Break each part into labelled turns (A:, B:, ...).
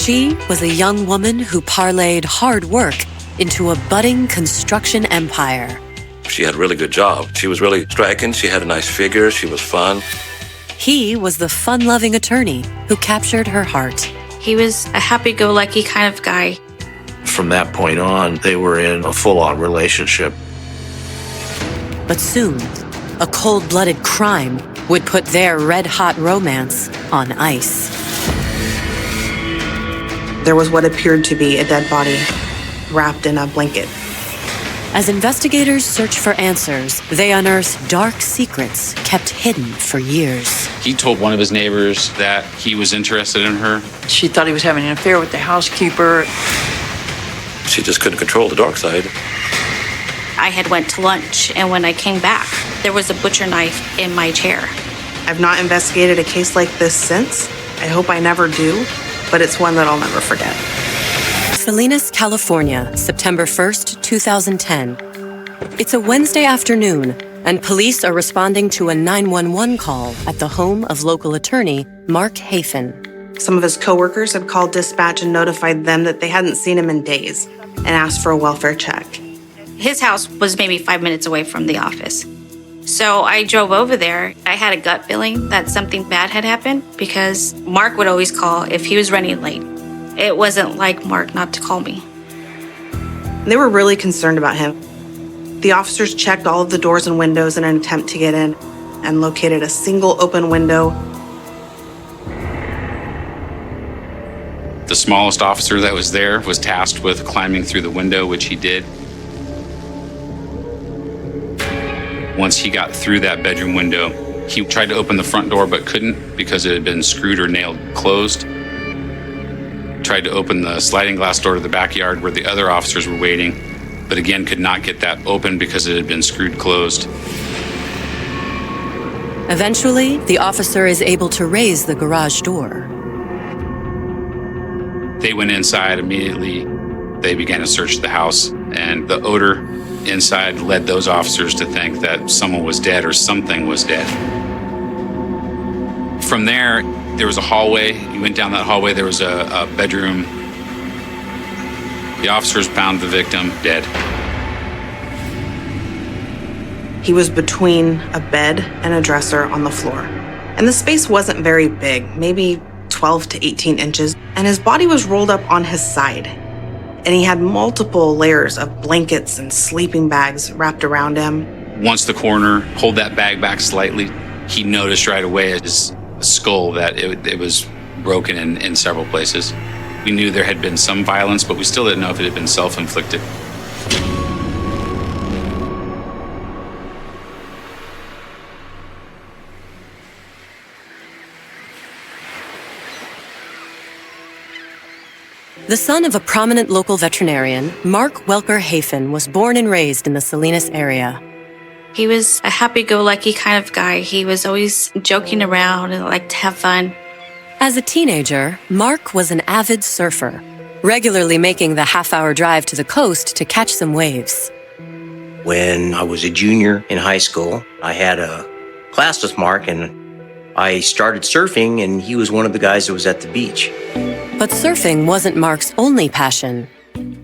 A: She was a young woman who parlayed hard work into a budding construction empire.
B: She had a really good job. She was really striking. She had a nice figure. She was fun.
A: He was the fun-loving attorney who captured her heart.
C: He was a happy-go-lucky kind of guy.
D: From that point on, they were in a full-on relationship.
A: But soon, a cold-blooded crime would put their red-hot romance on ice.
E: There was what appeared to be a dead body wrapped in a blanket.
A: As investigators search for answers, they unearth dark secrets kept hidden for years.
F: He told one of his neighbors that he was interested in her.
G: She thought he was having an affair with the housekeeper.
B: She just couldn't control the dark side.
C: I had went to lunch, and when I came back, there was a butcher knife in my chair.
E: I've not investigated a case like this since. I hope I never do, but it's one that I'll never forget.
A: Salinas, California, September 1st, 2010. It's a Wednesday afternoon, and police are responding to a 911 call at the home of local attorney Mark Hafen.
E: Some of his coworkers had called dispatch and notified them that they hadn't seen him in days and asked for a welfare check.
C: His house was maybe 5 minutes away from the office. So I drove over there. I had a gut feeling that something bad had happened because Mark would always call if he was running late. It wasn't like Mark not to call me.
E: They were really concerned about him. The officers checked all of the doors and windows in an attempt to get in and located a single open window.
F: The smallest officer that was there was tasked with climbing through the window, which he did. Once he got through that bedroom window, he tried to open the front door but couldn't because it had been screwed or nailed closed. Tried to open the sliding glass door to the backyard where the other officers were waiting, but again could not get that open because it had been screwed closed.
A: Eventually, the officer is able to raise the garage door.
F: They went inside immediately. They began to search the house, and the odor inside led those officers to think that someone was dead or something was dead. From there was a hallway. You went down that hallway, there was a bedroom. The officers found the victim dead.
E: He was between a bed and a dresser on the floor. And the space wasn't very big, maybe 12 to 18 inches, and his body was rolled up on his side. And he had multiple layers of blankets and sleeping bags wrapped around him.
F: Once the coroner pulled that bag back slightly, he noticed right away his skull that it was broken in several places. We knew there had been some violence, but we still didn't know if it had been self-inflicted.
A: The son of a prominent local veterinarian, Mark Welker Hafen was born and raised in the Salinas area.
C: He was a happy-go-lucky kind of guy. He was always joking around and liked to have fun.
A: As a teenager, Mark was an avid surfer, regularly making the half-hour drive to the coast to catch some waves.
H: When I was a junior in high school, I had a class with Mark, and I started surfing, and he was one of the guys that was at the beach.
A: But surfing wasn't Mark's only passion.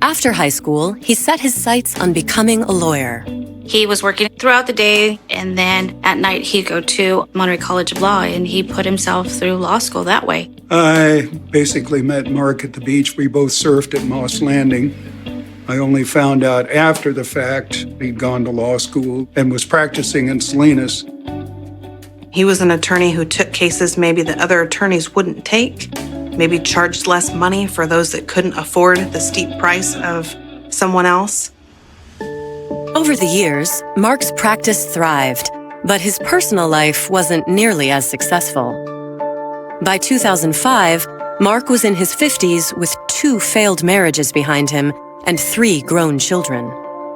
A: After high school, he set his sights on becoming a lawyer.
C: He was working throughout the day, and then at night he'd go to Monterey College of Law, and he put himself through law school that way.
I: I basically met Mark at the beach. We both surfed at Moss Landing. I only found out after the fact he'd gone to law school and was practicing in Salinas.
E: He was an attorney who took cases maybe that other attorneys wouldn't take, maybe charged less money for those that couldn't afford the steep price of someone else.
A: Over the years, Mark's practice thrived, but his personal life wasn't nearly as successful. By 2005, Mark was in his 50s with 2 failed marriages behind him and 3 grown children.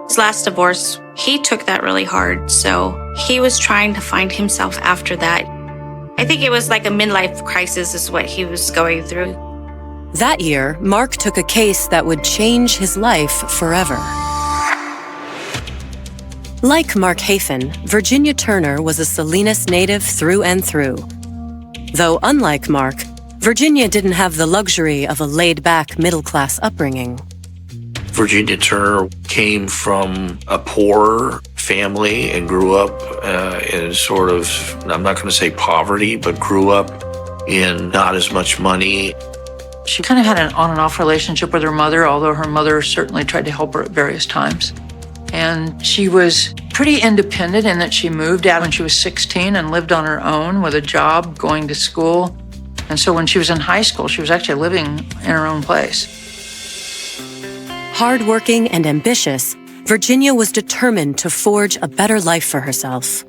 C: His last divorce, he took that really hard, so he was trying to find himself after that. I think it was like a midlife crisis is what he was going through.
A: That year, Mark took a case that would change his life forever. Like Mark Hafen, Verginia Turner was a Salinas native through and through. Though unlike Mark, Verginia didn't have the luxury of a laid-back middle-class upbringing.
D: Verginia Turner came from a poor family and grew up in sort of, I'm not going to say poverty, but grew up in not as much money.
G: She kind of had an on and off relationship with her mother, although her mother certainly tried to help her at various times. And she was pretty independent in that she moved out when she was 16 and lived on her own with a job, going to school. And so when she was in high school, she was actually living in her own place.
A: Hardworking and ambitious, Verginia was determined to forge a better life for herself.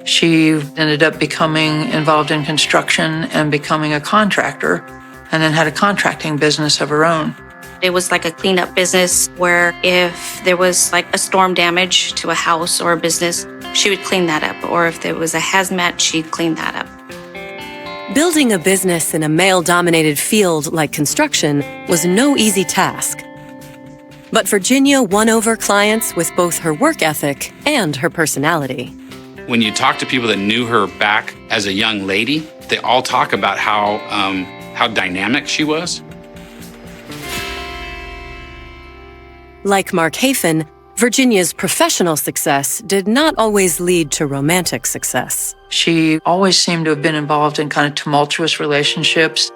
G: She ended up becoming involved in construction and becoming a contractor, and then had a contracting business of her own.
C: It was like a cleanup business where if there was like a storm damage to a house or a business, she would clean that up. Or if there was a hazmat, she'd clean that up.
A: Building a business in a male-dominated field like construction was no easy task. But Verginia won over clients with both her work ethic and her personality.
F: When you talk to people that knew her back as a young lady, they all talk about how dynamic she was.
A: Like Mark Hafen, Verginia's professional success did not always lead to romantic success.
G: She always seemed to have been involved in kind of tumultuous relationships.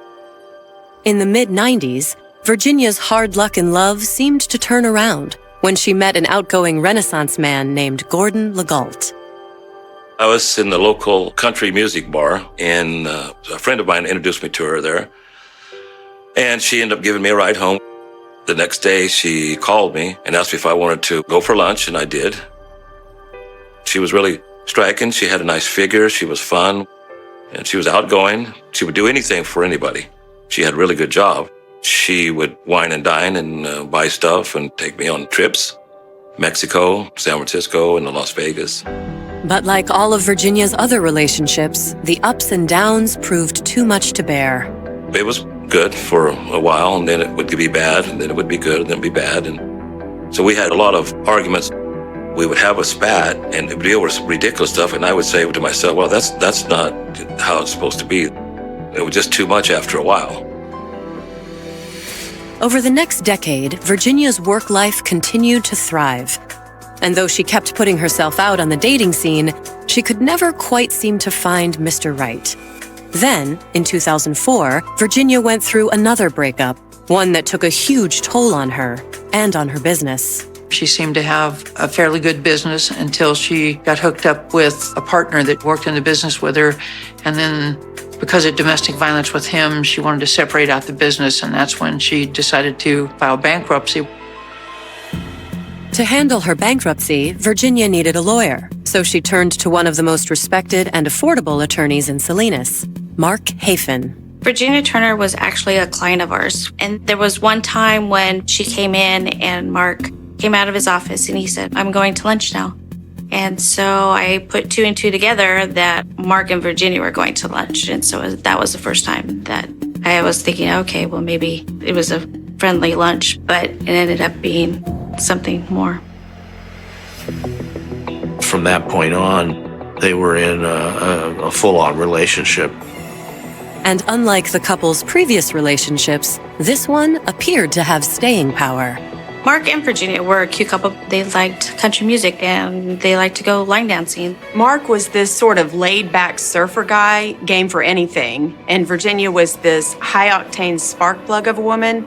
A: In the mid-90s, Verginia's hard luck in love seemed to turn around when she met an outgoing Renaissance man named Gordon Legault.
B: I was in the local country music bar, and a friend of mine introduced me to her there. And she ended up giving me a ride home. The next day, she called me and asked me if I wanted to go for lunch, and I did. She was really striking. She had a nice figure. She was fun, and she was outgoing. She would do anything for anybody. She had a really good job. She would wine and dine and buy stuff and take me on trips. Mexico, San Francisco, and Las Vegas.
A: But like all of Verginia's other relationships, the ups and downs proved too much to bear.
B: It was good for a while, and then it would be bad, and then it would be good, and then be bad. And so we had a lot of arguments. We would have a spat and deal with ridiculous stuff, and I would say to myself, well, that's not how it's supposed to be. It was just too much after a while.
A: Over the next decade, Verginia's work life continued to thrive. And though she kept putting herself out on the dating scene, she could never quite seem to find Mr. Right. Then, in 2004, Verginia went through another breakup, one that took a huge toll on her and on her business.
G: She seemed to have a fairly good business until she got hooked up with a partner that worked in the business with her. And then because of domestic violence with him, she wanted to separate out the business, and that's when she decided to file bankruptcy.
A: To handle her bankruptcy, Verginia needed a lawyer, so she turned to one of the most respected and affordable attorneys in Salinas, Mark Hafen.
C: Verginia Turner was actually a client of ours. And there was one time when she came in and Mark came out of his office and he said, "I'm going to lunch now." And so I put two and two together that Mark and Verginia were going to lunch. And so that was the first time that I was thinking, okay, well, maybe it was a friendly lunch, but it ended up being something more.
D: From that point on, they were in a full-on relationship.
A: And unlike the couple's previous relationships, this one appeared to have staying power.
C: Mark and Verginia were a cute couple. They liked country music and they liked to go line dancing.
J: Mark was this sort of laid-back surfer guy, game for anything, and Verginia was this high-octane spark plug of a woman.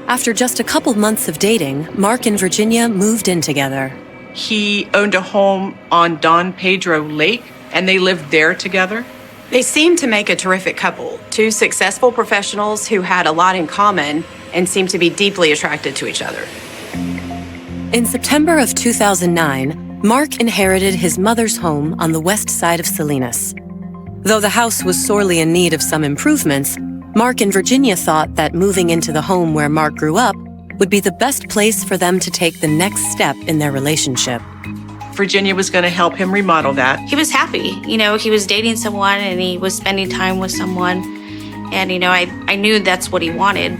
A: After just a couple months of dating, Mark and Verginia moved in together.
K: He owned a home on Don Pedro Lake, and they lived there together.
J: They seemed to make a terrific couple, two successful professionals who had a lot in common and seemed to be deeply attracted to each other.
A: In September of 2009, Mark inherited his mother's home on the west side of Salinas. Though the house was sorely in need of some improvements, Mark and Verginia thought that moving into the home where Mark grew up would be the best place for them to take the next step in their relationship.
K: Verginia was going to help him remodel that.
C: He was happy. He was dating someone and he was spending time with someone. And, I knew that's what he wanted.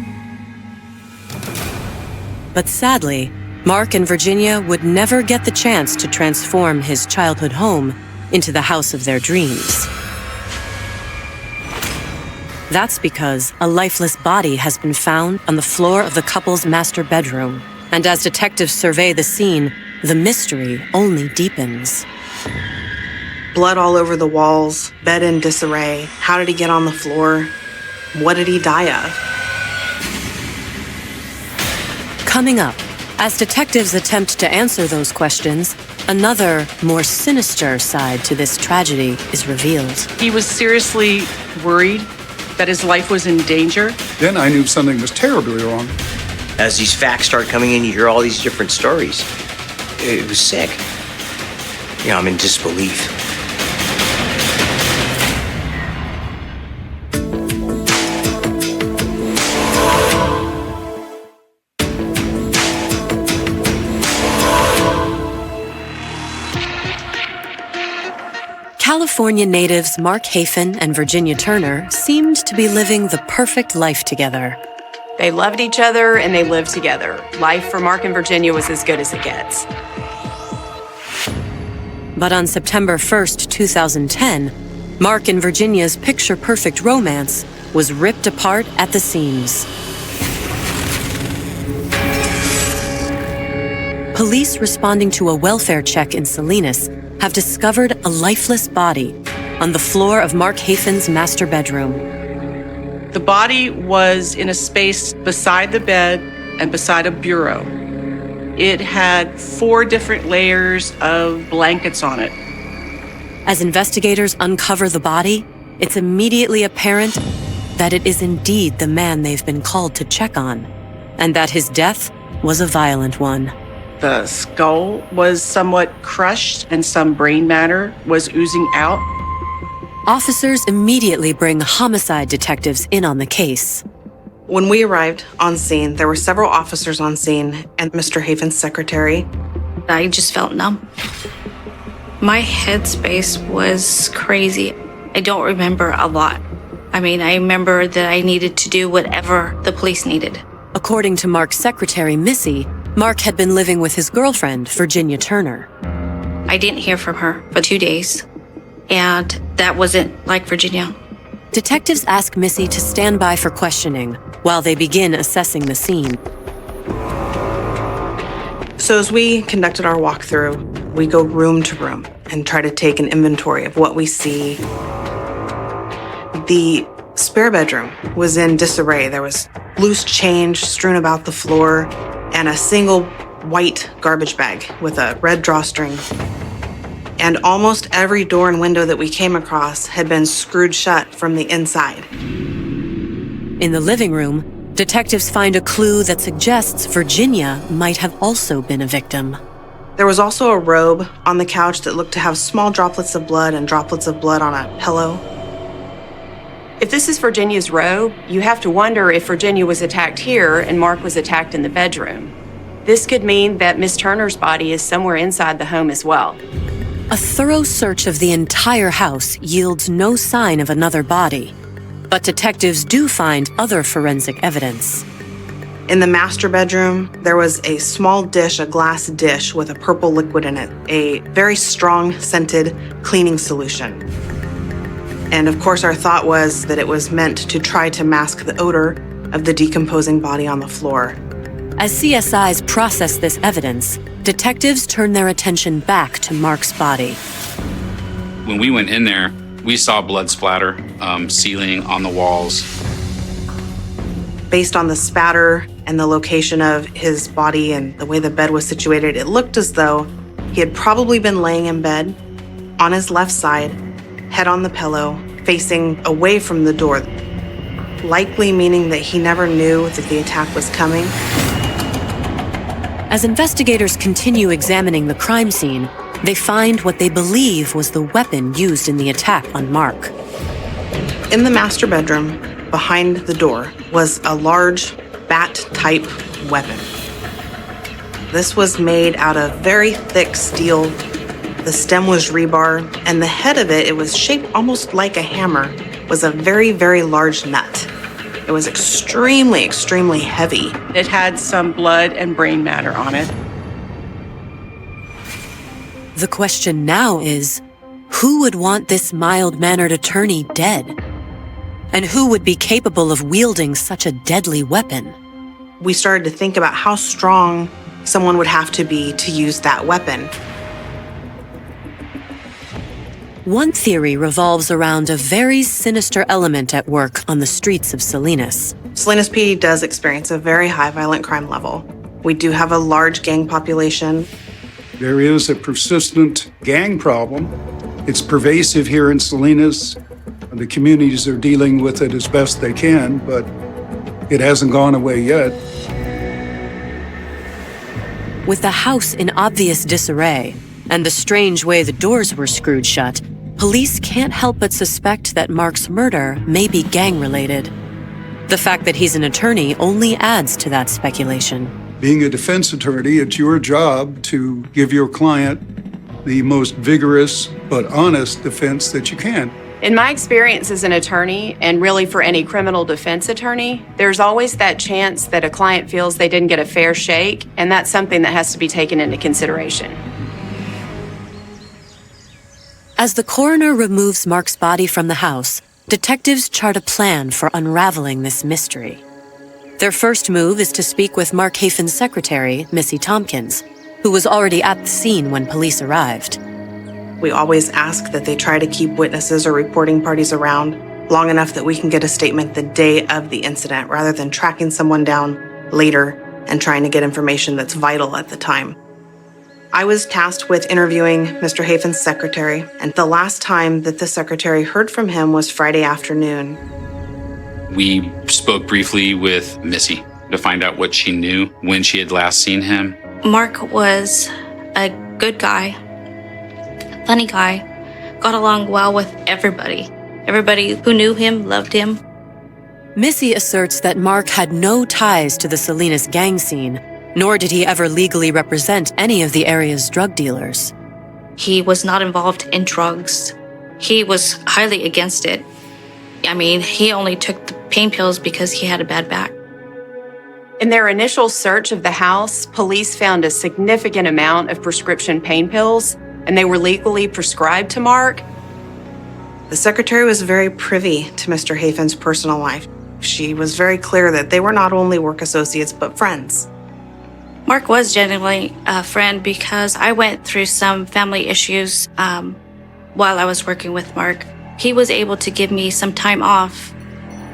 A: But sadly, Mark and Verginia would never get the chance to transform his childhood home into the house of their dreams. That's because a lifeless body has been found on the floor of the couple's master bedroom. And as detectives survey the scene, the mystery only deepens.
E: Blood all over the walls, bed in disarray. How did he get on the floor? What did he die of?
A: Coming up, as detectives attempt to answer those questions, another, more sinister side to this tragedy is revealed.
K: He was seriously worried that his life was in danger.
I: Then I knew something was terribly wrong.
H: As these facts start coming in, you hear all these different stories. It was sick. I'm in disbelief.
A: California natives Mark Hafen and Verginia Turner seemed to be living the perfect life together.
J: They loved each other and they lived together. Life for Mark and Verginia was as good as it gets.
A: But on September 1st, 2010, Mark and Virginia's picture-perfect romance was ripped apart at the seams. Police responding to a welfare check in Salinas have discovered a lifeless body on the floor of Mark Hafen's master bedroom.
K: The body was in a space beside the bed and beside a bureau. It had 4 different layers of blankets on it.
A: As investigators uncover the body, it's immediately apparent that it is indeed the man they've been called to check on, and that his death was a violent one.
K: The skull was somewhat crushed and some brain matter was oozing out.
A: Officers immediately bring homicide detectives in on the case.
E: When we arrived on scene, there were several officers on scene and Mr. Hafen's secretary.
C: I just felt numb. My headspace was crazy. I don't remember a lot. I remember that I needed to do whatever the police needed.
A: According to Mark's secretary, Missy, Mark had been living with his girlfriend, Verginia Turner.
C: I didn't hear from her for 2 days, and that wasn't like Verginia.
A: Detectives ask Missy to stand by for questioning while they begin assessing the scene.
E: So as we conducted our walkthrough, we go room to room and try to take an inventory of what we see. The spare bedroom was in disarray. There was loose change strewn about the floor and a single white garbage bag with a red drawstring. And almost every door and window that we came across had been screwed shut from the inside.
A: In the living room, detectives find a clue that suggests Verginia might have also been a victim.
E: There was also a robe on the couch that looked to have small droplets of blood and droplets of blood on a pillow.
J: If this is Virginia's robe, you have to wonder if Verginia was attacked here and Mark was attacked in the bedroom. This could mean that Miss Turner's body is somewhere inside the home as well.
A: A thorough search of the entire house yields no sign of another body, but detectives do find other forensic evidence.
E: In the master bedroom, there was a small dish, a glass dish with a purple liquid in it, a very strong scented cleaning solution. And of course, our thought was that it was meant to try to mask the odor of the decomposing body on the floor.
A: As CSIs process this evidence, detectives turn their attention back to Mark's body.
F: When we went in there, we saw blood splatter, ceiling, on the walls.
E: Based on the spatter and the location of his body and the way the bed was situated, it looked as though he had probably been laying in bed on his left side, head on the pillow, facing away from the door, likely meaning that he never knew that the attack was coming.
A: As investigators continue examining the crime scene, they find what they believe was the weapon used in the attack on Mark.
E: In the master bedroom, behind the door, was a large bat-type weapon. This was made out of very thick steel. The stem was rebar, and the head of it was shaped almost like a hammer, was a very, very large nut. It was extremely, extremely heavy.
K: It had some blood and brain matter on it.
A: The question now is, who would want this mild-mannered attorney dead? And who would be capable of wielding such a deadly weapon?
E: We started to think about how strong someone would have to be to use that weapon.
A: One theory revolves around a very sinister element at work on the streets of Salinas.
E: Salinas PD does experience a very high violent crime level. We do have a large gang population.
I: There is a persistent gang problem. It's pervasive here in Salinas. The communities are dealing with it as best they can, but it hasn't gone away yet.
A: With the house in obvious disarray and the strange way the doors were screwed shut, police can't help but suspect that Mark's murder may be gang-related. The fact that he's an attorney only adds to that speculation.
I: Being a defense attorney, it's your job to give your client the most vigorous but honest defense that you can.
J: In my experience as an attorney, and really for any criminal defense attorney, there's always that chance that a client feels they didn't get a fair shake, and that's something that has to be taken into consideration.
A: As the coroner removes Mark's body from the house, detectives chart a plan for unraveling this mystery. Their first move is to speak with Mark Hafen's secretary, Missy Tompkins, who was already at the scene when police arrived.
E: We always ask that they try to keep witnesses or reporting parties around long enough that we can get a statement the day of the incident rather than tracking someone down later and trying to get information that's vital at the time. I was tasked with interviewing Mr. Hafen's secretary, and the last time that the secretary heard from him was Friday afternoon.
F: We spoke briefly with Missy to find out what she knew when she had last seen him.
C: Mark was a good guy, funny guy, got along well with everybody. Everybody who knew him loved him.
A: Missy asserts that Mark had no ties to the Salinas gang scene, nor did he ever legally represent any of the area's drug dealers.
C: He was not involved in drugs. He was highly against it. I mean, he only took the pain pills because he had a bad back.
J: In their initial search of the house, police found a significant amount of prescription pain pills, and they were legally prescribed to Mark.
E: The secretary was very privy to Mr. Hafen's personal life. She was very clear that they were not only work associates, but friends.
C: Mark was genuinely a friend because I went through some family issues while I was working with Mark. He was able to give me some time off.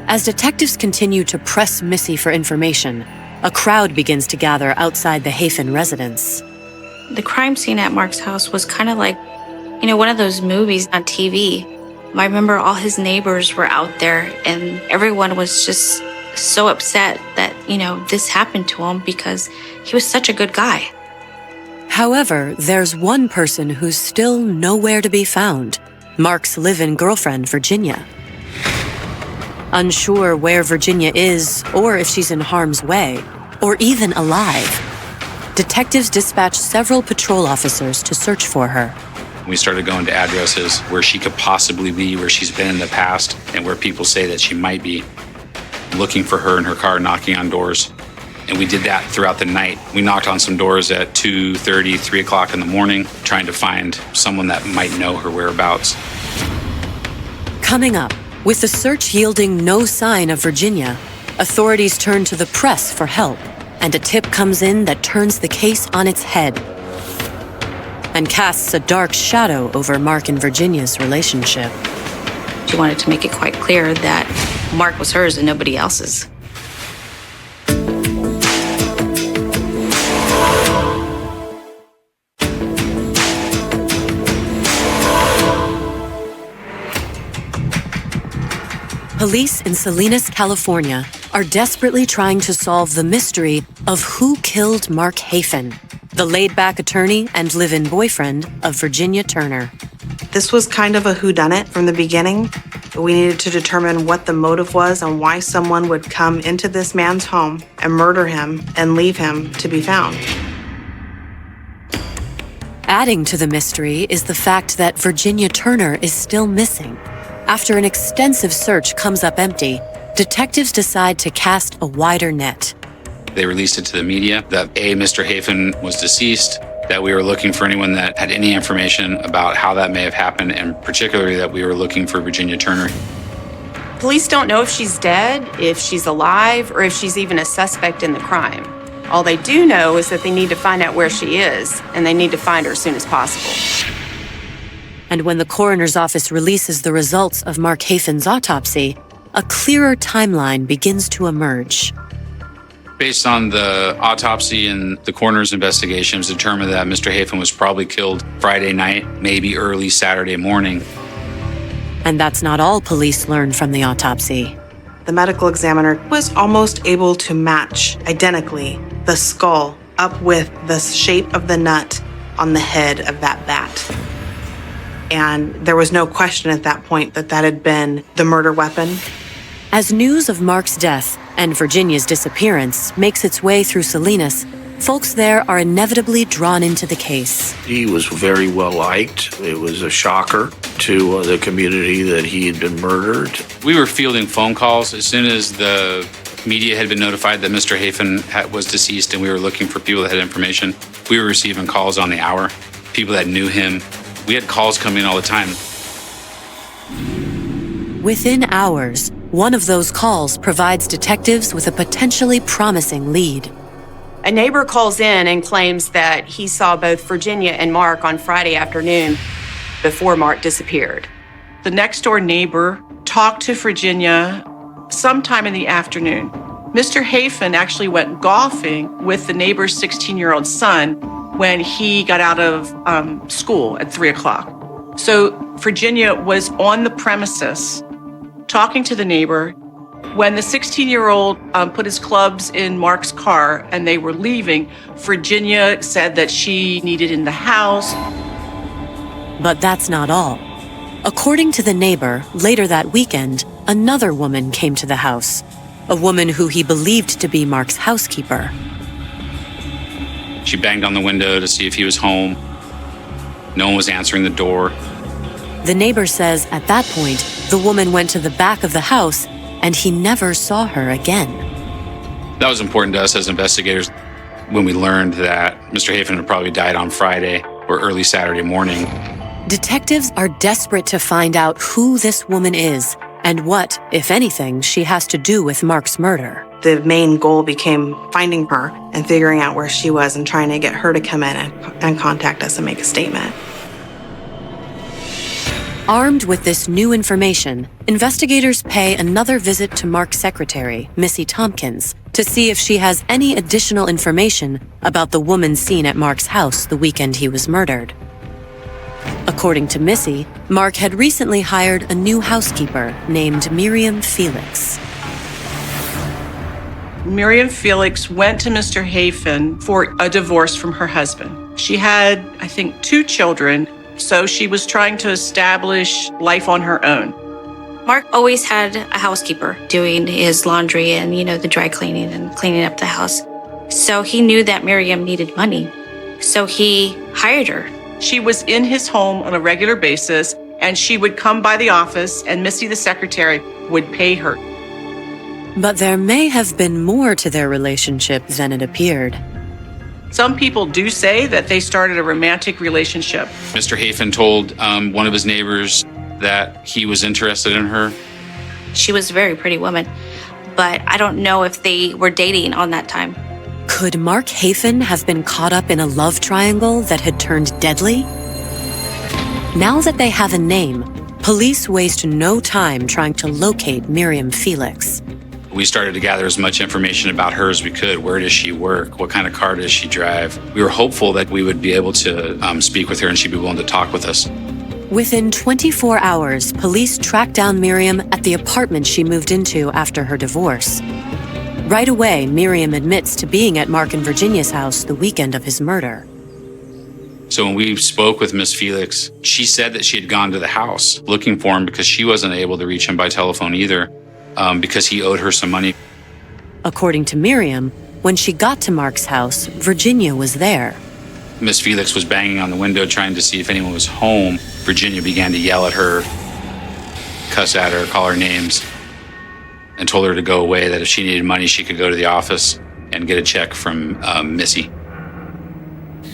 A: As detectives continue to press Missy for information, a crowd begins to gather outside the Hafen residence.
C: The crime scene at Mark's house was kind of like, one of those movies on TV. I remember all his neighbors were out there and everyone was just so upset that, this happened to him because he was such a good guy.
A: However, there's one person who's still nowhere to be found, Mark's live-in girlfriend, Verginia. Unsure where Verginia is or if she's in harm's way, or even alive, detectives dispatch several patrol officers to search for her.
F: We started going to addresses where she could possibly be, where she's been in the past, and where people say that she might be, looking for her in her car, knocking on doors. And we did that throughout the night. We knocked on some doors at 2:30, 3 o'clock in the morning, trying to find someone that might know her whereabouts.
A: Coming up, with the search yielding no sign of Verginia, authorities turn to the press for help, and a tip comes in that turns the case on its head and casts a dark shadow over Mark and Virginia's relationship.
C: She wanted to make it quite clear that Mark was hers and nobody else's.
A: Police in Salinas, California, are desperately trying to solve the mystery of who killed Mark Hafen, the laid-back attorney and live-in boyfriend of Verginia Turner.
E: This was kind of a whodunit from the beginning. We needed to determine what the motive was and why someone would come into this man's home and murder him and leave him to be found.
A: Adding to the mystery is the fact that Verginia Turner is still missing. After an extensive search comes up empty, detectives decide to cast a wider net.
F: They released it to the media that Mr. Hafen was deceased, that we were looking for anyone that had any information about how that may have happened, and particularly that we were looking for Verginia Turner.
J: Police don't know if she's dead, if she's alive, or if she's even a suspect in the crime. All they do know is that they need to find out where she is, and they need to find her as soon as possible.
A: And when the coroner's office releases the results of Mark Hafin's autopsy, a clearer timeline begins to emerge.
F: Based on the autopsy and the coroner's investigation, it was determined that Mr. Hafin was probably killed Friday night, maybe early Saturday morning.
A: And that's not all police learned from the autopsy.
E: The medical examiner was almost able to match identically the skull up with the shape of the nut on the head of that bat. And there was no question at that point that that had been the murder weapon.
A: As news of Mark's death and Verginia's disappearance makes its way through Salinas, folks there are inevitably drawn into the case.
D: He was very well liked. It was a shocker to the community that he had been murdered.
F: We were fielding phone calls as soon as the media had been notified that Mr. Hafin was deceased and we were looking for people that had information. We were receiving calls on the hour, people that knew him. We had calls coming in all the time.
A: Within hours, one of those calls provides detectives with a potentially promising lead.
J: A neighbor calls in and claims that he saw both Verginia and Mark on Friday afternoon before Mark disappeared.
K: The next door neighbor talked to Verginia sometime in the afternoon. Mr. Hafin actually went golfing with the neighbor's 16-year-old son when he got out of school at 3 o'clock. So Verginia was on the premises talking to the neighbor. When the 16-year-old put his clubs in Mark's car and they were leaving, Verginia said that she needed in the house.
A: But that's not all. According to the neighbor, later that weekend, another woman came to the house, a woman who he believed to be Mark's housekeeper.
F: She banged on the window to see if he was home. No one was answering the door.
A: The neighbor says at that point, the woman went to the back of the house and he never saw her again.
F: That was important to us as investigators when we learned that Mr. Hafin had probably died on Friday or early Saturday morning.
A: Detectives are desperate to find out who this woman is and what, if anything, she has to do with Mark's murder.
E: The main goal became finding her and figuring out where she was and trying to get her to come in and contact us and make a statement.
A: Armed with this new information, investigators pay another visit to Mark's secretary, Missy Tompkins, to see if she has any additional information about the woman seen at Mark's house the weekend he was murdered. According to Missy, Mark had recently hired a new housekeeper named Miriam Felix.
K: Miriam Felix went to Mr. Hafin for a divorce from her husband. She had, I think, 2 children, so she was trying to establish life on her own.
C: Mark always had a housekeeper doing his laundry and, the dry cleaning and cleaning up the house. So he knew that Miriam needed money. So he hired her.
K: She was in his home on a regular basis, and she would come by the office, and Missy, the secretary, would pay her.
A: But there may have been more to their relationship than it appeared.
K: Some people do say that they started a romantic relationship.
F: Mr. Hafin told one of his neighbors that he was interested in her.
C: She was a very pretty woman, but I don't know if they were dating on that time.
A: Could Mark Hafin have been caught up in a love triangle that had turned deadly? Now that they have a name, police waste no time trying to locate Miriam Felix.
F: We started to gather as much information about her as we could. Where does she work? What kind of car does she drive? We were hopeful that we would be able to speak with her and she'd be willing to talk with us.
A: Within 24 hours, police tracked down Miriam at the apartment she moved into after her divorce. Right away, Miriam admits to being at Mark and Verginia's house the weekend of his murder.
F: So when we spoke with Miss Felix, she said that she had gone to the house looking for him because she wasn't able to reach him by telephone either, because he owed her some money.
A: According to Miriam, when she got to Mark's house, Verginia was there.
F: Miss Felix was banging on the window trying to see if anyone was home. Verginia began to yell at her, cuss at her, call her names, and told her to go away, that if she needed money, she could go to the office and get a check from Missy.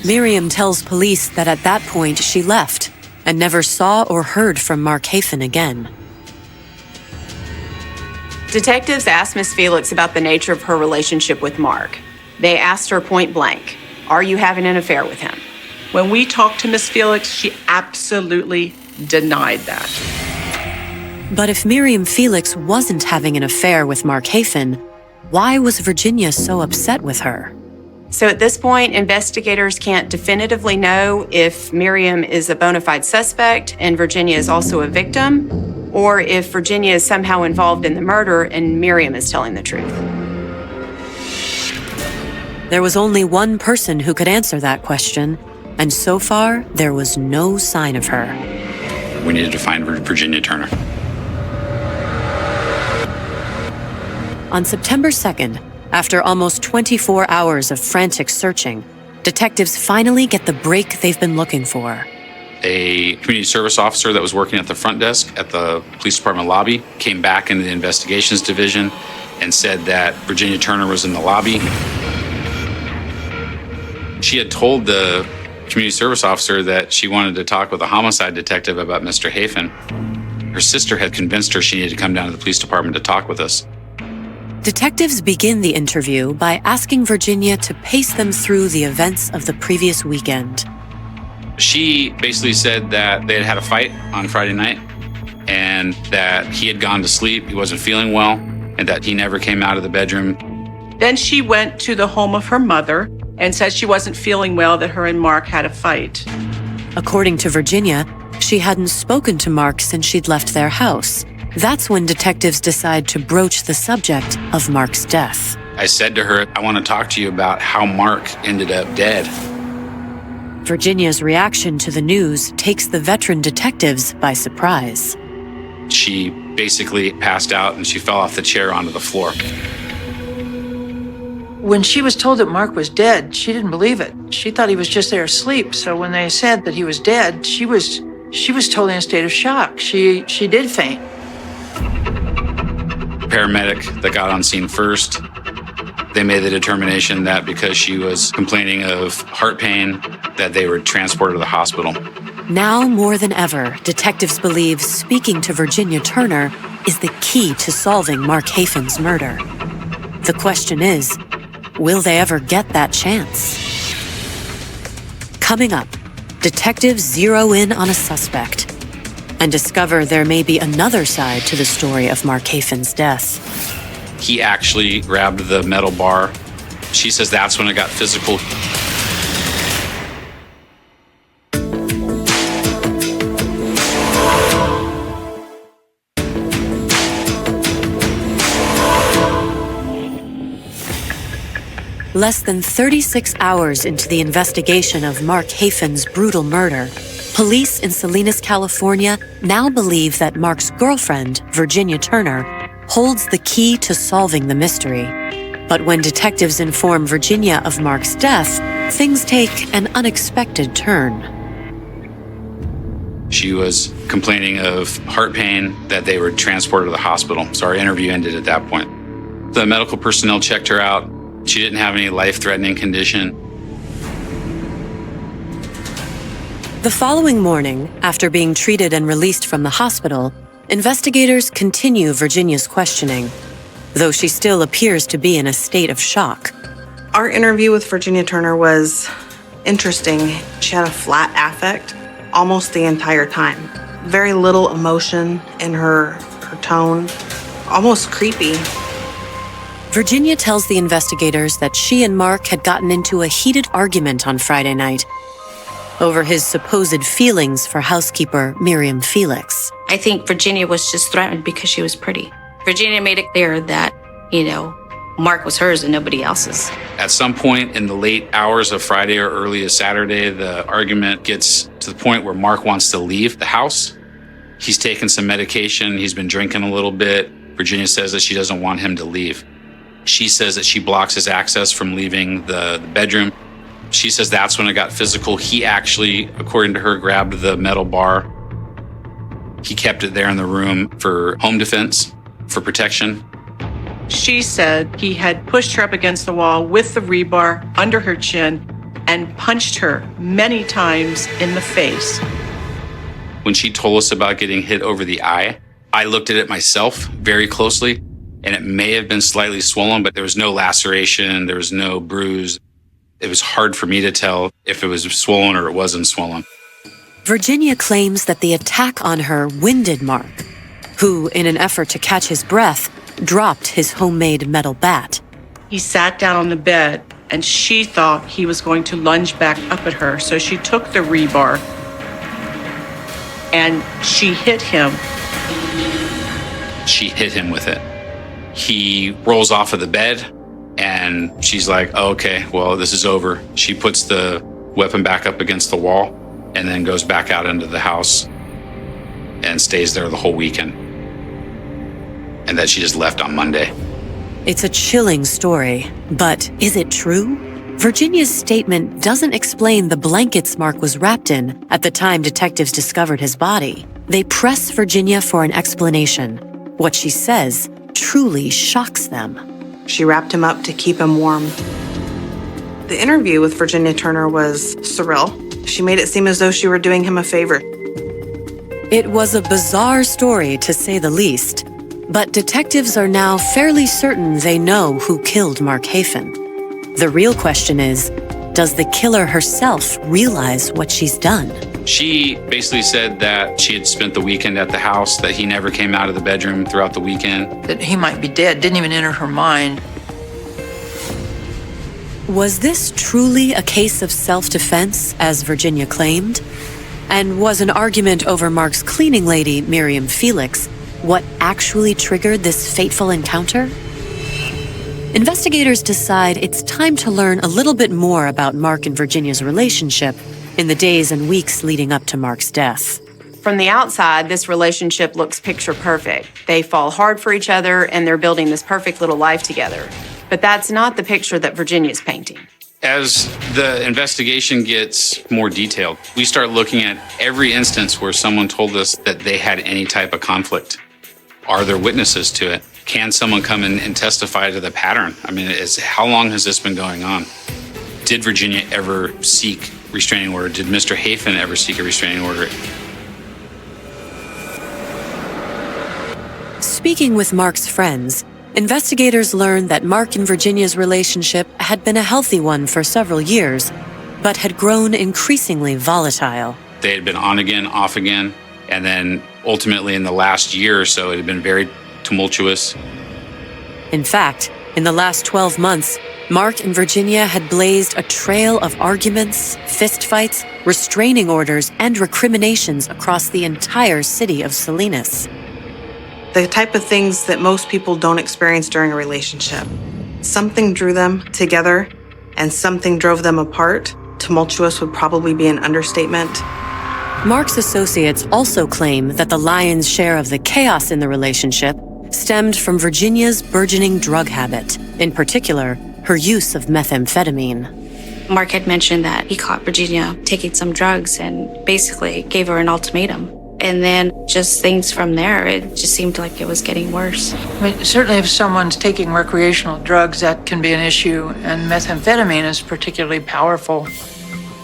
A: Miriam tells police that at that point she left and never saw or heard from Mark Hafin again.
J: Detectives asked Miss Felix about the nature of her relationship with Mark. They asked her point blank, "Are you having an affair with him?"
K: When we talked to Miss Felix, she absolutely denied that.
A: But if Miriam Felix wasn't having an affair with Mark Hafen, why was Verginia so upset with her?
J: So at this point, investigators can't definitively know if Miriam is a bona fide suspect and Verginia is also a victim, or if Verginia is somehow involved in the murder and Miriam is telling the truth.
A: There was only one person who could answer that question, and so far, there was no sign of her.
F: We needed to find Verginia Turner.
A: On September 2nd, after almost 24 hours of frantic searching, detectives finally get the break they've been looking for.
F: A community service officer that was working at the front desk at the police department lobby came back into the investigations division and said that Verginia Turner was in the lobby. She had told the community service officer that she wanted to talk with a homicide detective about Mr. Hafen. Her sister had convinced her she needed to come down to the police department to talk with us.
A: Detectives begin the interview by asking Verginia to pace them through the events of the previous weekend.
F: She basically said that they had had a fight on Friday night and that he had gone to sleep, he wasn't feeling well, and that he never came out of the bedroom.
K: Then she went to the home of her mother and said she wasn't feeling well, that her and Mark had a fight.
A: According to Verginia, she hadn't spoken to Mark since she'd left their house. That's when detectives decide to broach the subject of Mark's death.
F: I said to her, I want to talk to you about how Mark ended up dead.
A: Virginia's reaction to the news takes the veteran detectives by surprise.
F: She basically passed out and she fell off the chair onto the floor.
G: When she was told that Mark was dead, she didn't believe it. She thought he was just there asleep. So when they said that he was dead, she was totally in a state of shock. She did faint.
F: Paramedic that got on scene first, they made the determination that because she was complaining of heart pain, that they would transport her to the hospital.
A: Now more than ever, detectives believe speaking to Verginia Turner is the key to solving Mark Hafen's murder. The question is, will they ever get that chance? Coming up, detectives zero in on a suspect and discover there may be another side to the story of Mark Hafen's death.
F: He actually grabbed the metal bar. She says that's when it got physical.
A: Less than 36 hours into the investigation of Mark Hafen's brutal murder, police in Salinas, California now believe that Mark's girlfriend, Verginia Turner, holds the key to solving the mystery. But when detectives inform Verginia of Mark's death, things take an unexpected turn.
F: She was complaining of heart pain, that they were transported to the hospital. So our interview ended at that point. The medical personnel checked her out. She didn't have any life-threatening condition.
A: The following morning, after being treated and released from the hospital, investigators continue Verginia's questioning, though she still appears to be in a state of shock.
E: Our interview with Verginia Turner was interesting. She had a flat affect almost the entire time. Very little emotion in her tone, almost creepy.
A: Verginia tells the investigators that she and Mark had gotten into a heated argument on Friday night over his supposed feelings for housekeeper Miriam Felix.
C: I think Verginia was just threatened because she was pretty. Verginia made it clear that, Mark was hers and nobody else's.
F: At some point in the late hours of Friday or early as Saturday, the argument gets to the point where Mark wants to leave the house. He's taken some medication. He's been drinking a little bit. Verginia says that she doesn't want him to leave. She says that she blocks his access from leaving the bedroom. She says that's when it got physical. He actually, according to her, grabbed the metal bar. He kept it there in the room for home defense, for protection.
K: She said he had pushed her up against the wall with the rebar under her chin and punched her many times in the face.
F: When she told us about getting hit over the eye, I looked at it myself very closely, and it may have been slightly swollen, but there was no laceration, there was no bruise. It was hard for me to tell if it was swollen or it wasn't swollen.
A: Verginia claims that the attack on her winded Mark, who, in an effort to catch his breath, dropped his homemade metal bat.
K: He sat down on the bed, and she thought he was going to lunge back up at her. So she took the rebar and she hit him.
F: She hit him with it. He rolls off of the bed, and she's like, oh, okay, well, this is over. She puts the weapon back up against the wall and then goes back out into the house and stays there the whole weekend. And then she just left on Monday.
A: It's a chilling story, but is it true? Verginia's statement doesn't explain the blankets Mark was wrapped in at the time detectives discovered his body. They press Verginia for an explanation. What she says truly shocks them.
E: She wrapped him up to keep him warm. The interview with Verginia Turner was surreal. She made it seem as though she were doing him a favor.
A: It was a bizarre story, to say the least, but detectives are now fairly certain they know who killed Mark Hafen. The real question is, does the killer herself realize what she's done?
F: She basically said that she had spent the weekend at the house, that he never came out of the bedroom throughout the weekend.
G: That he might be dead didn't even enter her mind.
A: Was this truly a case of self-defense, as Verginia claimed? And was an argument over Mark's cleaning lady, Miriam Felix, what actually triggered this fateful encounter? Investigators decide it's time to learn a little bit more about Mark and Verginia's relationship in the days and weeks leading up to Mark's death.
J: From the outside, this relationship looks picture perfect. They fall hard for each other and they're building this perfect little life together. But that's not the picture that Virginia's painting.
F: As the investigation gets more detailed, we start looking at every instance where someone told us that they had any type of conflict. Are there witnesses to it? Can someone come in and testify to the pattern? I mean, how long has this been going on? Did Verginia ever seek restraining order? Did Mr. Hafen ever seek a restraining order?
A: Speaking with Mark's friends, investigators learned that Mark and Virginia's relationship had been a healthy one for several years, but had grown increasingly volatile.
F: They had been on again, off again, and then ultimately in the last year or so, it had been very tumultuous.
A: In fact, in the last 12 months, Mark and Verginia had blazed a trail of arguments, fistfights, restraining orders, and recriminations across the entire city of Salinas.
E: The type of things that most people don't experience during a relationship. Something drew them together and something drove them apart. Tumultuous would probably be an understatement.
A: Mark's associates also claim that the lion's share of the chaos in the relationship stemmed from Virginia's burgeoning drug habit, in particular, her use of methamphetamine.
C: Mark had mentioned that he caught Verginia taking some drugs and basically gave her an ultimatum. And then just things from there, it just seemed like it was getting worse.
G: I mean, certainly if someone's taking recreational drugs, that can be an issue, and methamphetamine is particularly powerful.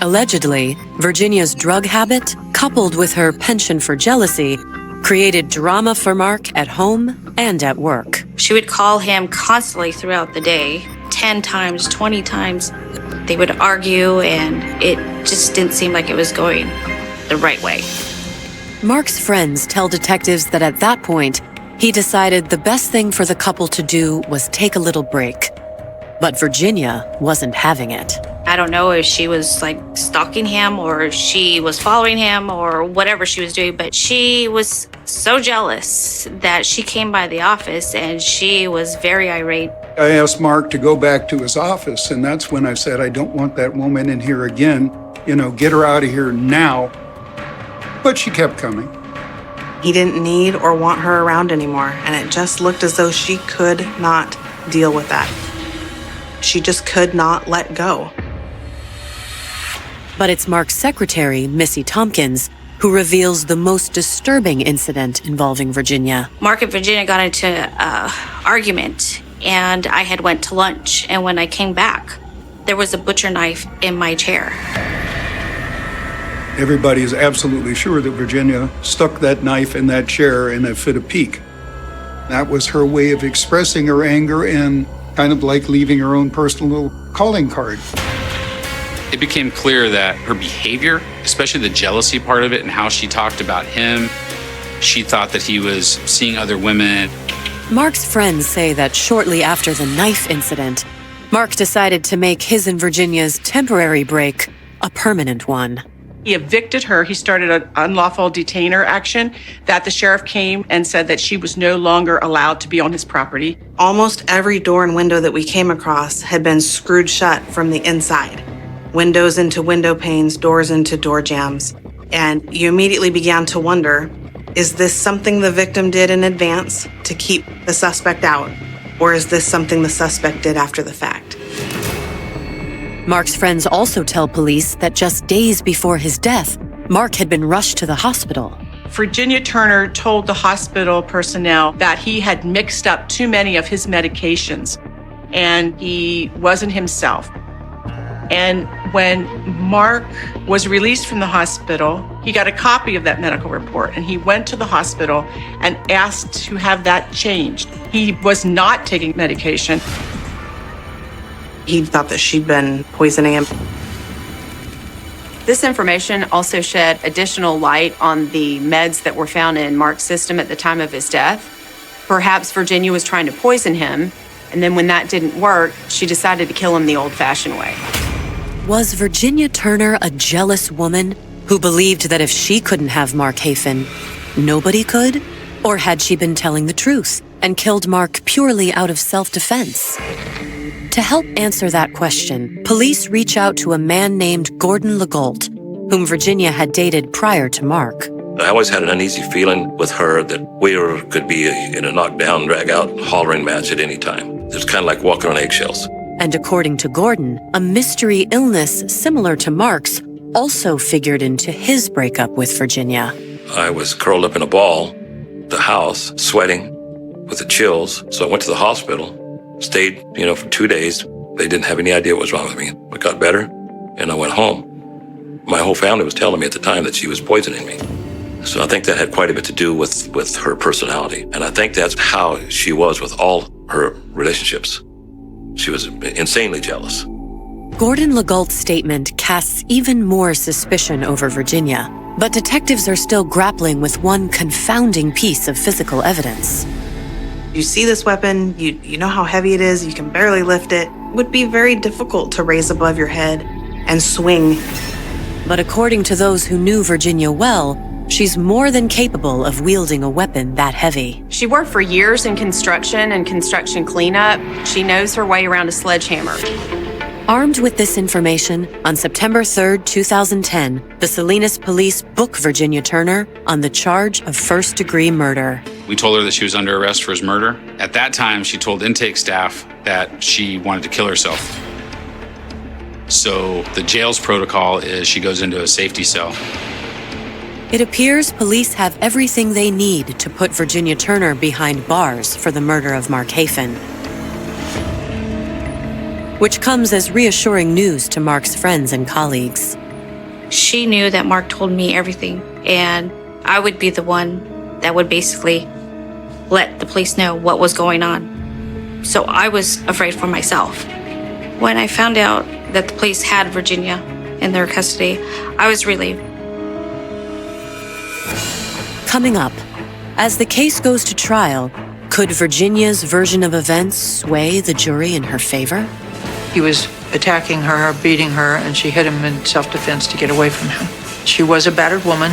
A: Allegedly, Virginia's drug habit, coupled with her penchant for jealousy, created drama for Mark at home and at work.
C: She would call him constantly throughout the day, 10 times, 20 times. They would argue, and it just didn't seem like it was going the right way.
A: Mark's friends tell detectives that at that point, he decided the best thing for the couple to do was take a little break. But Verginia wasn't having it.
C: I don't know if she was like stalking him or if she was following him or whatever she was doing, but she was so jealous that she came by the office and she was very irate.
I: I asked Mark to go back to his office, and that's when I said, I don't want that woman in here again. Get her out of here now. But she kept coming.
E: He didn't need or want her around anymore, and it just looked as though she could not deal with that. She just could not let go.
A: But it's Mark's secretary, Missy Tompkins, who reveals the most disturbing incident involving Verginia.
C: Mark and Verginia got into an argument, and I had went to lunch, and when I came back, there was a butcher knife in my chair.
I: Everybody is absolutely sure that Verginia stuck that knife in that chair in a fit of pique. That was her way of expressing her anger and kind of like leaving her own personal little calling card.
F: It became clear that her behavior, especially the jealousy part of it and how she talked about him, she thought that he was seeing other women.
A: Mark's friends say that shortly after the knife incident, Mark decided to make his and Virginia's temporary break a permanent one.
K: He evicted her. He started an unlawful detainer action that the sheriff came and said that she was no longer allowed to be on his property.
E: Almost every door and window that we came across had been screwed shut from the inside. Windows into window panes, doors into door jambs. And you immediately began to wonder, is this something the victim did in advance to keep the suspect out? Or is this something the suspect did after the fact?
A: Mark's friends also tell police that just days before his death, Mark had been rushed to the hospital.
K: Verginia Turner told the hospital personnel that he had mixed up too many of his medications and he wasn't himself. And when Mark was released from the hospital, he got a copy of that medical report and he went to the hospital and asked to have that changed. He was not taking medication.
E: He thought that she'd been poisoning him.
J: This information also shed additional light on the meds that were found in Mark's system at the time of his death. Perhaps Verginia was trying to poison him, and then when that didn't work, she decided to kill him the old-fashioned way.
A: Was Verginia Turner a jealous woman who believed that if she couldn't have Mark Hafen, nobody could? Or had she been telling the truth and killed Mark purely out of self-defense? To help answer that question, police reach out to a man named Gordon Legault, whom Virginia had dated prior to Mark.
B: I always had an uneasy feeling with her that we could be in a knockdown, drag-out, hollering match at any time. It was kind of like walking on eggshells.
A: And according to Gordon, a mystery illness similar to Mark's also figured into his breakup with Virginia.
B: I was curled up in a ball, the house, sweating with the chills. So I went to the hospital, stayed, for 2 days. They didn't have any idea what was wrong with me. I got better, and I went home. My whole family was telling me at the time that she was poisoning me. So I think that had quite a bit to do with her personality. And I think that's how she was with all her relationships. She was insanely jealous.
A: Gordon Legault's statement casts even more suspicion over Virginia, but detectives are still grappling with one confounding piece of physical evidence.
E: You see this weapon, you know how heavy it is, you can barely lift it. It would be very difficult to raise above your head and swing.
A: But according to those who knew Virginia well, she's more than capable of wielding a weapon that heavy.
J: She worked for years in construction and construction cleanup. She knows her way around a sledgehammer.
A: Armed with this information, on September 3rd, 2010, the Salinas police book Virginia Turner on the charge of first-degree murder.
F: We told her that she was under arrest for his murder. At that time, she told intake staff that she wanted to kill herself. So the jail's protocol is she goes into a safety cell.
A: It appears police have everything they need to put Virginia Turner behind bars for the murder of Mark Hafen, which comes as reassuring news to Mark's friends and colleagues.
C: She knew that Mark told me everything, and I would be the one that would basically let the police know what was going on. So I was afraid for myself. When I found out that the police had Virginia in their custody, I was relieved.
A: Coming up, as the case goes to trial, could Virginia's version of events sway the jury in her favor?
G: He was attacking her, beating her, and she hit him in self-defense to get away from him. She was a battered woman.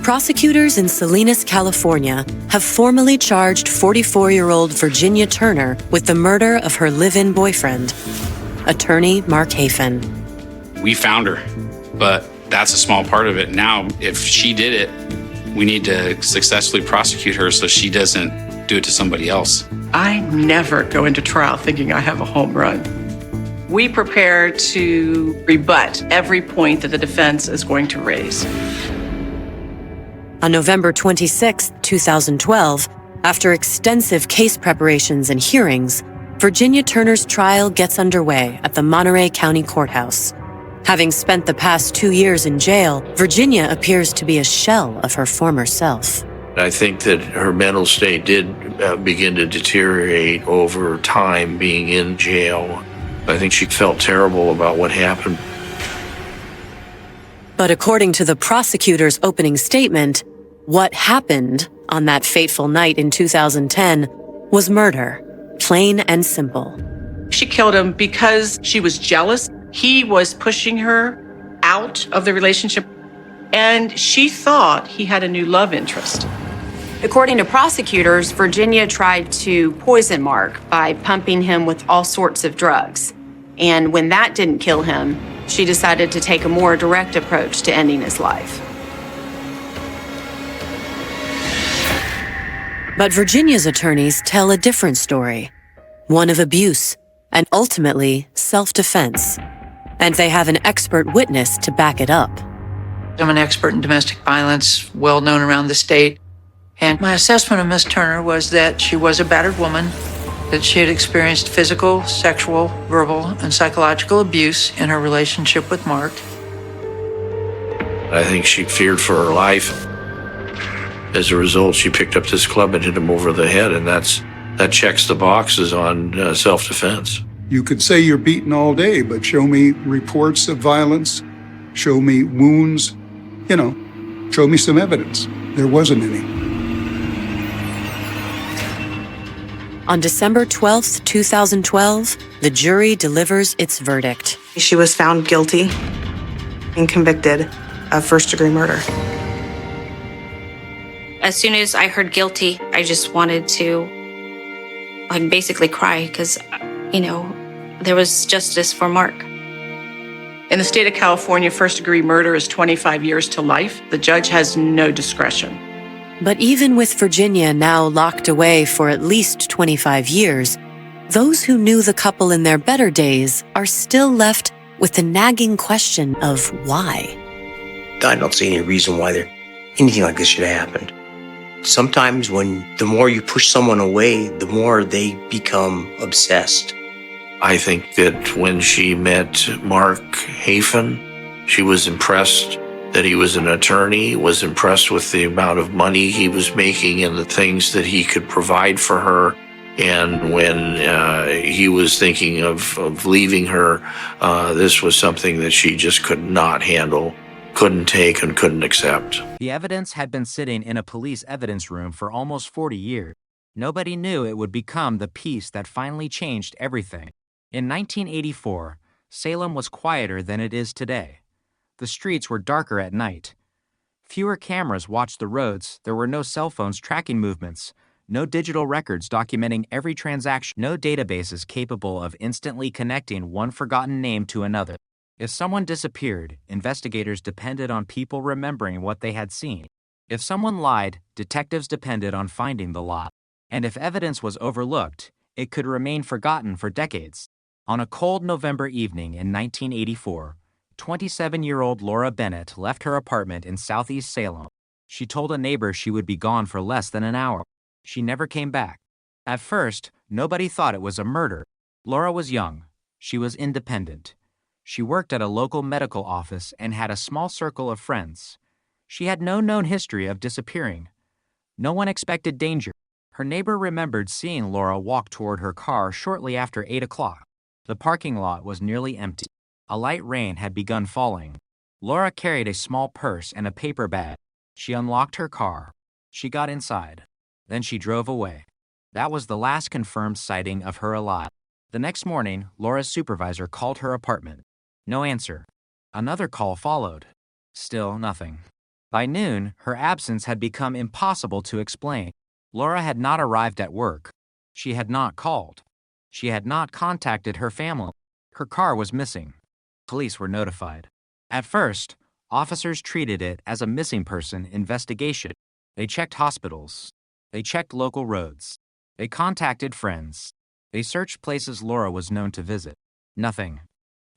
A: Prosecutors in Salinas, California, have formally charged 44-year-old Virginia Turner with the murder of her live-in boyfriend, attorney Mark Hafen.
F: We found her, but that's a small part of it. Now, if she did it, we need to successfully prosecute her so she doesn't do it to somebody else.
K: I never go into trial thinking I have a home run. We prepare to rebut every point that the defense is going to raise.
A: On November 26, 2012, After extensive case preparations and hearings, Verginia Turner's trial gets underway at the Monterey County Courthouse. Having spent the past 2 years in jail, Verginia appears to be a shell of her former self.
D: I think that her mental state did begin to deteriorate over time being in jail. I think she felt terrible about what happened.
A: But according to the prosecutor's opening statement, what happened on that fateful night in 2010 was murder, plain and simple.
K: She killed him because she was jealous. He was pushing her out of the relationship, and she thought he had a new love interest.
J: According to prosecutors, Verginia tried to poison Mark by pumping him with all sorts of drugs. And when that didn't kill him, she decided to take a more direct approach to ending his life.
A: But Virginia's attorneys tell a different story, one of abuse and ultimately self-defense. And they have an expert witness to back it up.
G: I'm an expert in domestic violence, well known around the state. And my assessment of Miss Turner was that she was a battered woman, that she had experienced physical, sexual, verbal, and psychological abuse in her relationship with Mark.
D: I think she feared for her life. As a result, she picked up this club and hit him over the head, and that checks the boxes on self-defense.
I: You could say you're beaten all day, but show me reports of violence, show me wounds, show me some evidence. There wasn't any.
A: On December 12th, 2012, the jury delivers its verdict.
E: She was found guilty and convicted of first-degree murder.
C: As soon as I heard guilty, I just wanted to basically cry because, there was justice for Mark.
K: In the state of California, first-degree murder is 25 years to life. The judge has no discretion.
A: But even with Verginia now locked away for at least 25 years, those who knew the couple in their better days are still left with the nagging question of why.
H: I don't see any reason why anything like this should have happened. Sometimes the more you push someone away, the more they become obsessed.
D: I think that when she met Mark Hafen, she was impressed that he was an attorney, was impressed with the amount of money he was making and the things that he could provide for her. And when he was thinking of leaving her, this was something that she just could not handle, couldn't take, and couldn't accept.
L: The evidence had been sitting in a police evidence room for almost 40 years. Nobody knew it would become the piece that finally changed everything. In 1984, Salem was quieter than it is today. The streets were darker at night. Fewer cameras watched the roads. There were no cell phones tracking movements, no digital records documenting every transaction, no databases capable of instantly connecting one forgotten name to another. If someone disappeared, investigators depended on people remembering what they had seen. If someone lied, detectives depended on finding the lie. And if evidence was overlooked, it could remain forgotten for decades. On a cold November evening in 1984, 27-year-old Laura Bennett left her apartment in southeast Salem. She told a neighbor she would be gone for less than an hour. She never came back. At first, nobody thought it was a murder. Laura was young. She was independent. She worked at a local medical office and had a small circle of friends. She had no known history of disappearing. No one expected danger. Her neighbor remembered seeing Laura walk toward her car shortly after 8 o'clock. The parking lot was nearly empty. A light rain had begun falling. Laura carried a small purse and a paper bag. She unlocked her car. She got inside. Then she drove away. That was the last confirmed sighting of her alive. The next morning, Laura's supervisor called her apartment. No answer. Another call followed. Still nothing. By noon, her absence had become impossible to explain. Laura had not arrived at work. She had not called. She had not contacted her family. Her car was missing. Police were notified. At first, officers treated it as a missing person investigation. They checked hospitals. They checked local roads. They contacted friends. They searched places Laura was known to visit. Nothing.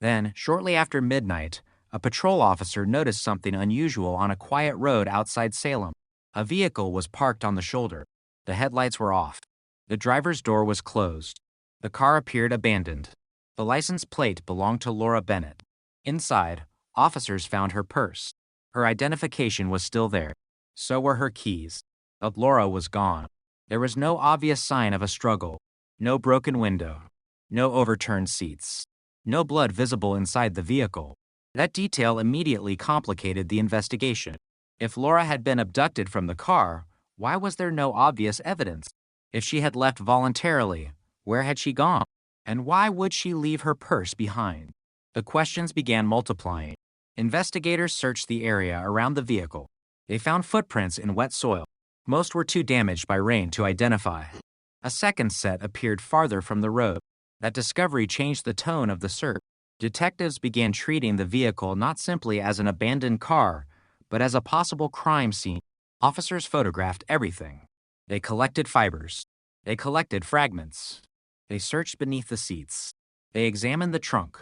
L: Then, shortly after midnight, a patrol officer noticed something unusual on a quiet road outside Salem. A vehicle was parked on the shoulder. The headlights were off. The driver's door was closed. The car appeared abandoned. The license plate belonged to Laura Bennett. Inside, officers found her purse. Her identification was still there. So were her keys. But Laura was gone. There was no obvious sign of a struggle. No broken window. No overturned seats. No blood visible inside the vehicle. That detail immediately complicated the investigation. If Laura had been abducted from the car, why was there no obvious evidence? If she had left voluntarily, where had she gone? And why would she leave her purse behind? The questions began multiplying. Investigators searched the area around the vehicle. They found footprints in wet soil. Most were too damaged by rain to identify. A second set appeared farther from the road. That discovery changed the tone of the search. Detectives began treating the vehicle not simply as an abandoned car, but as a possible crime scene. Officers photographed everything. They collected fibers. They collected fragments. They searched beneath the seats. They examined the trunk.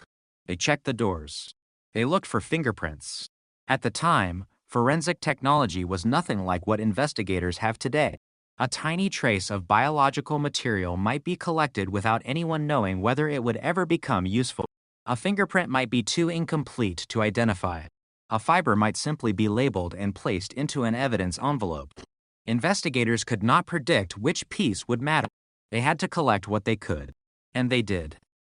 L: They checked the doors. They looked for fingerprints. At the time, forensic technology was nothing like what investigators have today. A tiny trace of biological material might be collected without anyone knowing whether it would ever become useful. A fingerprint might be too incomplete to identify. A fiber might simply be labeled and placed into an evidence envelope. Investigators could not predict which piece would matter. They had to collect what they could. And they did.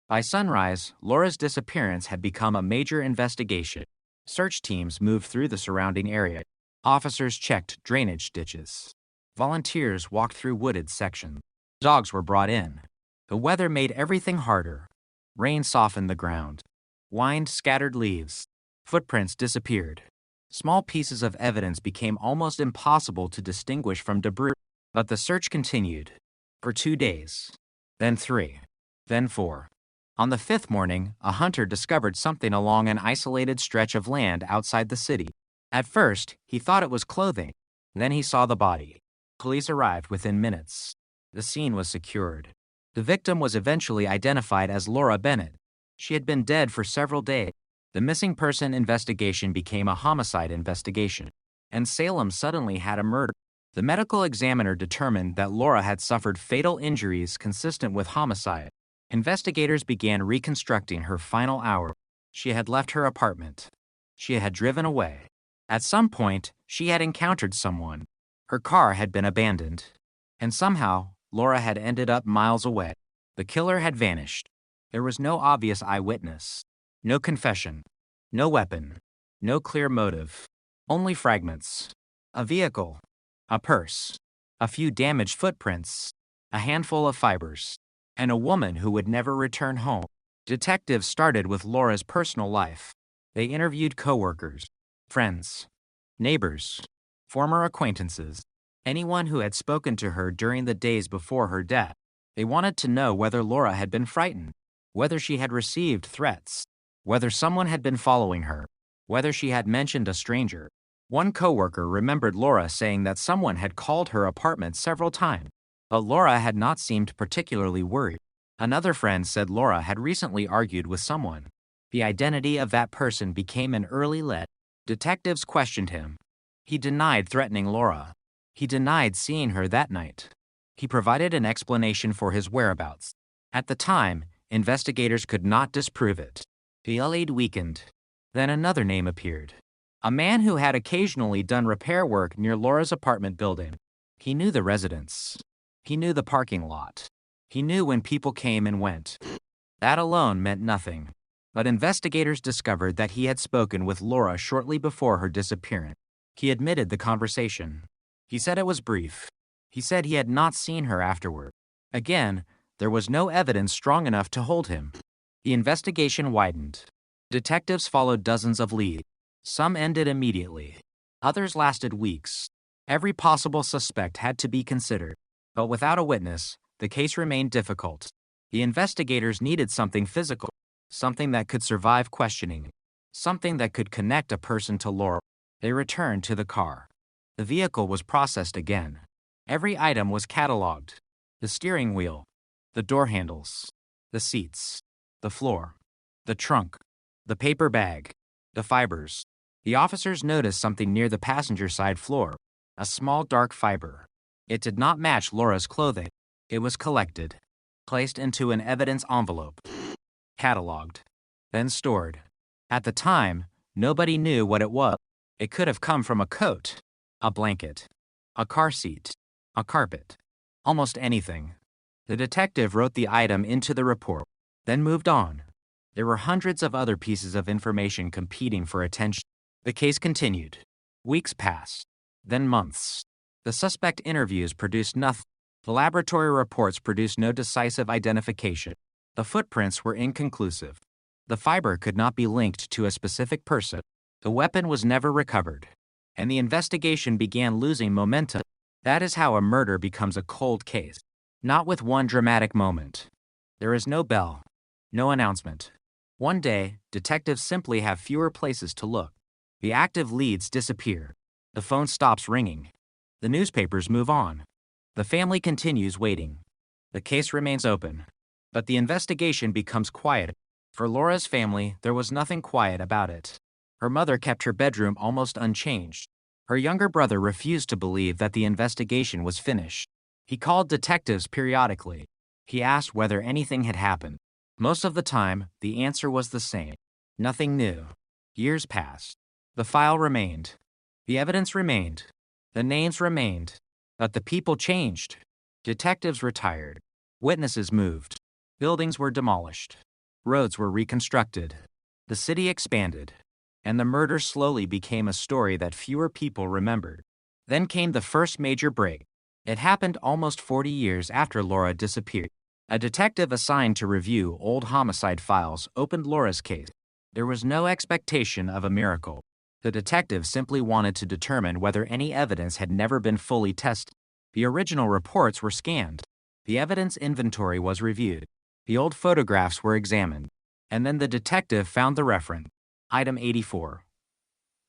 L: By sunrise, Laura's disappearance had become a major investigation. Search teams moved through the surrounding area. Officers checked drainage ditches. Volunteers walked through wooded sections. Dogs were brought in. The weather made everything harder. Rain softened the ground. Whined scattered leaves. Footprints disappeared. Small pieces of evidence became almost impossible to distinguish from debris. But the search continued. For 2 days. Then 3. Then 4. On the 5th morning, a hunter discovered something along an isolated stretch of land outside the city. At first, he thought it was clothing. Then he saw the body. Police arrived within minutes. The scene was secured. The victim was eventually identified as Laura Bennett. She had been dead for several days. The missing person investigation became a homicide investigation. And Salem suddenly had a murder. The medical examiner determined that Laura had suffered fatal injuries consistent with homicide. Investigators began reconstructing her final hour. She had left her apartment. She had driven away. At some point, she had encountered someone. Her car had been abandoned. And somehow, Laura had ended up miles away. The killer had vanished. There was no obvious eyewitness. No confession. No weapon. No clear motive. Only fragments. A vehicle. A purse. A few damaged footprints. A handful of fibers. And a woman who would never return home. Detectives started with Laura's personal life. They interviewed coworkers, friends, neighbors, former acquaintances, anyone who had spoken to her during the days before her death. They wanted to know whether Laura had been frightened, whether she had received threats, whether someone had been following her, whether she had mentioned a stranger. One coworker remembered Laura saying that someone had called her apartment several times, but Laura had not seemed particularly worried. Another friend said Laura had recently argued with someone. The identity of that person became an early lead. Detectives questioned him. He denied threatening Laura. He denied seeing her that night. He provided an explanation for his whereabouts. At the time, investigators could not disprove it. The lead weakened. Then another name appeared. A man who had occasionally done repair work near Laura's apartment building. He knew the residence. He knew the parking lot. He knew when people came and went. That alone meant nothing. But investigators discovered that he had spoken with Laura shortly before her disappearance. He admitted the conversation. He said it was brief. He said he had not seen her afterward. Again, there was no evidence strong enough to hold him. The investigation widened. Detectives followed dozens of leads. Some ended immediately. Others lasted weeks. Every possible suspect had to be considered. But without a witness, the case remained difficult. The investigators needed something physical, something that could survive questioning, something that could connect a person to Laura. They returned to the car. The vehicle was processed again. Every item was cataloged. The steering wheel, the door handles, the seats, the floor, the trunk, the paper bag, the fibers. The officers noticed something near the passenger side floor, a small dark fiber. It did not match Laura's clothing. It was collected, placed into an evidence envelope, cataloged, then stored. At the time, nobody knew what it was. It could have come from a coat, a blanket, a car seat, a carpet, almost anything. The detective wrote the item into the report, then moved on. There were hundreds of other pieces of information competing for attention. The case continued. Weeks passed, then months. The suspect interviews produced nothing. The laboratory reports produced no decisive identification. The footprints were inconclusive. The fiber could not be linked to a specific person. The weapon was never recovered. And the investigation began losing momentum. That is how a murder becomes a cold case. Not with one dramatic moment. There is no bell, no announcement. One day, detectives simply have fewer places to look. The active leads disappear. The phone stops ringing. The newspapers move on. The family continues waiting. The case remains open. But the investigation becomes quiet. For Laura's family, there was nothing quiet about it. Her mother kept her bedroom almost unchanged. Her younger brother refused to believe that the investigation was finished. He called detectives periodically. He asked whether anything had happened. Most of the time, the answer was the same. Nothing new. Years passed. The file remained. The evidence remained. The names remained. But the people changed. Detectives retired. Witnesses moved. Buildings were demolished. Roads were reconstructed. The city expanded. And the murder slowly became a story that fewer people remembered. Then came the first major break. It happened almost 40 years after Laura disappeared. A detective assigned to review old homicide files opened Laura's case. There was no expectation of a miracle. The detective simply wanted to determine whether any evidence had never been fully tested. The original reports were scanned. The evidence inventory was reviewed. The old photographs were examined. And then the detective found the reference. Item 84.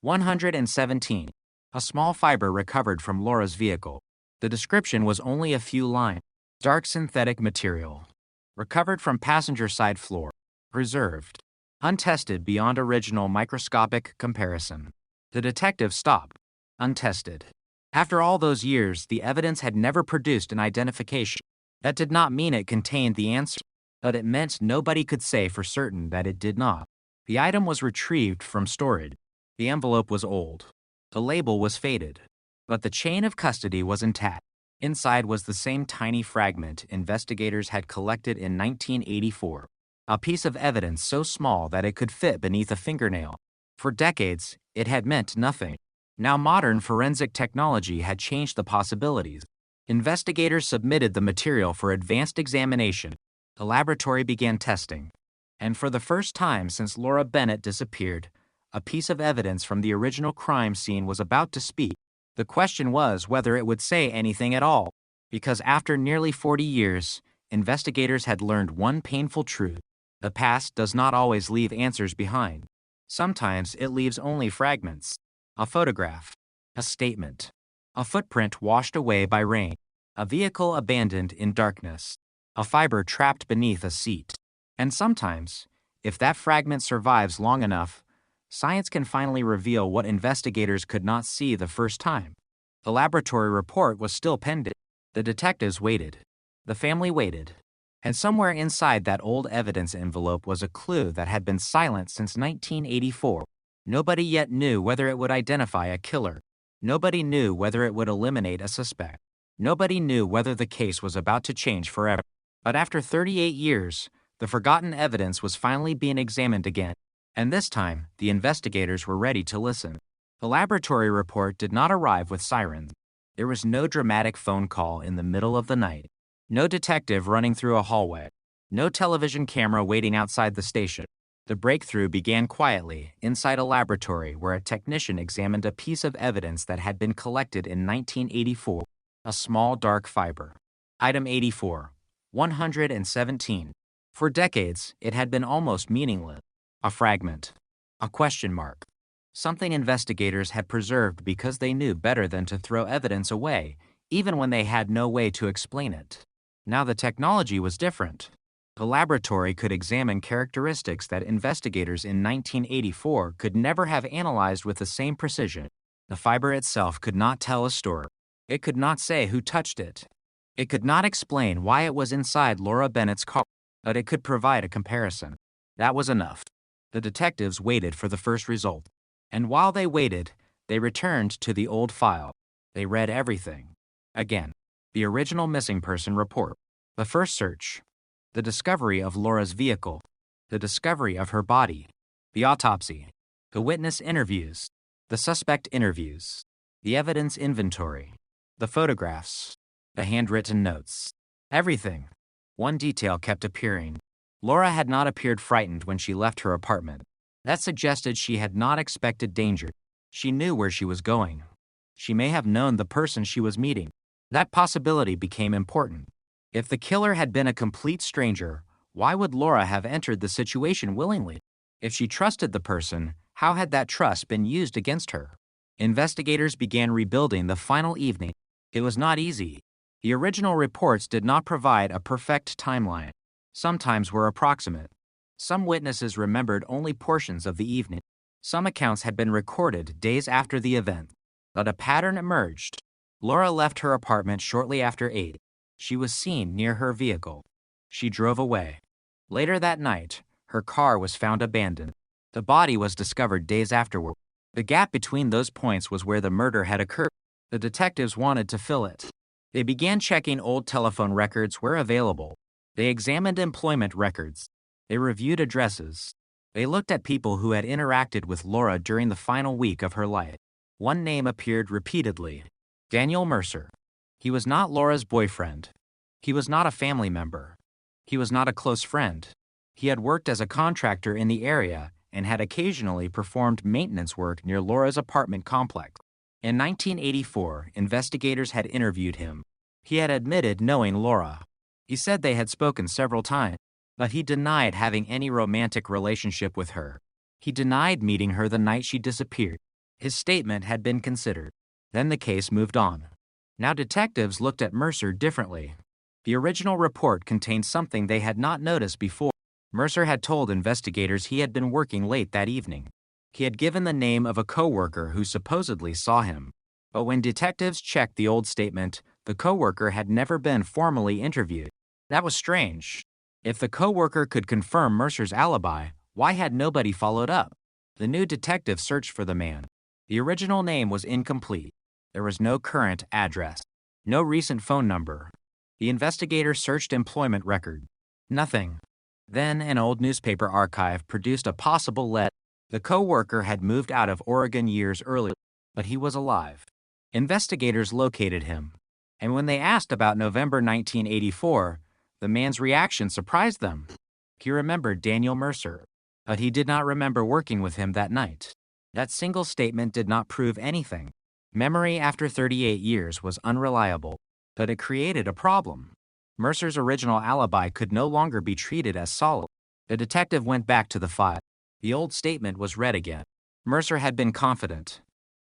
L: 117. A small fiber recovered from Laura's vehicle. The description was only a few lines. Dark synthetic material. Recovered from passenger side floor. Preserved. Untested beyond original microscopic comparison. The detective stopped. Untested. After all those years, the evidence had never produced an identification. That did not mean it contained the answer, but it meant nobody could say for certain that it did not. The item was retrieved from storage. The envelope was old. The label was faded. But the chain of custody was intact. Inside was the same tiny fragment investigators had collected in 1984. A piece of evidence so small that it could fit beneath a fingernail. For decades, it had meant nothing. Now modern forensic technology had changed the possibilities. Investigators submitted the material for advanced examination. The laboratory began testing. And for the first time since Laura Bennett disappeared, a piece of evidence from the original crime scene was about to speak. The question was whether it would say anything at all, because after nearly 40 years, investigators had learned one painful truth. The past does not always leave answers behind. Sometimes it leaves only fragments. A photograph, a statement, a footprint washed away by rain, a vehicle abandoned in darkness, a fiber trapped beneath a seat. And sometimes, if that fragment survives long enough, science can finally reveal what investigators could not see the first time. The laboratory report was still pending. The detectives waited. The family waited. And somewhere inside that old evidence envelope was a clue that had been silent since 1984. Nobody yet knew whether it would identify a killer. Nobody knew whether it would eliminate a suspect. Nobody knew whether the case was about to change forever. But after 38 years, the forgotten evidence was finally being examined again. And this time, the investigators were ready to listen. The laboratory report did not arrive with sirens. There was no dramatic phone call in the middle of the night. No detective running through a hallway. No television camera waiting outside the station. The breakthrough began quietly inside a laboratory where a technician examined a piece of evidence that had been collected in 1984, a small dark fiber. Item 84, 117. For decades, it had been almost meaningless. A fragment. A question mark. Something investigators had preserved because they knew better than to throw evidence away, even when they had no way to explain it. Now the technology was different. The laboratory could examine characteristics that investigators in 1984 could never have analyzed with the same precision. The fiber itself could not tell a story. It could not say who touched it. It could not explain why it was inside Laura Bennett's car, but it could provide a comparison. That was enough. The detectives waited for the first result. And while they waited, they returned to the old file. They read everything. Again, the original missing person report, the first search, the discovery of Laura's vehicle, the discovery of her body, the autopsy, the witness interviews, the suspect interviews, the evidence inventory, the photographs, the handwritten notes. Everything. One detail kept appearing. Laura had not appeared frightened when she left her apartment. That suggested she had not expected danger. She knew where she was going. She may have known the person she was meeting. That possibility became important. If the killer had been a complete stranger, why would Laura have entered the situation willingly? If she trusted the person, how had that trust been used against her? Investigators began rebuilding the final evening. It was not easy. The original reports did not provide a perfect timeline. Sometimes were approximate. Some witnesses remembered only portions of the evening. Some accounts had been recorded days after the event. But a pattern emerged. Laura left her apartment shortly after 8. She was seen near her vehicle. She drove away. Later that night, her car was found abandoned. The body was discovered days afterward. The gap between those points was where the murder had occurred. The detectives wanted to fill it. They began checking old telephone records where available. They examined employment records. They reviewed addresses. They looked at people who had interacted with Laura during the final week of her life. One name appeared repeatedly: Daniel Mercer. He was not Laura's boyfriend. He was not a family member. He was not a close friend. He had worked as a contractor in the area and had occasionally performed maintenance work near Laura's apartment complex. In 1984, investigators had interviewed him. He had admitted knowing Laura. He said they had spoken several times, but he denied having any romantic relationship with her. He denied meeting her the night she disappeared. His statement had been considered. Then the case moved on. Now detectives looked at Mercer differently. The original report contained something they had not noticed before. Mercer had told investigators he had been working late that evening. He had given the name of a coworker who supposedly saw him. But when detectives checked the old statement, the coworker had never been formally interviewed. That was strange. If the coworker could confirm Mercer's alibi, why had nobody followed up? The new detective searched for the man. The original name was incomplete. There was no current address, no recent phone number. The investigator searched employment record. Nothing. Then an old newspaper archive produced a possible lead. The co-worker had moved out of Oregon years earlier, but he was alive. Investigators located him. And when they asked about November 1984, the man's reaction surprised them. He remembered Daniel Mercer, but he did not remember working with him that night. That single statement did not prove anything. Memory after 38 years was unreliable, but it created a problem. Mercer's original alibi could no longer be treated as solid. The detective went back to the file. The old statement was read again. Mercer had been confident.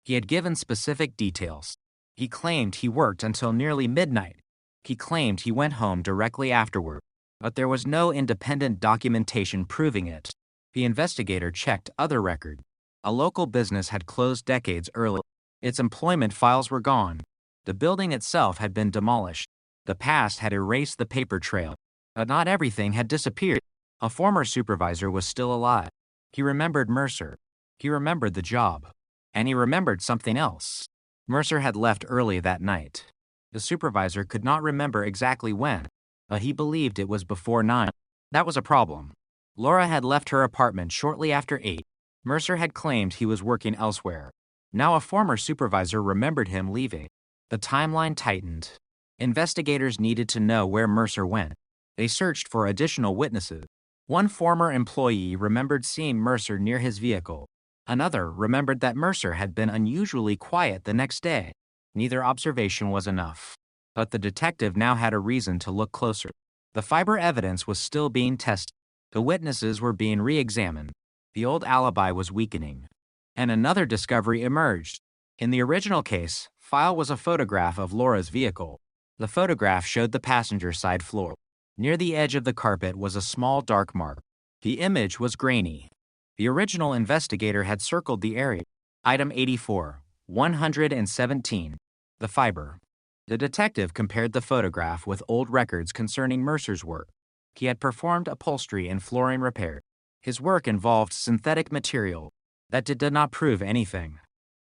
L: He had given specific details. He claimed he worked until nearly midnight. He claimed he went home directly afterward, but there was no independent documentation proving it. The investigator checked other records. A local business had closed decades earlier. Its employment files were gone. The building itself had been demolished. The past had erased the paper trail, but not everything had disappeared. A former supervisor was still alive. He remembered Mercer. He remembered the job. And he remembered something else. Mercer had left early that night. The supervisor could not remember exactly when, but he believed it was before 9. That was a problem. Laura had left her apartment shortly after 8. Mercer had claimed he was working elsewhere. Now a former supervisor remembered him leaving. The timeline tightened. Investigators needed to know where Mercer went. They searched for additional witnesses. One former employee remembered seeing Mercer near his vehicle. Another remembered that Mercer had been unusually quiet the next day. Neither observation was enough. But the detective now had a reason to look closer. The fiber evidence was still being tested. The witnesses were being re-examined. The old alibi was weakening. And another discovery emerged. In the original case, file was a photograph of Laura's vehicle. The photograph showed the passenger side floor. Near the edge of the carpet was a small dark mark. The image was grainy. The original investigator had circled the area. Item 84, 117. The fiber. The detective compared the photograph with old records concerning Mercer's work. He had performed upholstery and flooring repair. His work involved synthetic material. That did not prove anything.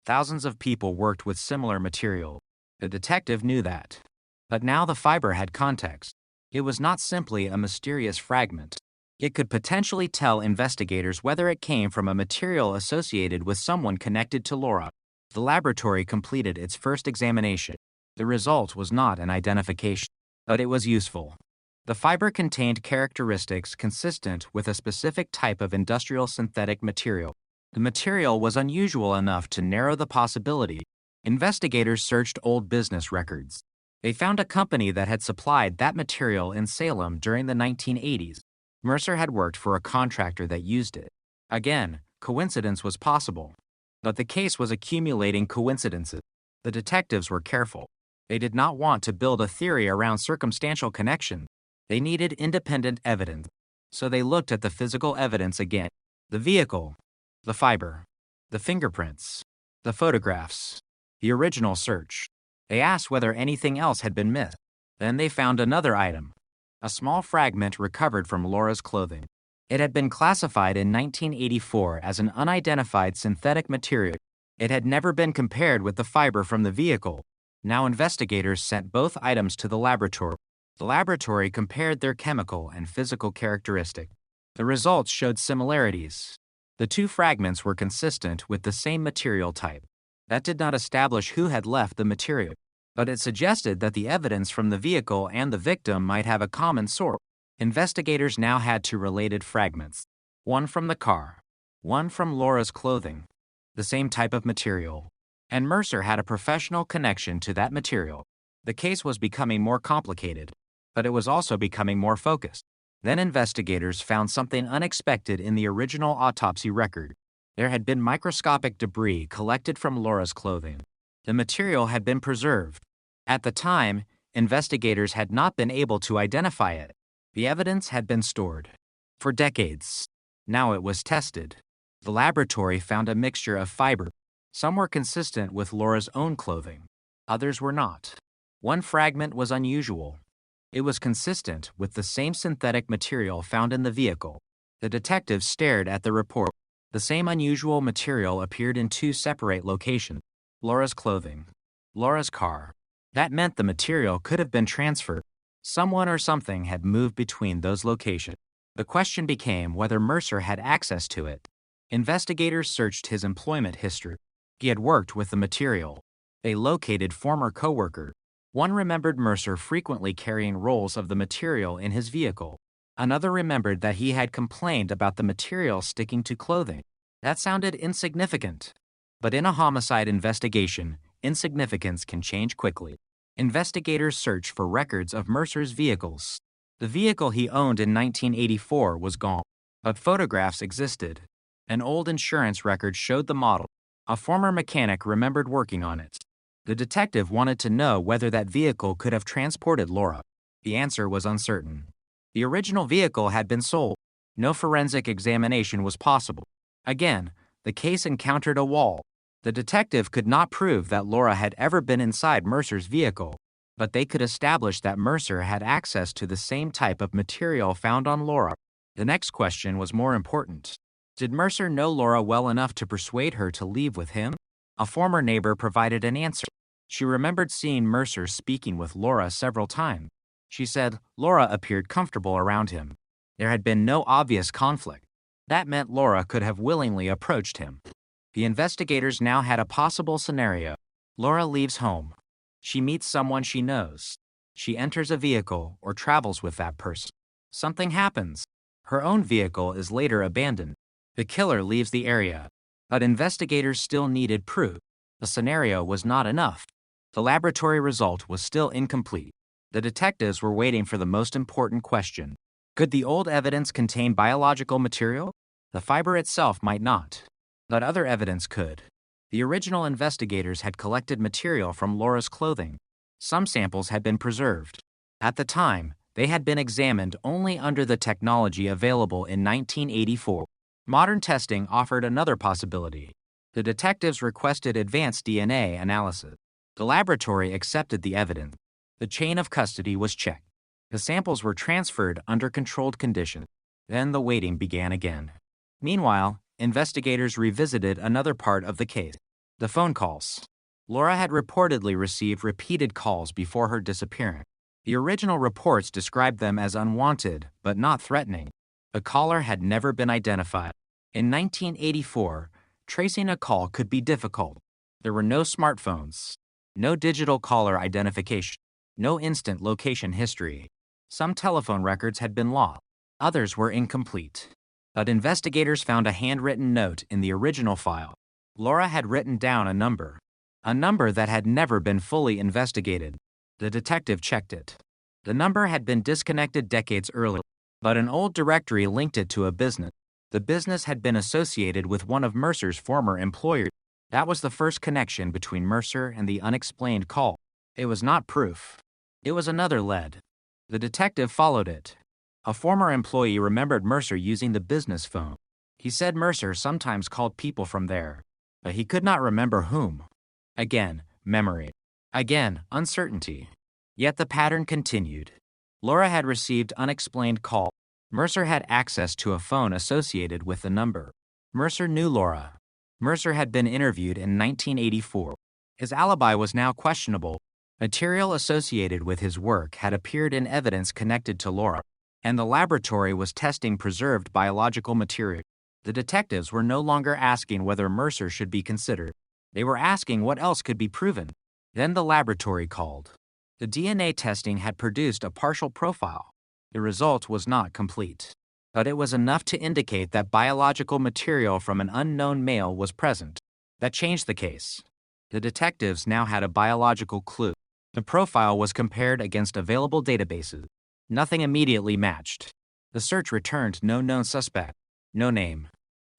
L: Thousands of people worked with similar material. The detective knew that. But now the fiber had context. It was not simply a mysterious fragment. It could potentially tell investigators whether it came from a material associated with someone connected to Laura. The laboratory completed its first examination. The result was not an identification, but it was useful. The fiber contained characteristics consistent with a specific type of industrial synthetic material. The material was unusual enough to narrow the possibility. Investigators searched old business records. They found a company that had supplied that material in Salem during the 1980s. Mercer had worked for a contractor that used it. Again, coincidence was possible. But the case was accumulating coincidences. The detectives were careful. They did not want to build a theory around circumstantial connection. They needed independent evidence. So they looked at the physical evidence again. The vehicle, the fiber, the fingerprints, the photographs, the original search. They asked whether anything else had been missed. Then they found another item, a small fragment recovered from Laura's clothing. It had been classified in 1984 as an unidentified synthetic material. It had never been compared with the fiber from the vehicle. Now investigators sent both items to the laboratory. The laboratory compared their chemical and physical characteristics. The results showed similarities. The two fragments were consistent with the same material type. That did not establish who had left the material, but it suggested that the evidence from the vehicle and the victim might have a common source. Investigators now had two related fragments, one from the car, one from Laura's clothing, the same type of material, and Mercer had a professional connection to that material. The case was becoming more complicated, but it was also becoming more focused. Then investigators found something unexpected in the original autopsy record. There had been microscopic debris collected from Laura's clothing. The material had been preserved. At the time, investigators had not been able to identify it. The evidence had been stored for decades. Now it was tested. The laboratory found a mixture of fiber. Some were consistent with Laura's own clothing. Others were not. One fragment was unusual. It was consistent with the same synthetic material found in the vehicle. The detectives stared at the report. The same unusual material appeared in two separate locations. Laura's clothing, Laura's car. That meant the material could have been transferred. Someone or something had moved between those locations. The question became whether Mercer had access to it. Investigators searched his employment history. He had worked with the material. They located former coworkers. One remembered Mercer frequently carrying rolls of the material in his vehicle. Another remembered that he had complained about the material sticking to clothing. That sounded insignificant. But in a homicide investigation, insignificance can change quickly. Investigators searched for records of Mercer's vehicles. The vehicle he owned in 1984 was gone, but photographs existed. An old insurance record showed the model. A former mechanic remembered working on it. The detective wanted to know whether that vehicle could have transported Laura. The answer was uncertain. The original vehicle had been sold. No forensic examination was possible. Again, the case encountered a wall. The detective could not prove that Laura had ever been inside Mercer's vehicle, but they could establish that Mercer had access to the same type of material found on Laura. The next question was more important. Did Mercer know Laura well enough to persuade her to leave with him? A former neighbor provided an answer. She remembered seeing Mercer speaking with Laura several times. She said Laura appeared comfortable around him. There had been no obvious conflict. That meant Laura could have willingly approached him. The investigators now had a possible scenario. Laura leaves home. She meets someone she knows. She enters a vehicle or travels with that person. Something happens. Her own vehicle is later abandoned. The killer leaves the area. But investigators still needed proof. The scenario was not enough. The laboratory result was still incomplete. The detectives were waiting for the most important question. Could the old evidence contain biological material? The fiber itself might not, but other evidence could. The original investigators had collected material from Laura's clothing. Some samples had been preserved. At the time, they had been examined only under the technology available in 1984. Modern testing offered another possibility. The detectives requested advanced DNA analysis. The laboratory accepted the evidence. The chain of custody was checked. The samples were transferred under controlled conditions. Then the waiting began again. Meanwhile, investigators revisited another part of the case. The phone calls. Laura had reportedly received repeated calls before her disappearance. The original reports described them as unwanted, but not threatening. The caller had never been identified. In 1984, tracing a call could be difficult. There were no smartphones, no digital caller identification, no instant location history. Some telephone records had been lost. Others were incomplete. But investigators found a handwritten note in the original file. Laura had written down a number that had never been fully investigated. The detective checked it. The number had been disconnected decades earlier, but an old directory linked it to a business. The business had been associated with one of Mercer's former employers. That was the first connection between Mercer and the unexplained call. It was not proof. It was another lead. The detective followed it. A former employee remembered Mercer using the business phone. He said Mercer sometimes called people from there, but he could not remember whom. Again, memory. Again, uncertainty. Yet the pattern continued. Laura had received unexplained calls. Mercer had access to a phone associated with the number. Mercer knew Laura. Mercer had been interviewed in 1984. His alibi was now questionable. Material associated with his work had appeared in evidence connected to Laura, and the laboratory was testing preserved biological material. The detectives were no longer asking whether Mercer should be considered. They were asking what else could be proven. Then the laboratory called. The DNA testing had produced a partial profile. The result was not complete, but it was enough to indicate that biological material from an unknown male was present. That changed the case. The detectives now had a biological clue. The profile was compared against available databases. Nothing immediately matched. The search returned no known suspect, no name,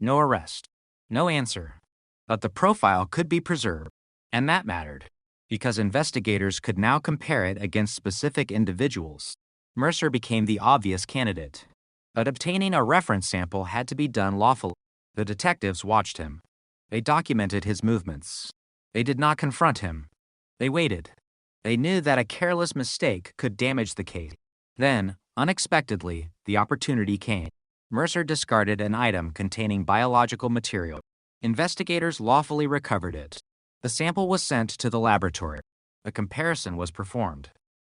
L: no arrest, no answer. But the profile could be preserved, and that mattered, because investigators could now compare it against specific individuals. Mercer became the obvious candidate. But obtaining a reference sample had to be done lawfully. The detectives watched him. They documented his movements. They did not confront him. They waited. They knew that a careless mistake could damage the case. Then, unexpectedly, the opportunity came. Mercer discarded an item containing biological material. Investigators lawfully recovered it. The sample was sent to the laboratory. A comparison was performed.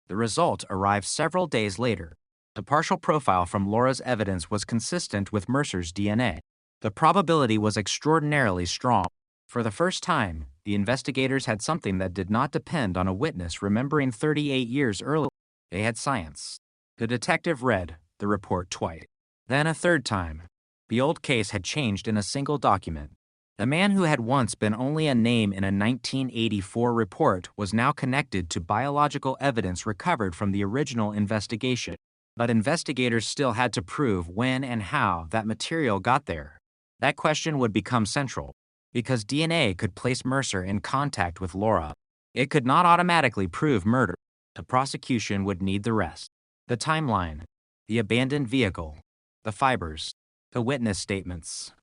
L: The result arrived several days later. The partial profile from Laura's evidence was consistent with Mercer's DNA. The probability was extraordinarily strong. For the first time, the investigators had something that did not depend on a witness remembering 38 years earlier. They had science. The detective read the report twice. Then a third time. The old case had changed in a single document. The man who had once been only a name in a 1984 report was now connected to biological evidence recovered from the original investigation. But investigators still had to prove when and how that material got there. That question would become central, because DNA could place Mercer in contact with Laura. It could not automatically prove murder. The prosecution would need the rest. The timeline, the abandoned vehicle, the fibers, the witness statements,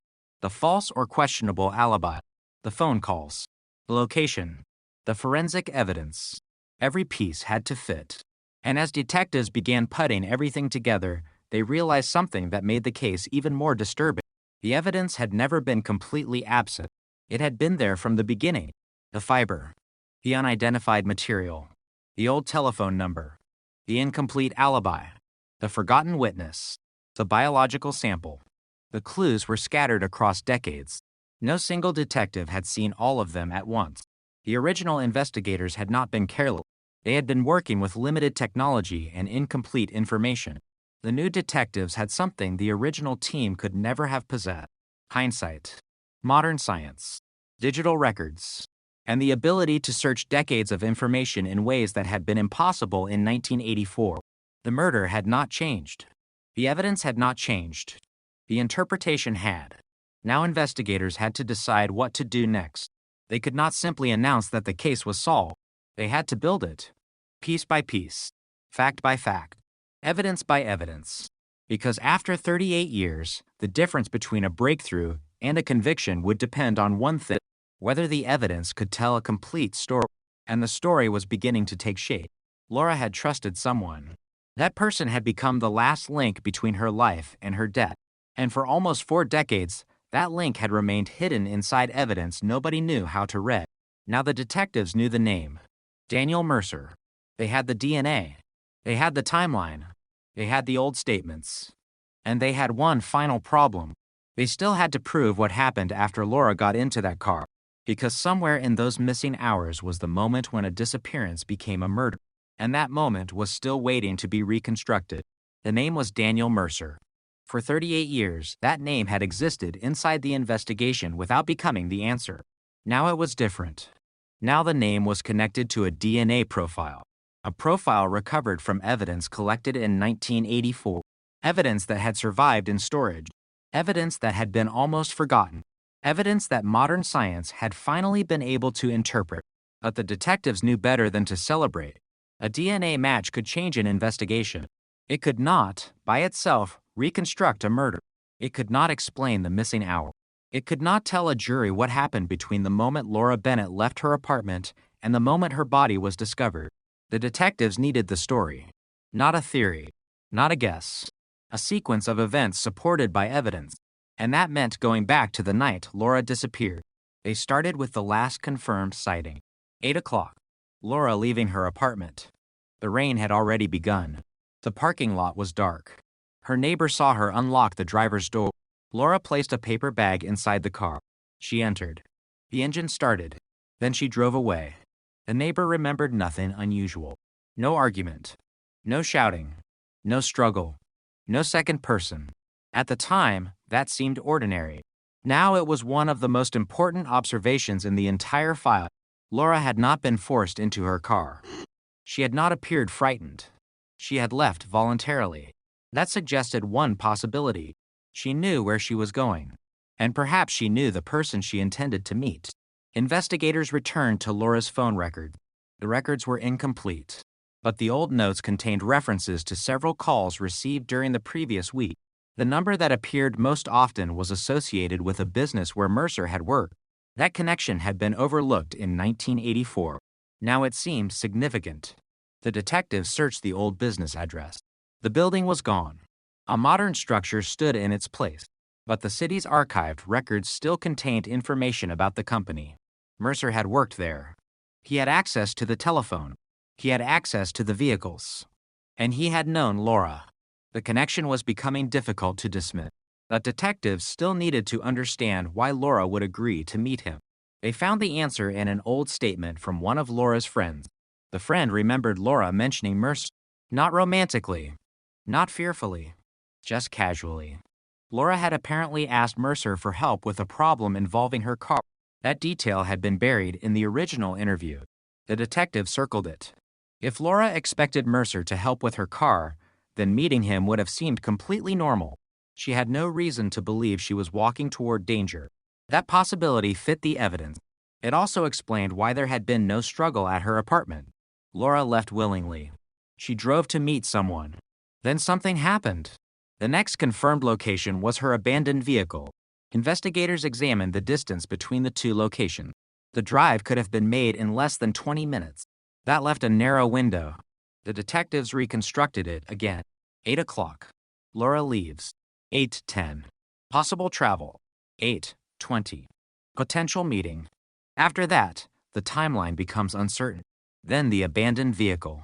L: the false or questionable alibi, the phone calls, the location, the forensic evidence. Every piece had to fit. And as detectives began putting everything together, they realized something that made the case even more disturbing. The evidence had never been completely absent. It had been there from the beginning. The fiber, the unidentified material, the old telephone number, the incomplete alibi, the forgotten witness, the biological sample. The clues were scattered across decades. No single detective had seen all of them at once. The original investigators had not been careless. They had been working with limited technology and incomplete information. The new detectives had something the original team could never have possessed: hindsight, modern science, digital records, and the ability to search decades of information in ways that had been impossible in 1984. The murder had not changed. The evidence had not changed. The interpretation had. Now investigators had to decide what to do next. They could not simply announce that the case was solved. They had to build it, piece by piece, fact by fact, evidence by evidence. Because after 38 years, the difference between a breakthrough and a conviction would depend on one thing: whether the evidence could tell a complete story. and the story was beginning to take shape. Laura had trusted someone. That person had become the last link between her life and her death, and for almost 4 decades, that link had remained hidden inside evidence nobody knew how to read. Now the detectives knew the name. Daniel Mercer. They had the DNA. They had the timeline. They had the old statements. And they had one final problem. They still had to prove what happened after Laura got into that car, because somewhere in those missing hours was the moment when a disappearance became a murder. And that moment was still waiting to be reconstructed. The name was Daniel Mercer. For 38 years, that name had existed inside the investigation without becoming the answer. Now it was different. Now the name was connected to a DNA profile, a profile recovered from evidence collected in 1984, evidence that had survived in storage, evidence that had been almost forgotten, evidence that modern science had finally been able to interpret. But the detectives knew better than to celebrate. A DNA match could change an investigation. It could not, by itself, reconstruct a murder. It could not explain the missing hour. It could not tell a jury what happened between the moment Laura Bennett left her apartment and the moment her body was discovered. The detectives needed the story. Not a theory. Not a guess. A sequence of events supported by evidence. And that meant going back to the night Laura disappeared. They started with the last confirmed sighting. 8 o'clock. Laura leaving her apartment. The rain had already begun. The parking lot was dark. Her neighbor saw her unlock the driver's door. Laura placed a paper bag inside the car. She entered. The engine started. Then she drove away. The neighbor remembered nothing unusual. No argument. No shouting. No struggle. No second person. At the time, that seemed ordinary. Now it was one of the most important observations in the entire file. Laura had not been forced into her car. She had not appeared frightened. She had left voluntarily. That suggested one possibility. She knew where she was going. And perhaps she knew the person she intended to meet. Investigators returned to Laura's phone record. The records were incomplete, but the old notes contained references to several calls received during the previous week. The number that appeared most often was associated with a business where Mercer had worked. That connection had been overlooked in 1984. Now it seemed significant. The detectives searched the old business address. The building was gone. A modern structure stood in its place, but the city's archived records still contained information about the company. Mercer had worked there. He had access to the telephone. He had access to the vehicles. And he had known Laura. The connection was becoming difficult to dismiss. But detectives still needed to understand why Laura would agree to meet him. They found the answer in an old statement from one of Laura's friends. The friend remembered Laura mentioning Mercer, not romantically, not fearfully, just casually. Laura had apparently asked Mercer for help with a problem involving her car. That detail had been buried in the original interview. The detective circled it. If Laura expected Mercer to help with her car, then meeting him would have seemed completely normal. She had no reason to believe she was walking toward danger. That possibility fit the evidence. It also explained why there had been no struggle at her apartment. Laura left willingly. She drove to meet someone. Then something happened. The next confirmed location was her abandoned vehicle. Investigators examined the distance between the two locations. The drive could have been made in less than 20 minutes. That left a narrow window. The detectives reconstructed it again. 8 o'clock. Laura leaves. 8:10. Possible travel. 8:20. Potential meeting. After that, the timeline becomes uncertain. Then the abandoned vehicle.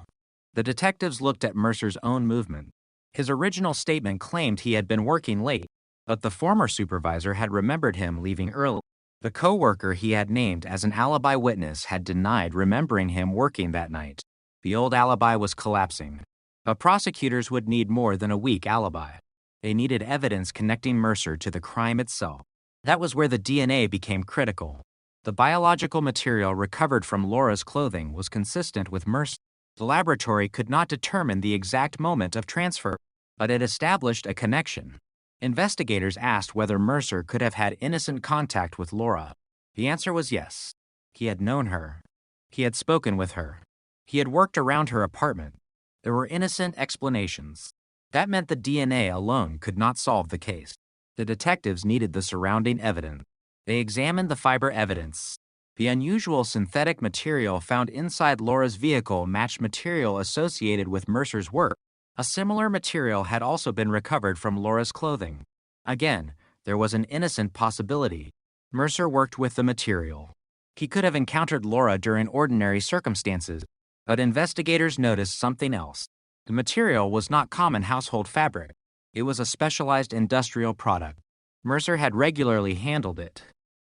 L: The detectives looked at Mercer's own movement. His original statement claimed he had been working late, but the former supervisor had remembered him leaving early. The co-worker he had named as an alibi witness had denied remembering him working that night. The old alibi was collapsing. But prosecutors would need more than a weak alibi. They needed evidence connecting Mercer to the crime itself. That was where the DNA became critical. The biological material recovered from Laura's clothing was consistent with Mercer. The laboratory could not determine the exact moment of transfer, but it established a connection. Investigators asked whether Mercer could have had innocent contact with Laura. The answer was yes. He had known her. He had spoken with her. He had worked around her apartment. There were innocent explanations. That meant the DNA alone could not solve the case. The detectives needed the surrounding evidence. They examined the fiber evidence. The unusual synthetic material found inside Laura's vehicle matched material associated with Mercer's work. A similar material had also been recovered from Laura's clothing. Again, there was an innocent possibility. Mercer worked with the material. He could have encountered Laura during ordinary circumstances, but investigators noticed something else. The material was not common household fabric. It was a specialized industrial product. Mercer had regularly handled it.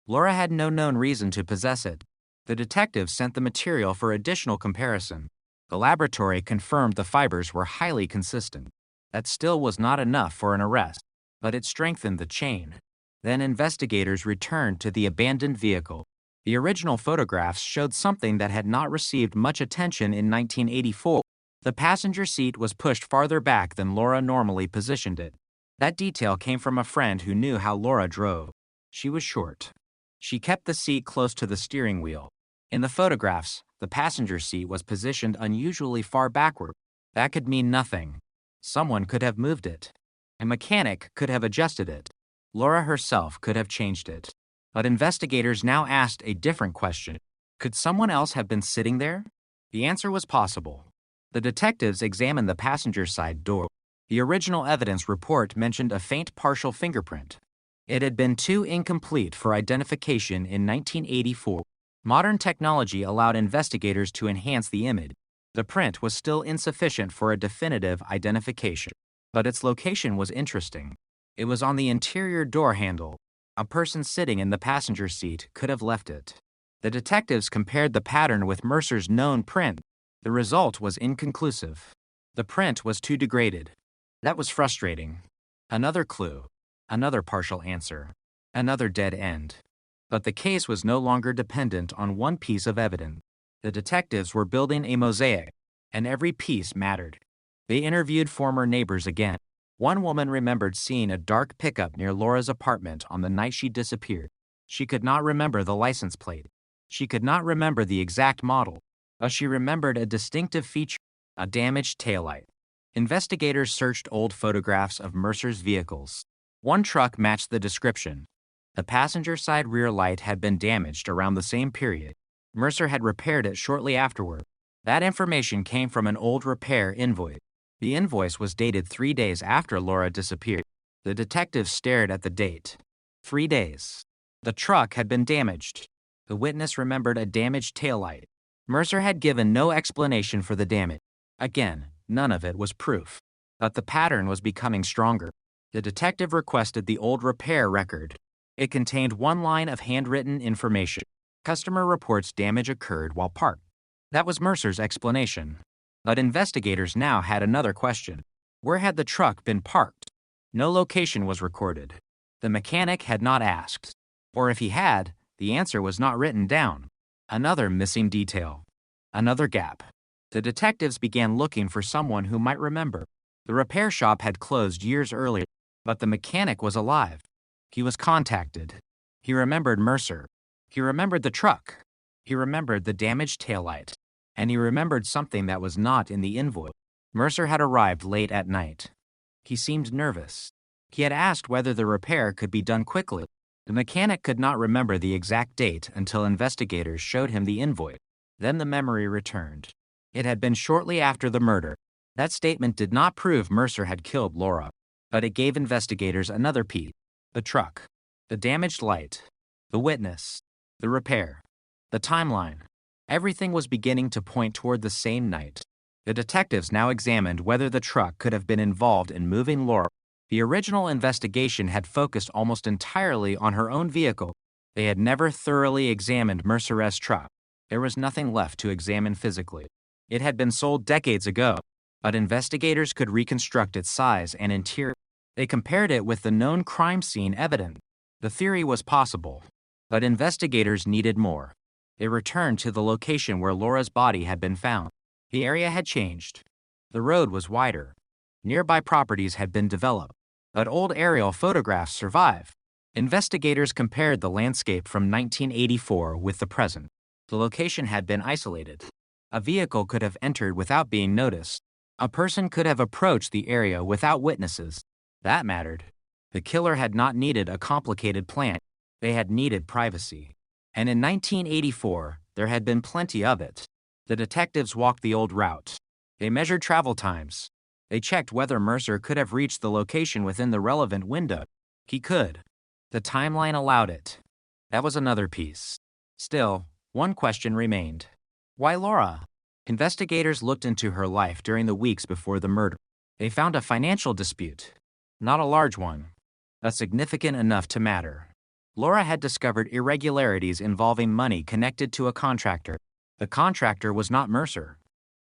L: Laura had no known reason to possess it. The detectives sent the material for additional comparison. The laboratory confirmed the fibers were highly consistent. That still was not enough for an arrest, but it strengthened the chain. Then investigators returned to the abandoned vehicle. The original photographs showed something that had not received much attention in 1984. The passenger seat was pushed farther back than Laura normally positioned it. That detail came from a friend who knew how Laura drove. She was short. She kept the seat close to the steering wheel. In the photographs, the passenger seat was positioned unusually far backward. That could mean nothing. Someone could have moved it. A mechanic could have adjusted it. Laura herself could have changed it. But investigators now asked a different question. Could someone else have been sitting there? The answer was possible. The detectives examined the passenger side door. The original evidence report mentioned a faint partial fingerprint. It had been too incomplete for identification in 1984. Modern technology allowed investigators to enhance the image. The print was still insufficient for a definitive identification, but its location was interesting. It was on the interior door handle. A person sitting in the passenger seat could have left it. The detectives compared the pattern with Mercer's known print. The result was inconclusive. The print was too degraded. That was frustrating. Another clue. Another partial answer. Another dead end. But the case was no longer dependent on one piece of evidence. The detectives were building a mosaic, and every piece mattered. They interviewed former neighbors again. One woman remembered seeing a dark pickup near Laura's apartment on the night she disappeared. She could not remember the license plate. She could not remember the exact model, but she remembered a distinctive feature, a damaged taillight. Investigators searched old photographs of Mercer's vehicles. One truck matched the description. The passenger side rear light had been damaged around the same period. Mercer had repaired it shortly afterward. That information came from an old repair invoice. The invoice was dated 3 days after Laura disappeared. The detectives stared at the date. 3 days. The truck had been damaged. The witness remembered a damaged taillight. Mercer had given no explanation for the damage. Again, none of it was proof. But the pattern was becoming stronger. The detective requested the old repair record. It contained one line of handwritten information. Customer reports damage occurred while parked. That was Mercer's explanation. But investigators now had another question. Where had the truck been parked? No location was recorded. The mechanic had not asked. Or if he had, the answer was not written down. Another missing detail. Another gap. The detectives began looking for someone who might remember. The repair shop had closed years earlier, but the mechanic was alive. He was contacted. He remembered Mercer. He remembered the truck. He remembered the damaged taillight. And he remembered something that was not in the invoice. Mercer had arrived late at night. He seemed nervous. He had asked whether the repair could be done quickly. The mechanic could not remember the exact date until investigators showed him the invoice. Then the memory returned. It had been shortly after the murder. That statement did not prove Mercer had killed Laura, but it gave investigators another piece. The truck, the damaged light, the witness, the repair, the timeline. Everything was beginning to point toward the same night. The detectives now examined whether the truck could have been involved in moving Laura. The original investigation had focused almost entirely on her own vehicle. They had never thoroughly examined Mercer's truck. There was nothing left to examine physically. It had been sold decades ago, but investigators could reconstruct its size and interior. They compared it with the known crime scene evidence. The theory was possible, but investigators needed more. They returned to the location where Laura's body had been found. The area had changed. The road was wider. Nearby properties had been developed, but old aerial photographs survived. Investigators compared the landscape from 1984 with the present. The location had been isolated. A vehicle could have entered without being noticed. A person could have approached the area without witnesses. That mattered. The killer had not needed a complicated plan. They had needed privacy. And in 1984, there had been plenty of it. The detectives walked the old route. They measured travel times. They checked whether Mercer could have reached the location within the relevant window. He could. The timeline allowed it. That was another piece. Still, one question remained. Why Laura? Investigators looked into her life during the weeks before the murder. They found a financial dispute. Not a large one, but significant enough to matter. Laura had discovered irregularities involving money connected to a contractor. The contractor was not Mercer,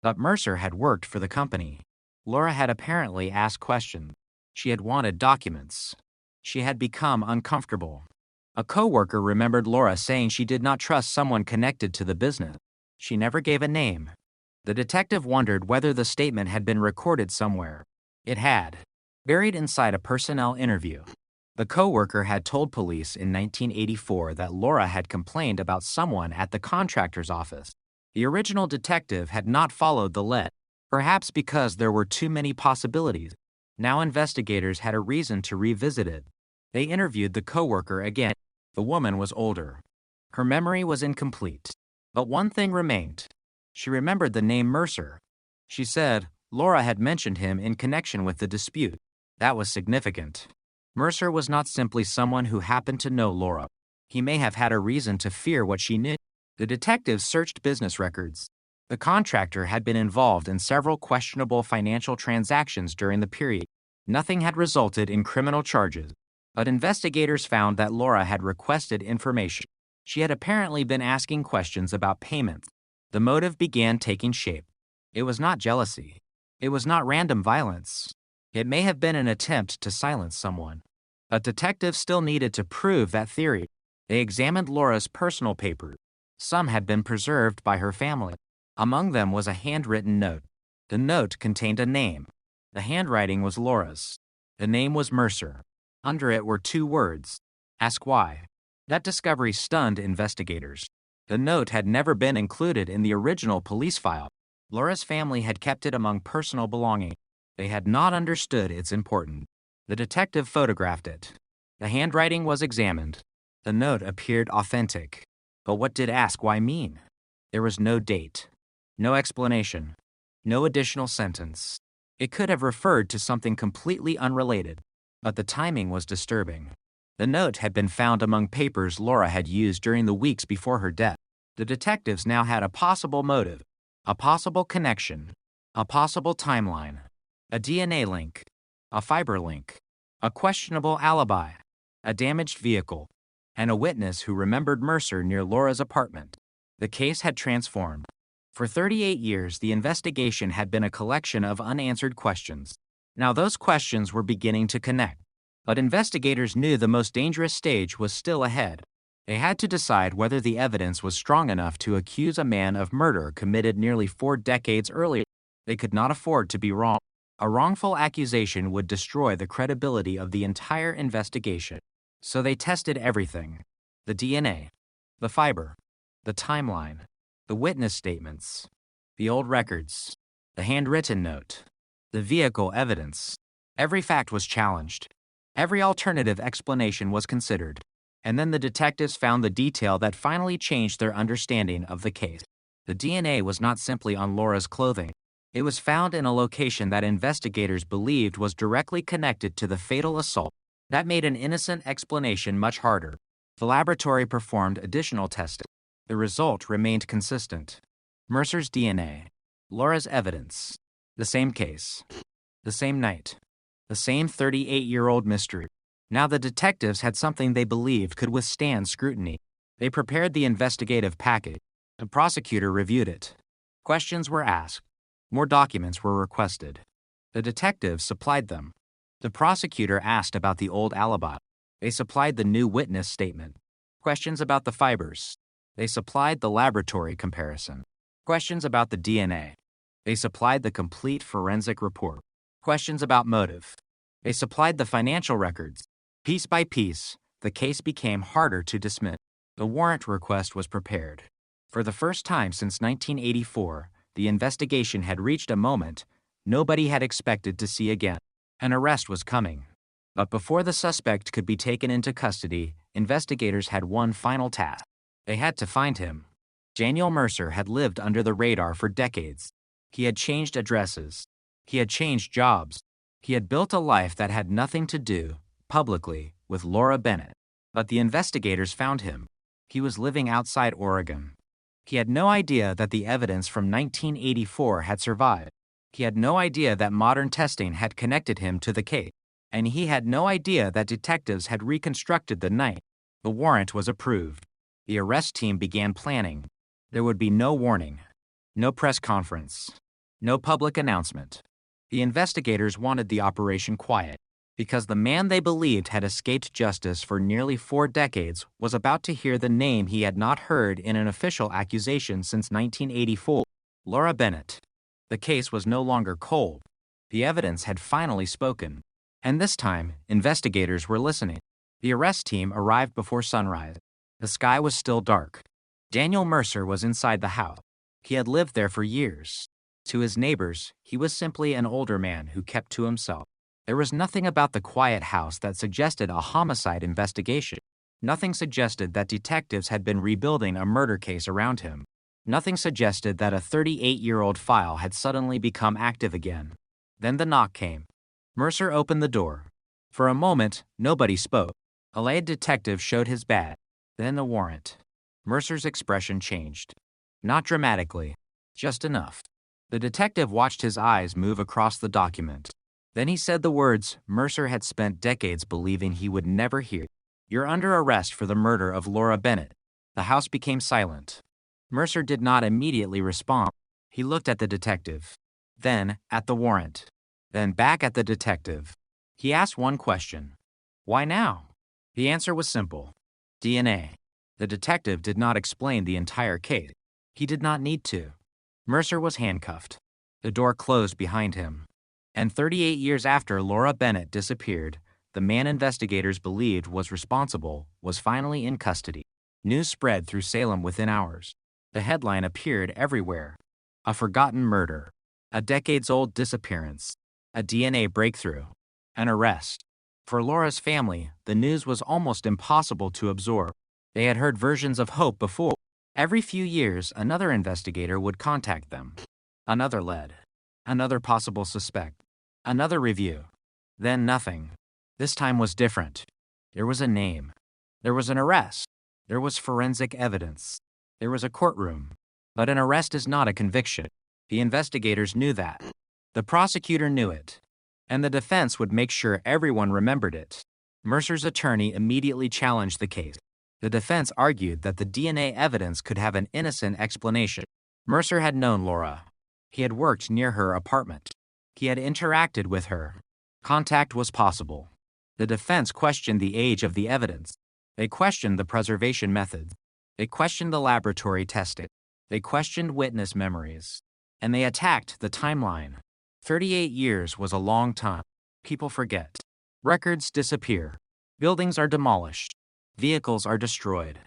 L: but Mercer had worked for the company. Laura had apparently asked questions. She had wanted documents. She had become uncomfortable. A coworker remembered Laura saying she did not trust someone connected to the business. She never gave a name. The detective wondered whether the statement had been recorded somewhere. It had, buried inside a personnel interview. The coworker had told police in 1984 that Laura had complained about someone at the contractor's office. The original detective had not followed the lead, perhaps because there were too many possibilities. Now investigators had a reason to revisit it. They interviewed the coworker again. The woman was older. Her memory was incomplete. But one thing remained. She remembered the name Mercer. She said Laura had mentioned him in connection with the dispute. That was significant. Mercer was not simply someone who happened to know Laura. He may have had a reason to fear what she knew. The detectives searched business records. The contractor had been involved in several questionable financial transactions during the period. Nothing had resulted in criminal charges, but investigators found that Laura had requested information. She had apparently been asking questions about payments. The motive began taking shape. It was not jealousy. It was not random violence. It may have been an attempt to silence someone. But detectives still needed to prove that theory. They examined Laura's personal papers. Some had been preserved by her family. Among them was a handwritten note. The note contained a name. The handwriting was Laura's. The name was Mercer. Under it were 2 words. Ask why. That discovery stunned investigators. The note had never been included in the original police file. Laura's family had kept it among personal belongings. They had not understood its importance. The detective photographed it. The handwriting was examined. The note appeared authentic. But what did ask why mean? There was no date, no explanation, no additional sentence. It could have referred to something completely unrelated, but the timing was disturbing. The note had been found among papers Laura had used during the weeks before her death. The detectives now had a possible motive, a possible connection, a possible timeline, a DNA link, a fiber link, a questionable alibi, a damaged vehicle, and a witness who remembered Mercer near Laura's apartment. The case had transformed. For 38 years, the investigation had been a collection of unanswered questions. Now those questions were beginning to connect. But investigators knew the most dangerous stage was still ahead. They had to decide whether the evidence was strong enough to accuse a man of murder committed nearly 4 decades earlier. They could not afford to be wrong. A wrongful accusation would destroy the credibility of the entire investigation. So they tested everything: the DNA, the fiber, the timeline, the witness statements, the old records, the handwritten note, the vehicle evidence. Every fact was challenged. Every alternative explanation was considered. And then the detectives found the detail that finally changed their understanding of the case. The DNA was not simply on Laura's clothing. It was found in a location that investigators believed was directly connected to the fatal assault. That made an innocent explanation much harder. The laboratory performed additional testing. The result remained consistent. Mercer's DNA, Laura's evidence, the same case, the same night, the same 38-year-old mystery. Now the detectives had something they believed could withstand scrutiny. They prepared the investigative package. The prosecutor reviewed it. Questions were asked. More documents were requested. The detectives supplied them. The prosecutor asked about the old alibi. They supplied the new witness statement. Questions about the fibers. They supplied the laboratory comparison. Questions about the DNA. They supplied the complete forensic report. Questions about motive. They supplied the financial records. Piece by piece, the case became harder to dismiss. The warrant request was prepared. For the first time since 1984, the investigation had reached a moment nobody had expected to see again. An arrest was coming. But before the suspect could be taken into custody, investigators had one final task. They had to find him. Daniel Mercer had lived under the radar for decades. He had changed addresses. He had changed jobs. He had built a life that had nothing to do, publicly, with Laura Bennett. But the investigators found him. He was living outside Oregon. He had no idea that the evidence from 1984 had survived. He had no idea that modern testing had connected him to the case. And he had no idea that detectives had reconstructed the night. The warrant was approved. The arrest team began planning. There would be no warning, no press conference, no public announcement. The investigators wanted the operation quiet, because the man they believed had escaped justice for nearly 4 decades was about to hear the name he had not heard in an official accusation since 1984, Laura Bennett. The case was no longer cold. The evidence had finally spoken. And this time, investigators were listening. The arrest team arrived before sunrise. The sky was still dark. Daniel Mercer was inside the house. He had lived there for years. To his neighbors, he was simply an older man who kept to himself. There was nothing about the quiet house that suggested a homicide investigation. Nothing suggested that detectives had been rebuilding a murder case around him. Nothing suggested that a 38-year-old file had suddenly become active again. Then the knock came. Mercer opened the door. For a moment, nobody spoke. A lay detective showed his badge, then the warrant. Mercer's expression changed. Not dramatically, just enough. The detective watched his eyes move across the document. Then he said the words Mercer had spent decades believing he would never hear. "You're under arrest for the murder of Laura Bennett." The house became silent. Mercer did not immediately respond. He looked at the detective, then at the warrant, then back at the detective. He asked one question. Why now? The answer was simple. DNA. The detective did not explain the entire case. He did not need to. Mercer was handcuffed. The door closed behind him. And 38 years after Laura Bennett disappeared, the man investigators believed was responsible was finally in custody. News spread through Salem within hours. The headline appeared everywhere. A forgotten murder. A decades-old disappearance. A DNA breakthrough. An arrest. For Laura's family, the news was almost impossible to absorb. They had heard versions of hope before. Every few years, another investigator would contact them. Another lead. Another possible suspect. Another review. Then nothing. This time was different. There was a name. There was an arrest. There was forensic evidence. There was a courtroom. But an arrest is not a conviction. The investigators knew that. The prosecutor knew it. And the defense would make sure everyone remembered it. Mercer's attorney immediately challenged the case. The defense argued that the DNA evidence could have an innocent explanation. Mercer had known Laura. He had worked near her apartment. He had interacted with her. Contact was possible. The defense questioned the age of the evidence. They questioned the preservation methods. They questioned the laboratory testing. They questioned witness memories. And they attacked the timeline. 38 years was a long time. People forget. Records disappear. Buildings are demolished. Vehicles are destroyed.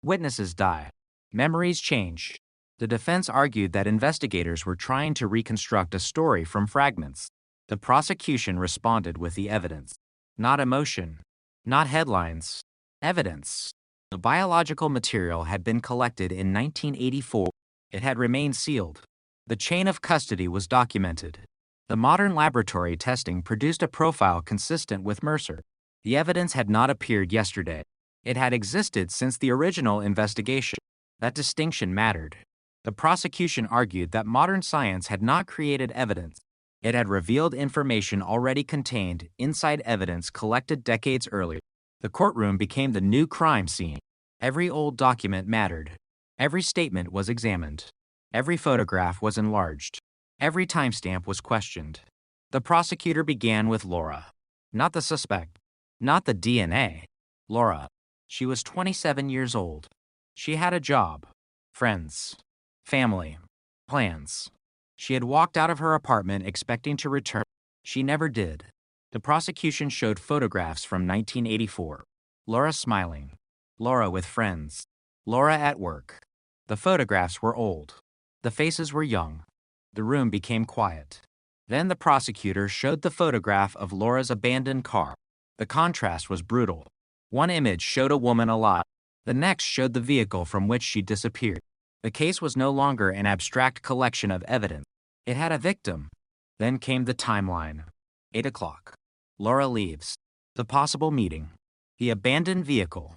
L: Witnesses die. Memories change. The defense argued that investigators were trying to reconstruct a story from fragments. The prosecution responded with the evidence. Not emotion. Not headlines. Evidence. The biological material had been collected in 1984. It had remained sealed. The chain of custody was documented. The modern laboratory testing produced a profile consistent with Mercer. The evidence had not appeared yesterday. It had existed since the original investigation. That distinction mattered. The prosecution argued that modern science had not created evidence. It had revealed information already contained inside evidence collected decades earlier. The courtroom became the new crime scene. Every old document mattered. Every statement was examined. Every photograph was enlarged. Every timestamp was questioned. The prosecutor began with Laura. Not the suspect. Not the DNA. Laura. She was 27 years old. She had a job, friends, family, plans. She had walked out of her apartment expecting to return. She never did. The prosecution showed photographs from 1984. Laura smiling. Laura with friends. Laura at work. The photographs were old. The faces were young. The room became quiet. Then the prosecutor showed the photograph of Laura's abandoned car. The contrast was brutal. One image showed a woman alive. The next showed the vehicle from which she disappeared. The case was no longer an abstract collection of evidence. It had a victim. Then came the timeline. 8 o'clock. Laura leaves. The possible meeting. The abandoned vehicle.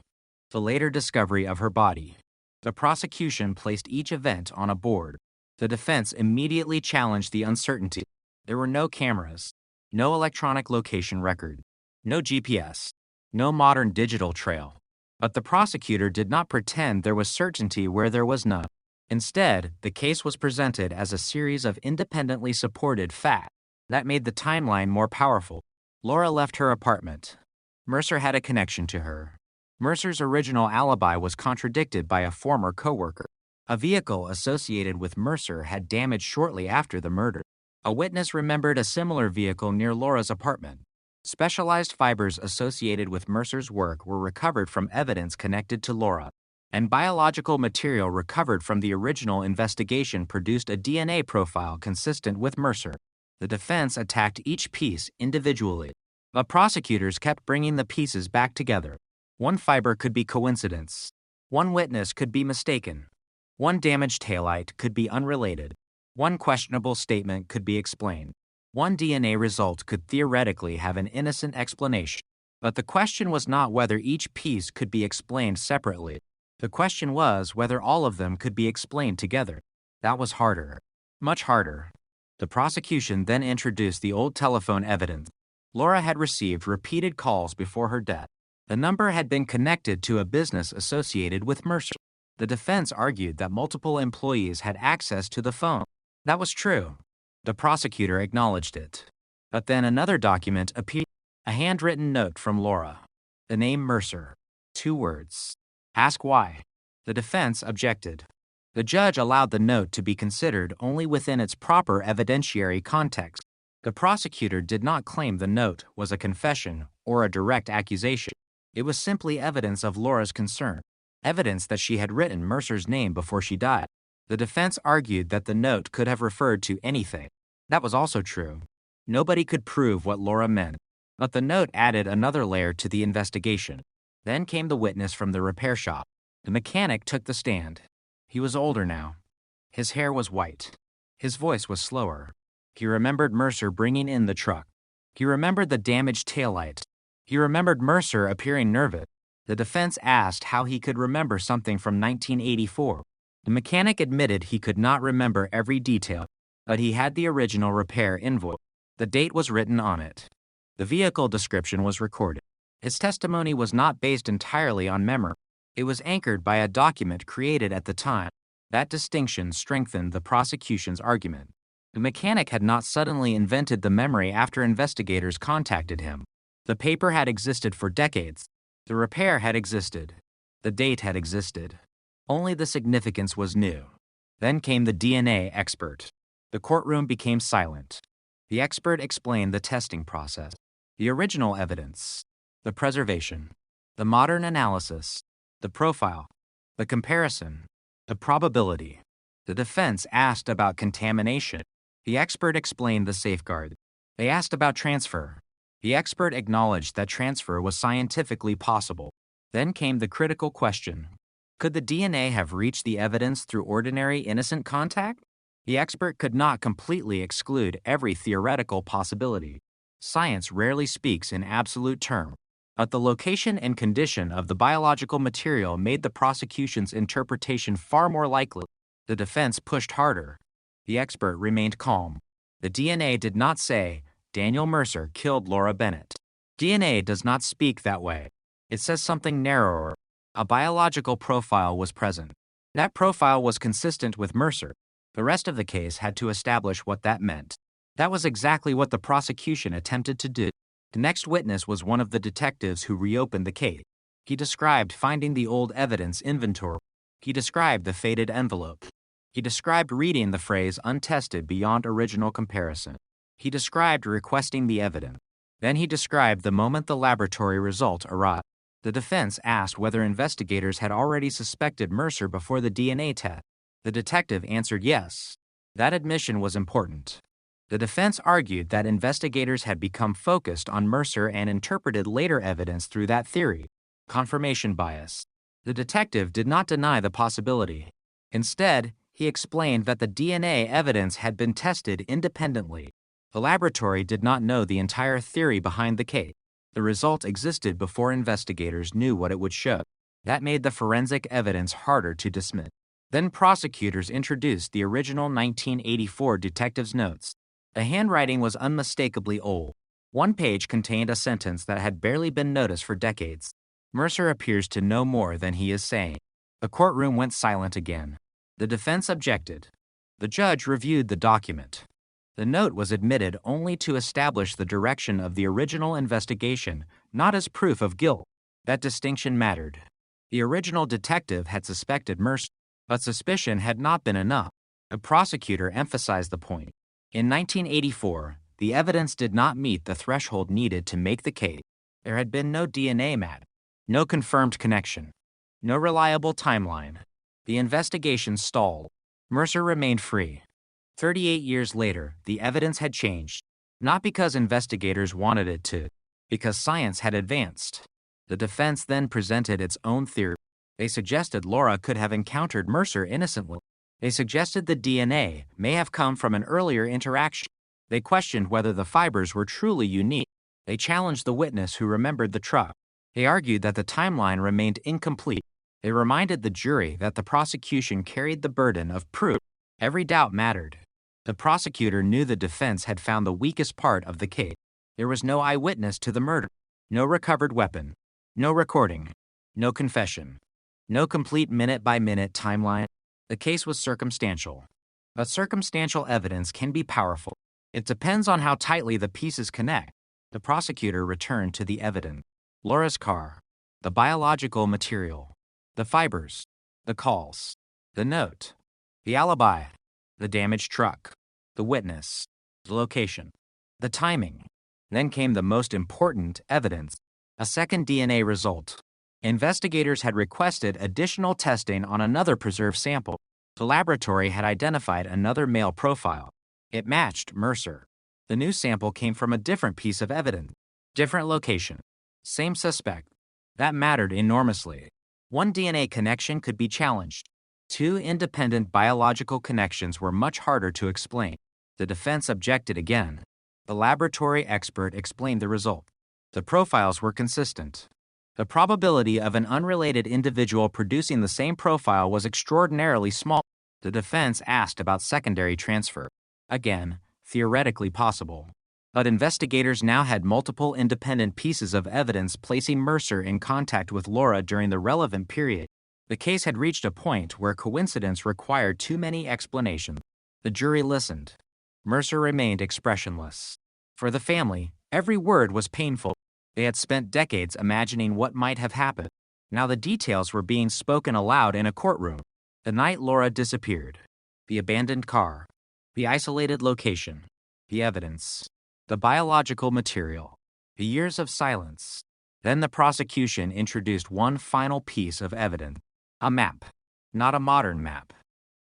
L: The later discovery of her body. The prosecution placed each event on a board. The defense immediately challenged the uncertainty. There were no cameras, no electronic location record, no GPS, no modern digital trail. But the prosecutor did not pretend there was certainty where there was none. Instead, the case was presented as a series of independently supported facts that made the timeline more powerful. Laura left her apartment. Mercer had a connection to her. Mercer's original alibi was contradicted by a former coworker. A vehicle associated with Mercer had damage shortly after the murder. A witness remembered a similar vehicle near Laura's apartment. Specialized fibers associated with Mercer's work were recovered from evidence connected to Laura, and biological material recovered from the original investigation produced a DNA profile consistent with Mercer. The defense attacked each piece individually. The prosecutors kept bringing the pieces back together. One fiber could be coincidence. One witness could be mistaken. One damaged taillight could be unrelated. One questionable statement could be explained. One DNA result could theoretically have an innocent explanation. But the question was not whether each piece could be explained separately. The question was whether all of them could be explained together. That was harder. Much harder. The prosecution then introduced the old telephone evidence. Laura had received repeated calls before her death. The number had been connected to a business associated with Mercer. The defense argued that multiple employees had access to the phone. That was true. The prosecutor acknowledged it. But then another document appeared, a handwritten note from Laura. The name Mercer. 2 words. Ask why. The defense objected. The judge allowed the note to be considered only within its proper evidentiary context. The prosecutor did not claim the note was a confession or a direct accusation. It was simply evidence of Laura's concern, evidence that she had written Mercer's name before she died. The defense argued that the note could have referred to anything. That was also true. Nobody could prove what Laura meant. But the note added another layer to the investigation. Then came the witness from the repair shop. The mechanic took the stand. He was older now. His hair was white. His voice was slower. He remembered Mercer bringing in the truck. He remembered the damaged taillight. He remembered Mercer appearing nervous. The defense asked how he could remember something from 1984. The mechanic admitted he could not remember every detail, but he had the original repair invoice. The date was written on it. The vehicle description was recorded. His testimony was not based entirely on memory. It was anchored by a document created at the time. That distinction strengthened the prosecution's argument. The mechanic had not suddenly invented the memory after investigators contacted him. The paper had existed for decades. The repair had existed. The date had existed. Only the significance was new. Then came the DNA expert. The courtroom became silent. The expert explained the testing process, the original evidence, the preservation, the modern analysis, the profile, the comparison, the probability. The defense asked about contamination. The expert explained the safeguard. They asked about transfer. The expert acknowledged that transfer was scientifically possible. Then came the critical question. Could the DNA have reached the evidence through ordinary innocent contact? The expert could not completely exclude every theoretical possibility. Science rarely speaks in absolute terms, but the location and condition of the biological material made the prosecution's interpretation far more likely. The defense pushed harder. The expert remained calm. The DNA did not say, Daniel Mercer killed Laura Bennett. DNA does not speak that way. It says something narrower. A biological profile was present. That profile was consistent with Mercer. The rest of the case had to establish what that meant. That was exactly what the prosecution attempted to do. The next witness was one of the detectives who reopened the case. He described finding the old evidence inventory. He described the faded envelope. He described reading the phrase untested beyond original comparison. He described requesting the evidence. Then he described the moment the laboratory result arrived. The defense asked whether investigators had already suspected Mercer before the DNA test. The detective answered yes. That admission was important. The defense argued that investigators had become focused on Mercer and interpreted later evidence through that theory. Confirmation bias. The detective did not deny the possibility. Instead, he explained that the DNA evidence had been tested independently. The laboratory did not know the entire theory behind the case. The result existed before investigators knew what it would show. That made the forensic evidence harder to dismiss. Then prosecutors introduced the original 1984 detective's notes. The handwriting was unmistakably old. One page contained a sentence that had barely been noticed for decades. Mercer appears to know more than he is saying. The courtroom went silent again. The defense objected. The judge reviewed the document. The note was admitted only to establish the direction of the original investigation, not as proof of guilt. That distinction mattered. The original detective had suspected Mercer, but suspicion had not been enough. The prosecutor emphasized the point. In 1984, the evidence did not meet the threshold needed to make the case. There had been no DNA match, no confirmed connection, no reliable timeline. The investigation stalled. Mercer remained free. 38 years later, the evidence had changed, not because investigators wanted it to, because science had advanced. The defense then presented its own theory. They suggested Laura could have encountered Mercer innocently. They suggested the DNA may have come from an earlier interaction. They questioned whether the fibers were truly unique. They challenged the witness who remembered the truck. They argued that the timeline remained incomplete. They reminded the jury that the prosecution carried the burden of proof. Every doubt mattered. The prosecutor knew the defense had found the weakest part of the case. There was no eyewitness to the murder, no recovered weapon, no recording, no confession, no complete minute-by-minute timeline. The case was circumstantial. But circumstantial evidence can be powerful. It depends on how tightly the pieces connect. The prosecutor returned to the evidence. Laura's car, the biological material, the fibers, the calls, the note, the alibi, the damaged truck, the witness, the location, the timing. Then came the most important evidence, a second DNA result. Investigators had requested additional testing on another preserved sample. The laboratory had identified another male profile. It matched Mercer. The new sample came from a different piece of evidence, different location, same suspect. That mattered enormously. One DNA connection could be challenged. Two independent biological connections were much harder to explain. The defense objected again. The laboratory expert explained the result. The profiles were consistent. The probability of an unrelated individual producing the same profile was extraordinarily small. The defense asked about secondary transfer. Again, theoretically possible. But investigators now had multiple independent pieces of evidence placing Mercer in contact with Laura during the relevant period. The case had reached a point where coincidence required too many explanations. The jury listened. Mercer remained expressionless. For the family, every word was painful. They had spent decades imagining what might have happened. Now the details were being spoken aloud in a courtroom. The night Laura disappeared. The abandoned car. The isolated location. The evidence. The biological material. The years of silence. Then the prosecution introduced one final piece of evidence. A map. Not a modern map.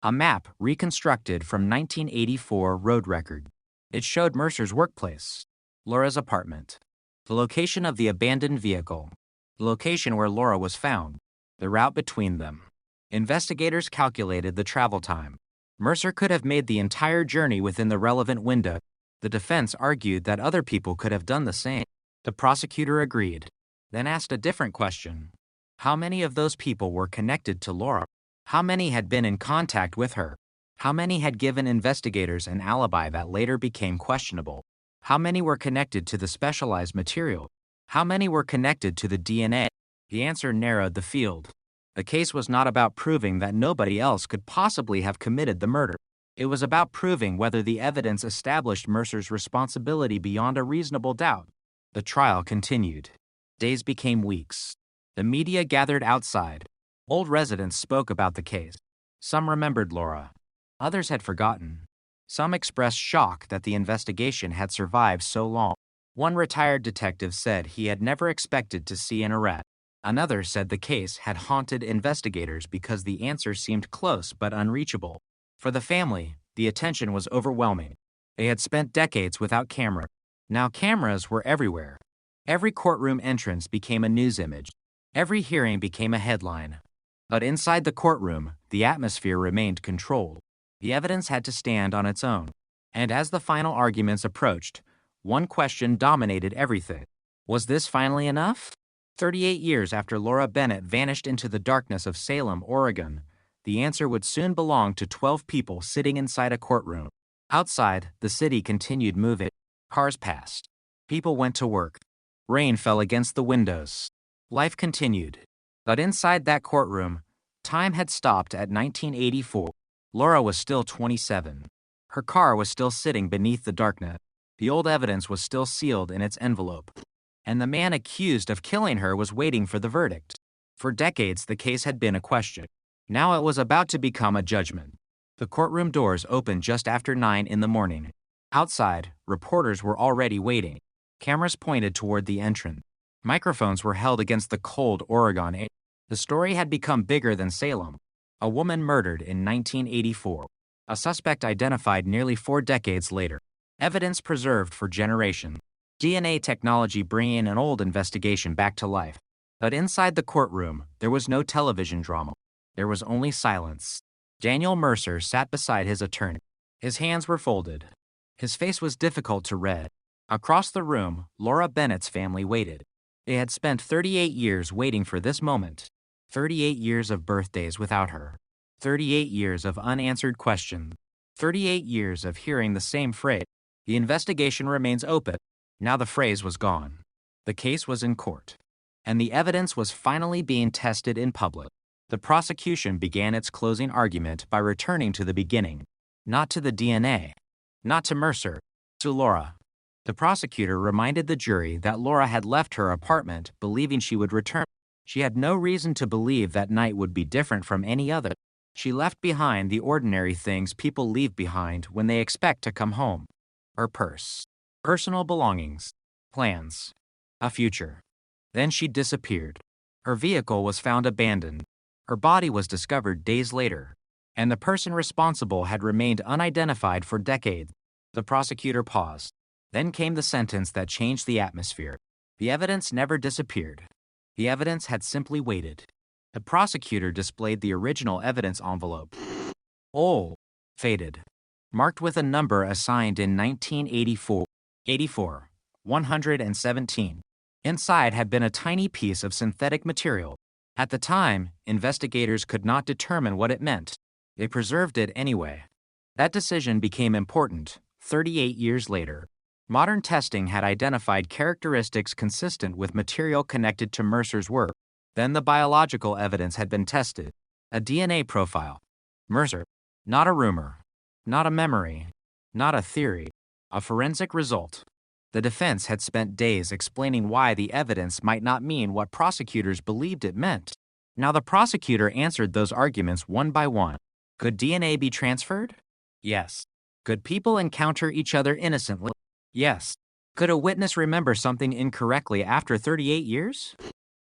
L: A map reconstructed from 1984 road record. It showed Mercer's workplace, Laura's apartment, the location of the abandoned vehicle, the location where Laura was found, the route between them. Investigators calculated the travel time. Mercer could have made the entire journey within the relevant window. The defense argued that other people could have done the same. The prosecutor agreed, then asked a different question. How many of those people were connected to Laura? How many had been in contact with her? How many had given investigators an alibi that later became questionable? How many were connected to the specialized material? How many were connected to the DNA? The answer narrowed the field. The case was not about proving that nobody else could possibly have committed the murder. It was about proving whether the evidence established Mercer's responsibility beyond a reasonable doubt. The trial continued. Days became weeks. The media gathered outside. Old residents spoke about the case. Some remembered Laura. Others had forgotten. Some expressed shock that the investigation had survived so long. One retired detective said he had never expected to see an arrest. Another said the case had haunted investigators because the answer seemed close but unreachable. For the family, the attention was overwhelming. They had spent decades without camera. Now cameras were everywhere. Every courtroom entrance became a news image. Every hearing became a headline. But inside the courtroom, the atmosphere remained controlled. The evidence had to stand on its own. And as the final arguments approached, one question dominated everything. Was this finally enough? 38 years after Laura Bennett vanished into the darkness of Salem, Oregon, the answer would soon belong to 12 people sitting inside a courtroom. Outside, the city continued moving. Cars passed. People went to work. Rain fell against the windows. Life continued. But inside that courtroom, time had stopped at 1984. Laura was still 27. Her car was still sitting beneath the darknet. The old evidence was still sealed in its envelope. And the man accused of killing her was waiting for the verdict. For decades, the case had been a question. Now it was about to become a judgment. The courtroom doors opened just after 9 in the morning. Outside, reporters were already waiting. Cameras pointed toward the entrance. Microphones were held against the cold Oregon air. The story had become bigger than Salem. A woman murdered in 1984. A suspect identified nearly 4 decades later. Evidence preserved for generations. DNA technology bringing an old investigation back to life. But inside the courtroom, there was no television drama. There was only silence. Daniel Mercer sat beside his attorney. His hands were folded. His face was difficult to read. Across the room, Laura Bennett's family waited. They had spent 38 years waiting for this moment. 38 years of birthdays without her. 38 years of unanswered questions. 38 years of hearing the same phrase. The investigation remains open. Now the phrase was gone. The case was in court. And the evidence was finally being tested in public. The prosecution began its closing argument by returning to the beginning. Not to the DNA. Not to Mercer. To Laura. The prosecutor reminded the jury that Laura had left her apartment believing she would return. She had no reason to believe that night would be different from any other. She left behind the ordinary things people leave behind when they expect to come home. Her purse. Personal belongings. Plans. A future. Then she disappeared. Her vehicle was found abandoned. Her body was discovered days later. And the person responsible had remained unidentified for decades. The prosecutor paused. Then came the sentence that changed the atmosphere. The evidence never disappeared. The evidence had simply waited. The prosecutor displayed the original evidence envelope. Old. Faded. Marked with a number assigned in 1984. 84. 117. Inside had been a tiny piece of synthetic material. At the time, investigators could not determine what it meant. They preserved it anyway. That decision became important 38 years later. Modern testing had identified characteristics consistent with material connected to Mercer's work. Then the biological evidence had been tested. A DNA profile. Mercer. Not a rumor. Not a memory. Not a theory. A forensic result. The defense had spent days explaining why the evidence might not mean what prosecutors believed it meant. Now the prosecutor answered those arguments one by one. Could DNA be transferred? Yes. Could people encounter each other innocently? Yes. Could a witness remember something incorrectly after 38 years?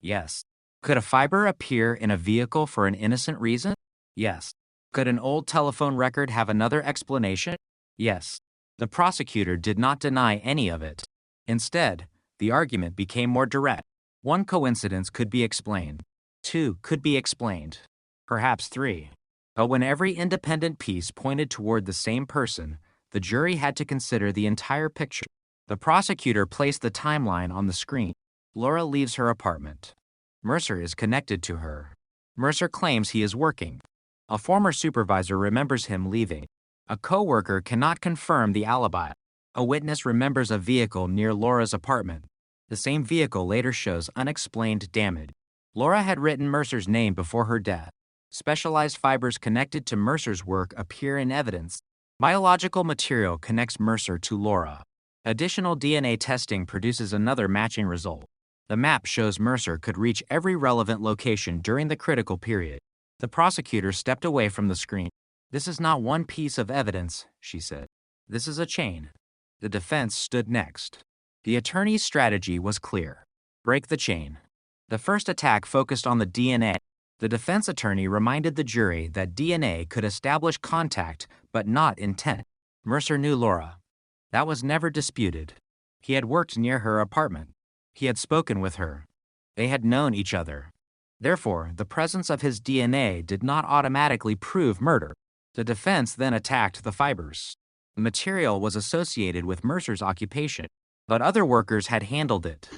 L: Yes. Could a fiber appear in a vehicle for an innocent reason? Yes. Could an old telephone record have another explanation? Yes. The prosecutor did not deny any of it. Instead, the argument became more direct. One coincidence could be explained. 2 could be explained. Perhaps 3. But when every independent piece pointed toward the same person, the jury had to consider the entire picture. The prosecutor placed the timeline on the screen. Laura leaves her apartment. Mercer is connected to her. Mercer claims he is working. A former supervisor remembers him leaving. A co-worker cannot confirm the alibi. A witness remembers a vehicle near Laura's apartment. The same vehicle later shows unexplained damage. Laura had written Mercer's name before her death. Specialized fibers connected to Mercer's work appear in evidence. Biological material connects Mercer to Laura. Additional DNA testing produces another matching result. The map shows Mercer could reach every relevant location during the critical period. The prosecutor stepped away from the screen. This is not one piece of evidence, she said. This is a chain. The defense stood next. The attorney's strategy was clear. Break the chain. The first attack focused on the DNA. The defense attorney reminded the jury that DNA could establish contact, but not intent. Mercer knew Laura. That was never disputed. He had worked near her apartment. He had spoken with her. They had known each other. Therefore, the presence of his DNA did not automatically prove murder. The defense then attacked the fibers. The material was associated with Mercer's occupation, but other workers had handled it.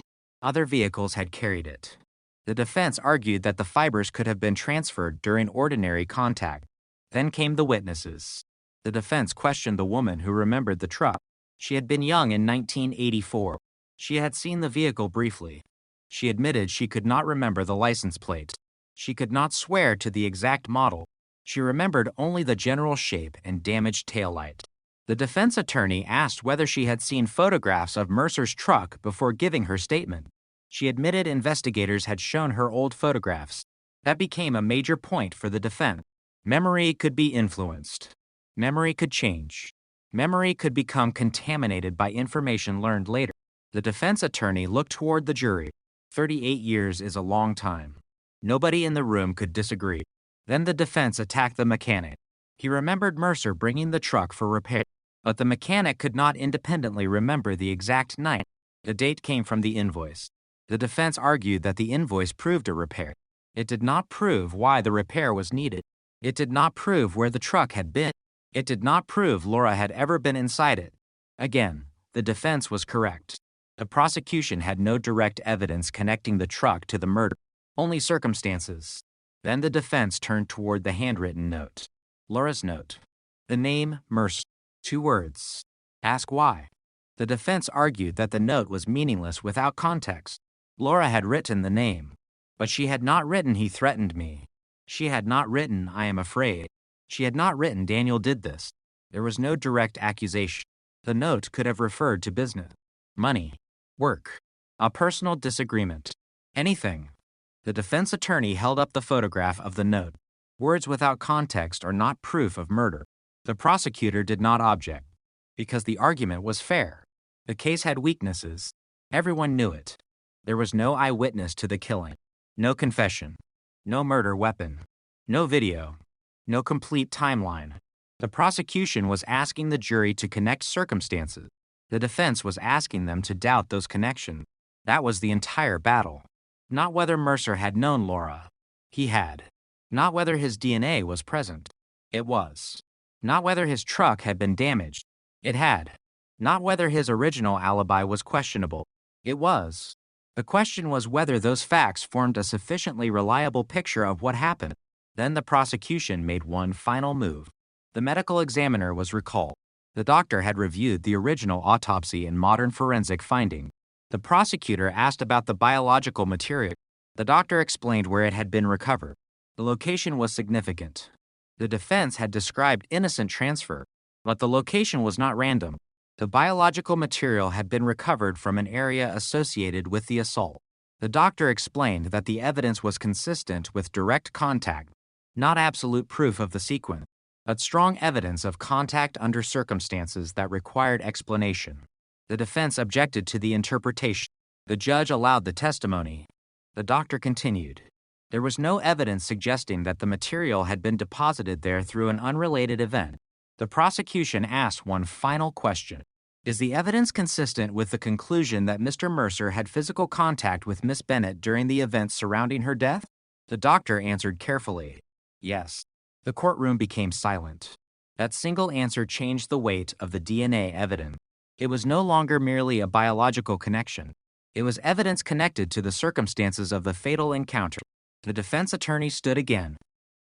L: Other vehicles had carried it. The defense argued that the fibers could have been transferred during ordinary contact. Then came the witnesses. The defense questioned the woman who remembered the truck. She had been young in 1984. She had seen the vehicle briefly. She admitted she could not remember the license plate. She could not swear to the exact model. She remembered only the general shape and damaged taillight. The defense attorney asked whether she had seen photographs of Mercer's truck before giving her statement. She admitted investigators had shown her old photographs. That became a major point for the defense. Memory could be influenced. Memory could change. Memory could become contaminated by information learned later. The defense attorney looked toward the jury. 38 years is a long time. Nobody in the room could disagree. Then the defense attacked the mechanic. He remembered Mercer bringing the truck for repair, but the mechanic could not independently remember the exact night. The date came from the invoice. The defense argued that the invoice proved a repair. It did not prove why the repair was needed. It did not prove where the truck had been. It did not prove Laura had ever been inside it. Again, the defense was correct. The prosecution had no direct evidence connecting the truck to the murder, only circumstances. Then the defense turned toward the handwritten note. Laura's note. The name, Mercer. 2 words. Ask why. The defense argued that the note was meaningless without context. Laura had written the name, but she had not written "he threatened me." She had not written "I am afraid." She had not written "Daniel did this." There was no direct accusation. The note could have referred to business, money, work, a personal disagreement, anything. The defense attorney held up the photograph of the note. Words without context are not proof of murder. The prosecutor did not object, because the argument was fair. The case had weaknesses. Everyone knew it. There was no eyewitness to the killing, no confession, no murder weapon, no video, no complete timeline. The prosecution was asking the jury to connect circumstances. The defense was asking them to doubt those connections. That was the entire battle. Not whether Mercer had known Laura. He had. Not whether his DNA was present. It was. Not whether his truck had been damaged. It had. Not whether his original alibi was questionable. It was. The question was whether those facts formed a sufficiently reliable picture of what happened. Then the prosecution made one final move. The medical examiner was recalled. The doctor had reviewed the original autopsy and modern forensic finding. The prosecutor asked about the biological material. The doctor explained where it had been recovered. The location was significant. The defense had described innocent transfer, but the location was not random. The biological material had been recovered from an area associated with the assault. The doctor explained that the evidence was consistent with direct contact, not absolute proof of the sequence, but strong evidence of contact under circumstances that required explanation. The defense objected to the interpretation. The judge allowed the testimony. The doctor continued. There was no evidence suggesting that the material had been deposited there through an unrelated event. The prosecution asked one final question. Is the evidence consistent with the conclusion that Mr. Mercer had physical contact with Miss Bennett during the events surrounding her death? The doctor answered carefully. Yes. The courtroom became silent. That single answer changed the weight of the DNA evidence. It was no longer merely a biological connection. It was evidence connected to the circumstances of the fatal encounter. The defense attorney stood again.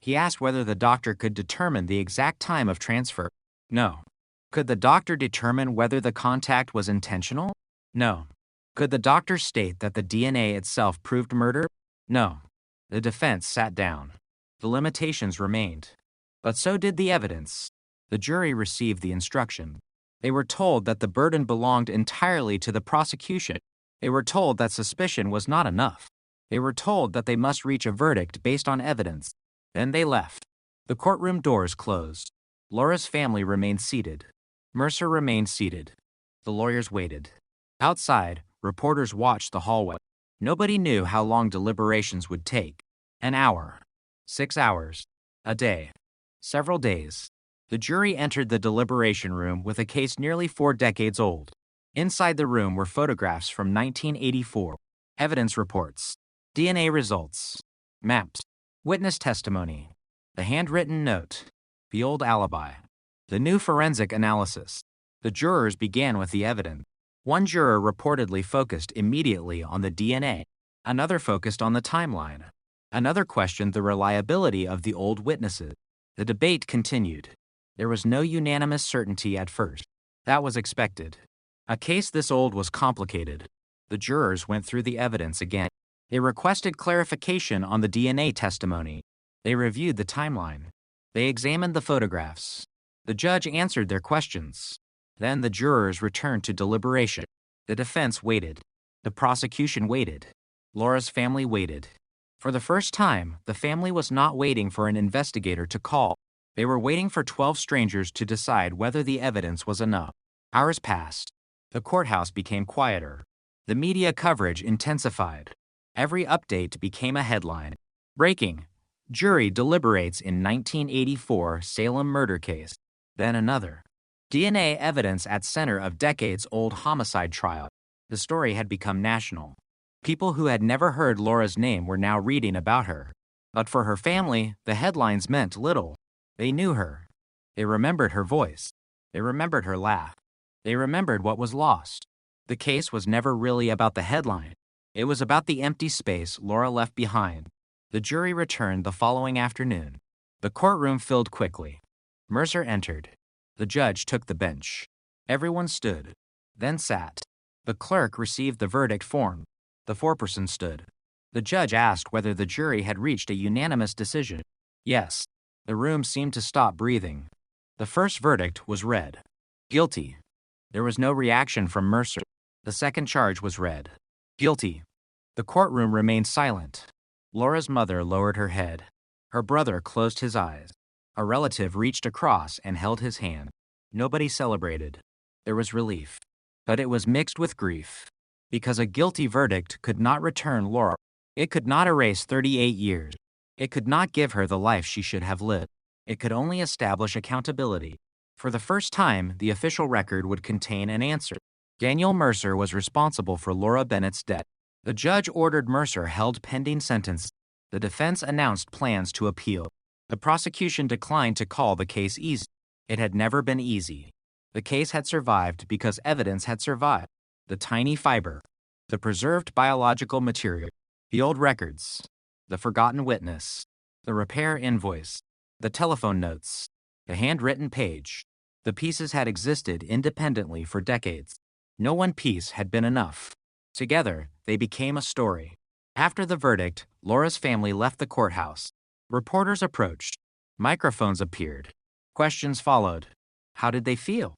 L: He asked whether the doctor could determine the exact time of transfer. No. Could the doctor determine whether the contact was intentional? No. Could the doctor state that the DNA itself proved murder? No. The defense sat down. The limitations remained. But so did the evidence. The jury received the instruction. They were told that the burden belonged entirely to the prosecution. They were told that suspicion was not enough. They were told that they must reach a verdict based on evidence. Then they left. The courtroom doors closed. Laura's family remained seated. Mercer remained seated. The lawyers waited. Outside, reporters watched the hallway. Nobody knew how long deliberations would take. An hour. 6 hours. A day. Several days. The jury entered the deliberation room with a case nearly 4 decades old. Inside the room were photographs from 1984, evidence reports, DNA results, Maps. Witness testimony. The handwritten note. The old alibi. The new forensic analysis. The jurors began with the evidence. One juror reportedly focused immediately on the DNA. Another focused on the timeline. Another questioned the reliability of the old witnesses. The debate continued. There was no unanimous certainty at first. That was expected. A case this old was complicated. The jurors went through the evidence again. They requested clarification on the DNA testimony. They reviewed the timeline. They examined the photographs. The judge answered their questions. Then the jurors returned to deliberation. The defense waited. The prosecution waited. Laura's family waited. For the first time, the family was not waiting for an investigator to call. They were waiting for 12 strangers to decide whether the evidence was enough. Hours passed. The courthouse became quieter. The media coverage intensified. Every update became a headline. Breaking. Jury deliberates in 1984 Salem murder case. Then another. DNA evidence at center of decades-old homicide trial. The story had become national. People who had never heard Laura's name were now reading about her. But for her family, the headlines meant little. They knew her. They remembered her voice. They remembered her laugh. They remembered what was lost. The case was never really about the headline. It was about the empty space Laura left behind. The jury returned the following afternoon. The courtroom filled quickly. Mercer entered. The judge took the bench. Everyone stood, then sat. The clerk received the verdict form. The foreperson stood. The judge asked whether the jury had reached a unanimous decision. Yes. The room seemed to stop breathing. The first verdict was read. Guilty. There was no reaction from Mercer. The second charge was read. Guilty. The courtroom remained silent. Laura's mother lowered her head. Her brother closed his eyes. A relative reached across and held his hand. Nobody celebrated. There was relief. But it was mixed with grief. Because a guilty verdict could not return Laura. It could not erase 38 years. It could not give her the life she should have lived. It could only establish accountability. For the first time, the official record would contain an answer. Daniel Mercer was responsible for Laura Bennett's death. The judge ordered Mercer held pending sentence. The defense announced plans to appeal. The prosecution declined to call the case easy. It had never been easy. The case had survived because evidence had survived. The tiny fiber, the preserved biological material, the old records, the forgotten witness, the repair invoice, the telephone notes, the handwritten page. The pieces had existed independently for decades. No one piece had been enough. Together, they became a story. After the verdict, Laura's family left the courthouse. Reporters approached. Microphones appeared. Questions followed. How did they feel?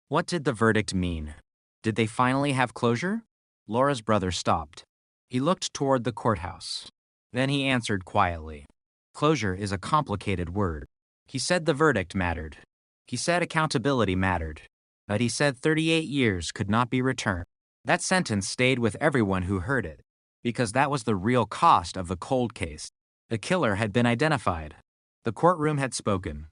L: What did the verdict mean? Did they finally have closure? Laura's brother stopped. He looked toward the courthouse. Then he answered quietly. Closure is a complicated word. He said the verdict mattered. He said accountability mattered. But he said 38 years could not be returned. That sentence stayed with everyone who heard it, because that was the real cost of the cold case. The killer had been identified. The courtroom had spoken.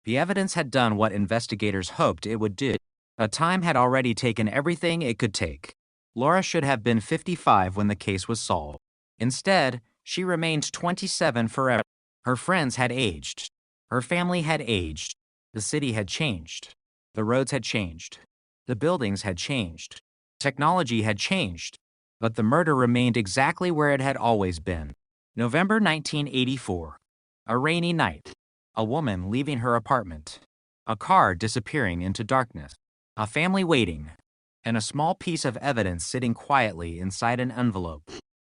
L: The evidence had done what investigators hoped it would do. A time had already taken everything it could take. Laura should have been 55 when the case was solved. Instead, she remained 27 forever. Her friends had aged. Her family had aged. The city had changed. The roads had changed. The buildings had changed. Technology had changed. But the murder remained exactly where it had always been. November 1984. A rainy night. A woman leaving her apartment. A car disappearing into darkness. A family waiting. And a small piece of evidence sitting quietly inside an envelope.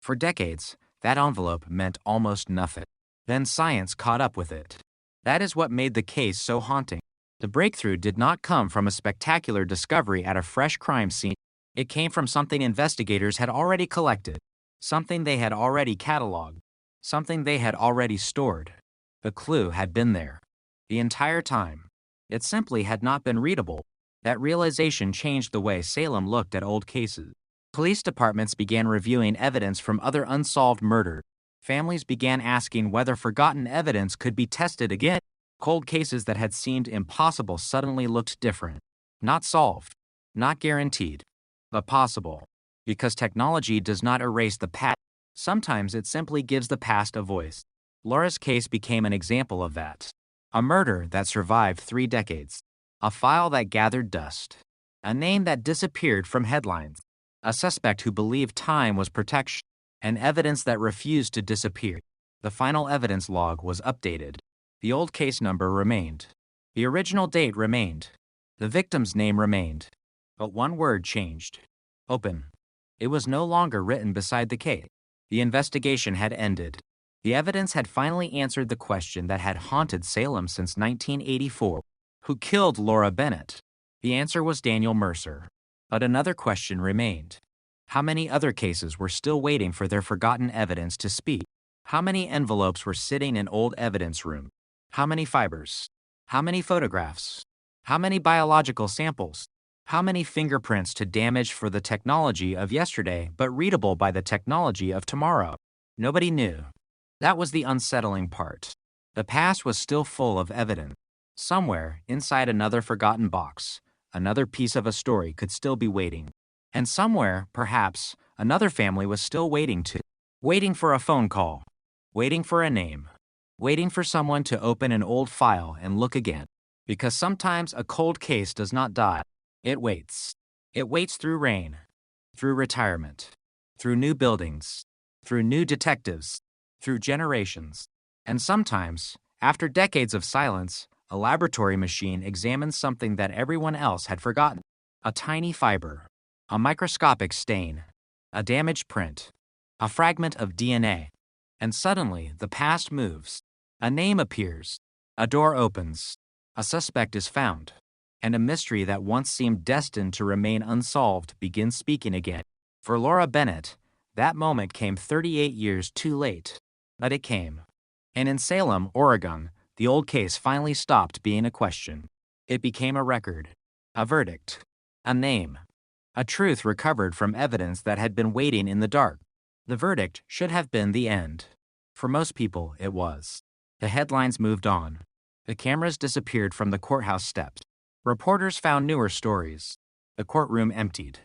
L: For decades, that envelope meant almost nothing. Then science caught up with it. That is what made the case so haunting. The breakthrough did not come from a spectacular discovery at a fresh crime scene. It came from something investigators had already collected, something they had already cataloged, something they had already stored. The clue had been there. The entire time. It simply had not been readable. That realization changed the way Salem looked at old cases. Police departments began reviewing evidence from other unsolved murders. Families began asking whether forgotten evidence could be tested again. Cold cases that had seemed impossible suddenly looked different. Not solved. Not guaranteed. But possible. Because technology does not erase the past. Sometimes it simply gives the past a voice. Laura's case became an example of that. A murder that survived 3 decades. A file that gathered dust. A name that disappeared from headlines. A suspect who believed time was protection. And evidence that refused to disappear. The final evidence log was updated. The old case number remained. The original date remained. The victim's name remained. But one word changed. Open. It was no longer written beside the case. The investigation had ended. The evidence had finally answered the question that had haunted Salem since 1984. Who killed Laura Bennett? The answer was Daniel Mercer. But another question remained. How many other cases were still waiting for their forgotten evidence to speak? How many envelopes were sitting in old evidence room? How many fibers? How many photographs? How many biological samples? How many fingerprints to damage for the technology of yesterday but readable by the technology of tomorrow? Nobody knew. That was the unsettling part. The past was still full of evidence. Somewhere, inside another forgotten box, another piece of a story could still be waiting. And somewhere, perhaps, another family was still waiting for a phone call, waiting for a name, waiting for someone to open an old file and look again. Because sometimes a cold case does not die. It waits. It waits through rain, through retirement, through new buildings, through new detectives, through generations. And sometimes, after decades of silence, a laboratory machine examines something that everyone else had forgotten. A tiny fiber, a microscopic stain, a damaged print, a fragment of DNA. And suddenly, the past moves. A name appears. A door opens. A suspect is found. And a mystery that once seemed destined to remain unsolved begins speaking again. For Laura Bennett, that moment came 38 years too late. But it came. And in Salem, Oregon, the old case finally stopped being a question. It became a record, a verdict, a name, a truth recovered from evidence that had been waiting in the dark. The verdict should have been the end. For most people, it was. The headlines moved on. The cameras disappeared from the courthouse steps. Reporters found newer stories. The courtroom emptied.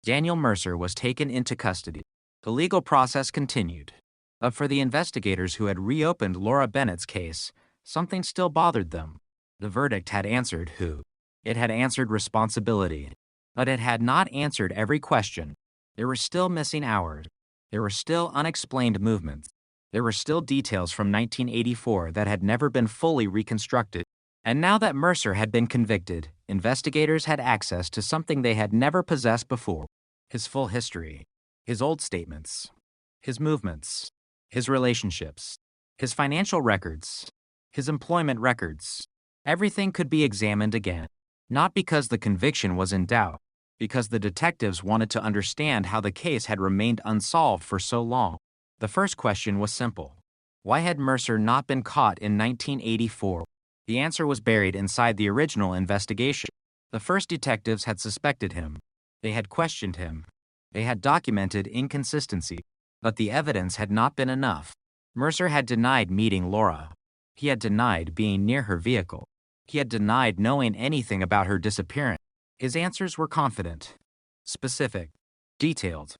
L: Daniel Mercer was taken into custody. The legal process continued. But for the investigators who had reopened Laura Bennett's case, something still bothered them. The verdict had answered who. It had answered responsibility. But it had not answered every question. There were still missing hours. There were still unexplained movements. There were still details from 1984 that had never been fully reconstructed. And now that Mercer had been convicted, investigators had access to something they had never possessed before. His full history, his old statements, his movements, his relationships, his financial records, his employment records. Everything could be examined again. Not because the conviction was in doubt, because the detectives wanted to understand how the case had remained unsolved for so long. The first question was simple. Why had Mercer not been caught in 1984? The answer was buried inside the original investigation. The first detectives had suspected him. They had questioned him. They had documented inconsistency. But the evidence had not been enough. Mercer had denied meeting Laura. He had denied being near her vehicle. He had denied knowing anything about her disappearance. His answers were confident, specific, detailed.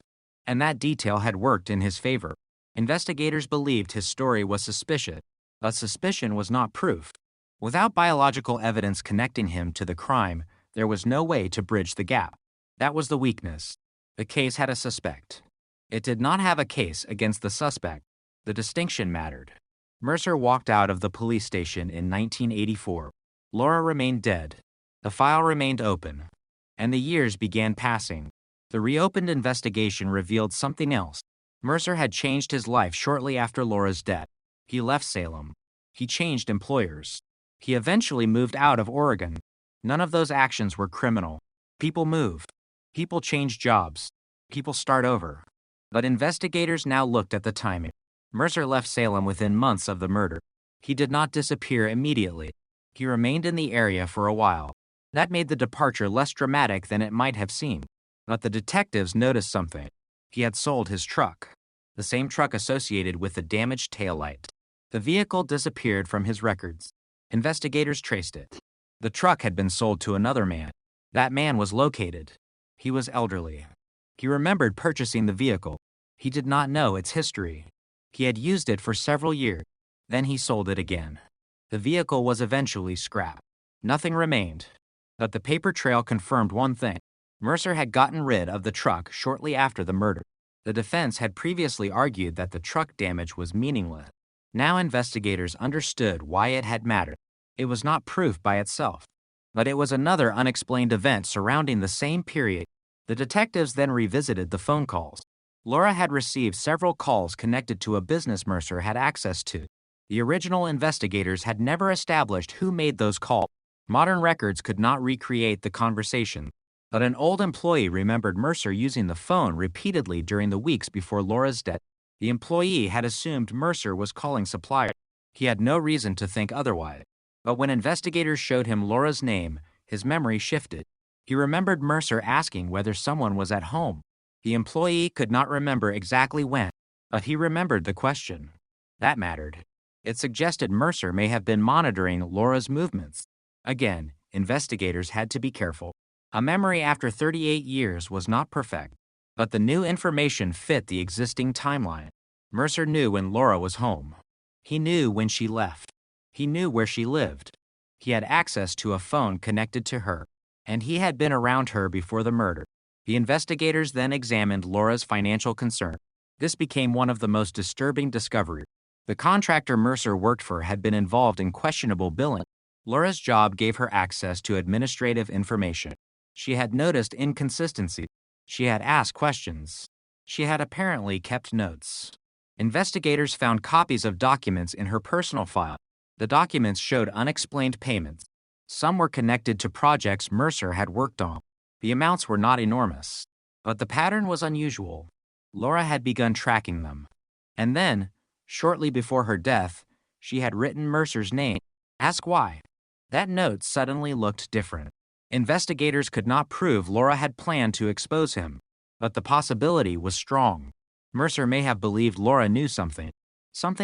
L: And that detail had worked in his favor. Investigators believed his story was suspicious, but suspicion was not proof. Without biological evidence connecting him to the crime, there was no way to bridge the gap. That was the weakness. The case had a suspect. It did not have a case against the suspect. The distinction mattered. Mercer walked out of the police station in 1984. Laura remained dead. The file remained open. And the years began passing. The reopened investigation revealed something else. Mercer had changed his life shortly after Laura's death. He left Salem. He changed employers. He eventually moved out of Oregon. None of those actions were criminal. People move. People change jobs. People start over. But investigators now looked at the timing. Mercer left Salem within months of the murder. He did not disappear immediately. He remained in the area for a while. That made the departure less dramatic than it might have seemed. But the detectives noticed something. He had sold his truck. The same truck associated with the damaged taillight. The vehicle disappeared from his records. Investigators traced it. The truck had been sold to another man. That man was located. He was elderly. He remembered purchasing the vehicle. He did not know its history. He had used it for several years. Then he sold it again. The vehicle was eventually scrapped. Nothing remained. But the paper trail confirmed one thing. Mercer had gotten rid of the truck shortly after the murder. The defense had previously argued that the truck damage was meaningless. Now investigators understood why it had mattered. It was not proof by itself, but it was another unexplained event surrounding the same period. The detectives then revisited the phone calls. Laura had received several calls connected to a business Mercer had access to. The original investigators had never established who made those calls. Modern records could not recreate the conversation, but an old employee remembered Mercer using the phone repeatedly during the weeks before Laura's death. The employee had assumed Mercer was calling suppliers. He had no reason to think otherwise. But when investigators showed him Laura's name, his memory shifted. He remembered Mercer asking whether someone was at home. The employee could not remember exactly when, but he remembered the question. That mattered. It suggested Mercer may have been monitoring Laura's movements. Again, investigators had to be careful. A memory after 38 years was not perfect, but the new information fit the existing timeline. Mercer knew when Laura was home. He knew when she left. He knew where she lived. He had access to a phone connected to her, and he had been around her before the murder. The investigators then examined Laura's financial concern. This became one of the most disturbing discoveries. The contractor Mercer worked for had been involved in questionable billing. Laura's job gave her access to administrative information. She had noticed inconsistencies. She had asked questions. She had apparently kept notes. Investigators found copies of documents in her personal file. The documents showed unexplained payments. Some were connected to projects Mercer had worked on. The amounts were not enormous, but the pattern was unusual. Laura had begun tracking them. And then, shortly before her death, she had written Mercer's name. Ask why. That note suddenly looked different. Investigators could not prove Laura had planned to expose him, but the possibility was strong. Mercer may have believed Laura knew something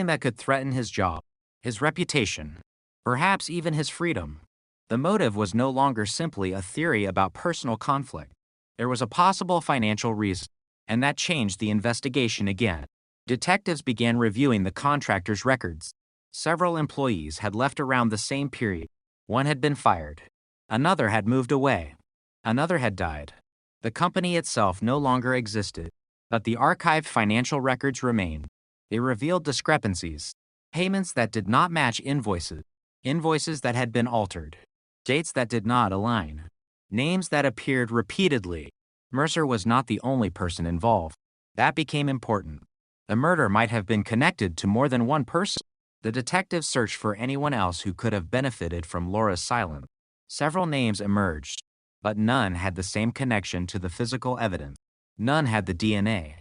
L: that could threaten his job, his reputation, perhaps even his freedom. The motive was no longer simply a theory about personal conflict. There was a possible financial reason, and that changed the investigation again. Detectives began reviewing the contractor's records. Several employees had left around the same period. One had been fired. Another had moved away. Another had died. The company itself no longer existed, but the archived financial records remained. They revealed discrepancies, payments that did not match invoices that had been altered, dates that did not align, names that appeared repeatedly. Mercer was not the only person involved. That became important. The murder might have been connected to more than one person. The detectives searched for anyone else who could have benefited from Laura's silence. Several names emerged, but none had the same connection to the physical evidence. None had the DNA.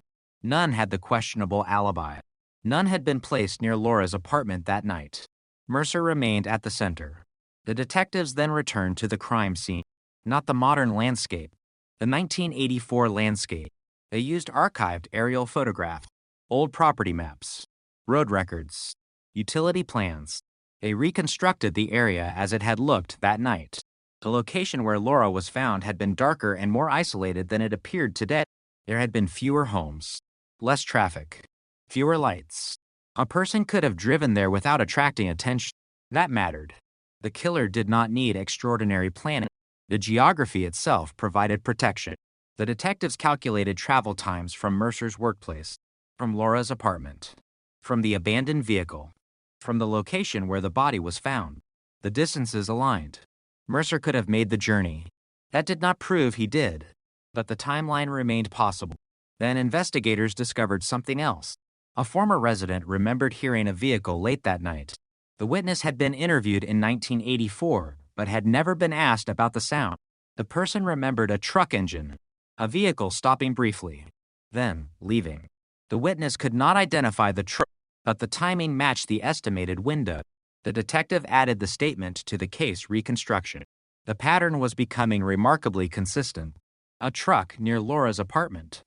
L: None had the questionable alibi. None had been placed near Laura's apartment that night. Mercer remained at the center. The detectives then returned to the crime scene, not the modern landscape, the 1984 landscape. They used archived aerial photographs, old property maps, road records, utility plans. They reconstructed the area as it had looked that night. The location where Laura was found had been darker and more isolated than it appeared today. There had been fewer homes, less traffic, fewer lights. A person could have driven there without attracting attention. That mattered. The killer did not need extraordinary planning. The geography itself provided protection. The detectives calculated travel times from Mercer's workplace, from Laura's apartment, from the abandoned vehicle, from the location where the body was found. The distances aligned. Mercer could have made the journey. That did not prove he did, but the timeline remained possible. Then investigators discovered something else. A former resident remembered hearing a vehicle late that night. The witness had been interviewed in 1984, but had never been asked about the sound. The person remembered a truck engine, a vehicle stopping briefly, then leaving. The witness could not identify the truck, but the timing matched the estimated window. The detective added the statement to the case reconstruction. The pattern was becoming remarkably consistent. A truck near Laura's apartment.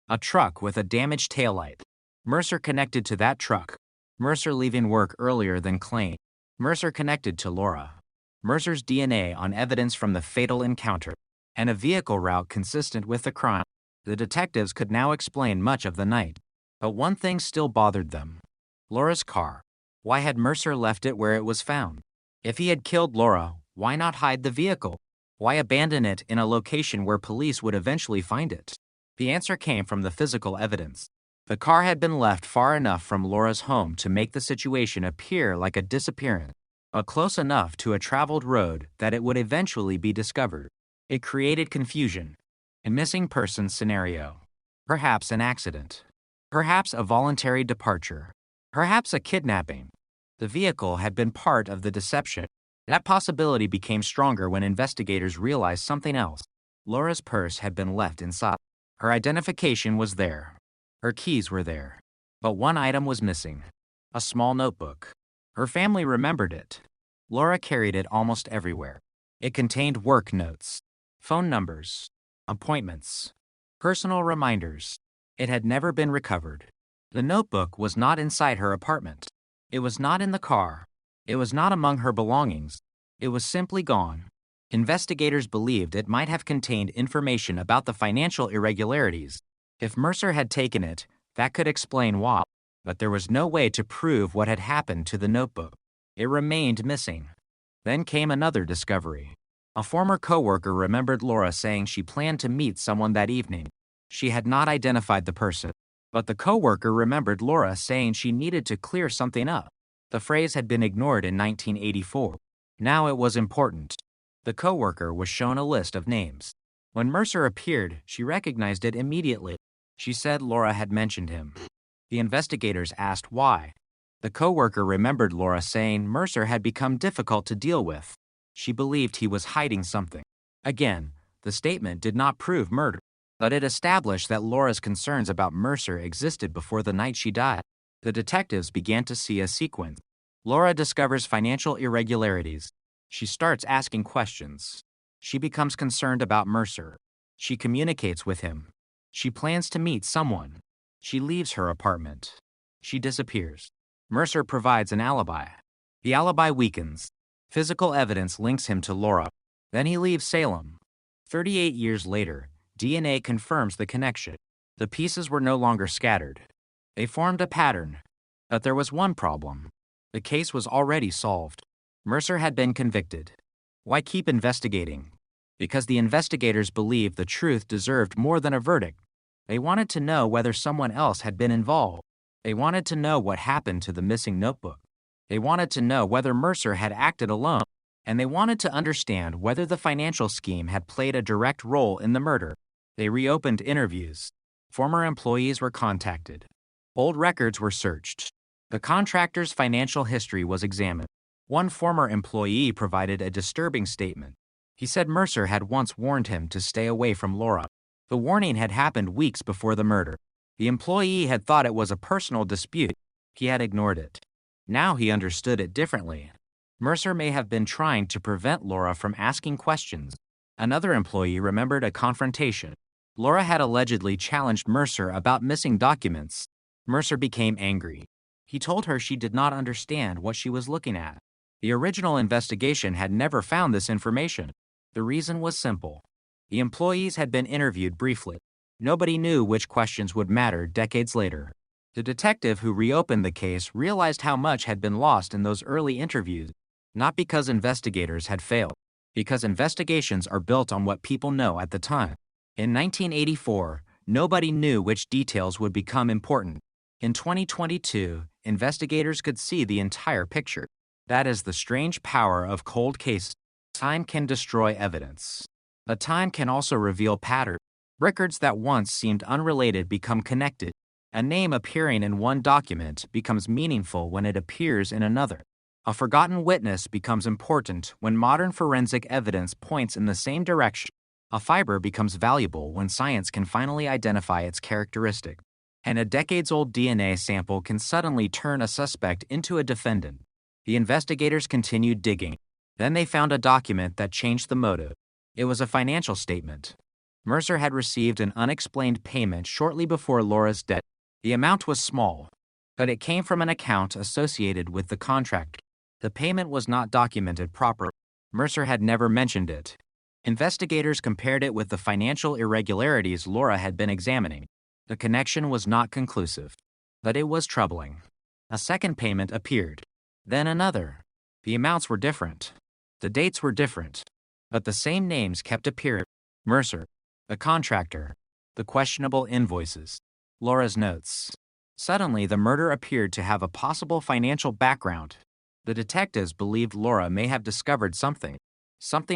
L: A truck with a damaged taillight. Mercer connected to that truck. Mercer leaving work earlier than claimed. Mercer connected to Laura. Mercer's DNA on evidence from the fatal encounter. And a vehicle route consistent with the crime. The detectives could now explain much of the night. But one thing still bothered them. Laura's car. Why had Mercer left it where it was found? If he had killed Laura, why not hide the vehicle? Why abandon it in a location where police would eventually find it? The answer came from the physical evidence. The car had been left far enough from Laura's home to make the situation appear like a disappearance, but close enough to a traveled road that it would eventually be discovered. It created confusion. A missing person scenario. Perhaps an accident. Perhaps a voluntary departure. Perhaps a kidnapping. The vehicle had been part of the deception. That possibility became stronger when investigators realized something else. Laura's purse had been left inside. Her identification was there. Her keys were there. But one item was missing. A small notebook. Her family remembered it. Laura carried it almost everywhere. It contained work notes, phone numbers, appointments, personal reminders. It had never been recovered. The notebook was not inside her apartment. It was not in the car. It was not among her belongings. It was simply gone. Investigators believed it might have contained information about the financial irregularities. If Mercer had taken it, that could explain why, but there was no way to prove what had happened to the notebook. It remained missing. Then came another discovery. A former coworker remembered Laura saying she planned to meet someone that evening. She had not identified the person, but the coworker remembered Laura saying she needed to clear something up. The phrase had been ignored in 1984. Now it was important. The coworker was shown a list of names. When Mercer appeared, she recognized it immediately. She said Laura had mentioned him. The investigators asked why. The coworker remembered Laura saying Mercer had become difficult to deal with. She believed he was hiding something. Again, the statement did not prove murder, but it established that Laura's concerns about Mercer existed before the night she died. The detectives began to see a sequence. Laura discovers financial irregularities. She starts asking questions. She becomes concerned about Mercer. She communicates with him. She plans to meet someone. She leaves her apartment. She disappears. Mercer provides an alibi. The alibi weakens. Physical evidence links him to Laura. Then he leaves Salem. 38 years later, DNA confirms the connection. The pieces were no longer scattered. They formed a pattern. But there was one problem. The case was already solved. Mercer had been convicted. Why keep investigating? Because the investigators believed the truth deserved more than a verdict. They wanted to know whether someone else had been involved. They wanted to know what happened to the missing notebook. They wanted to know whether Mercer had acted alone. And they wanted to understand whether the financial scheme had played a direct role in the murder. They reopened interviews. Former employees were contacted. Old records were searched. The contractor's financial history was examined. One former employee provided a disturbing statement. He said Mercer had once warned him to stay away from Laura. The warning had happened weeks before the murder. The employee had thought it was a personal dispute. He had ignored it. Now he understood it differently. Mercer may have been trying to prevent Laura from asking questions. Another employee remembered a confrontation. Laura had allegedly challenged Mercer about missing documents. Mercer became angry. He told her she did not understand what she was looking at. The original investigation had never found this information. The reason was simple. The employees had been interviewed briefly. Nobody knew which questions would matter decades later. The detective who reopened the case realized how much had been lost in those early interviews, not because investigators had failed, because investigations are built on what people know at the time. In 1984, nobody knew which details would become important. In 2022, investigators could see the entire picture. That is the strange power of cold cases. Time can destroy evidence. But time can also reveal patterns. Records that once seemed unrelated become connected. A name appearing in one document becomes meaningful when it appears in another. A forgotten witness becomes important when modern forensic evidence points in the same direction. A fiber becomes valuable when science can finally identify its characteristic. And a decades-old DNA sample can suddenly turn a suspect into a defendant. The investigators continued digging. Then they found a document that changed the motive. It was a financial statement. Mercer had received an unexplained payment shortly before Laura's death. The amount was small, but it came from an account associated with the contractor. The payment was not documented properly. Mercer had never mentioned it. Investigators compared it with the financial irregularities Laura had been examining. The connection was not conclusive. But it was troubling. A second payment appeared. Then another. The amounts were different. The dates were different. But the same names kept appearing. Mercer, the contractor, the questionable invoices, Laura's notes. Suddenly, the murder appeared to have a possible financial background. The detectives believed Laura may have discovered something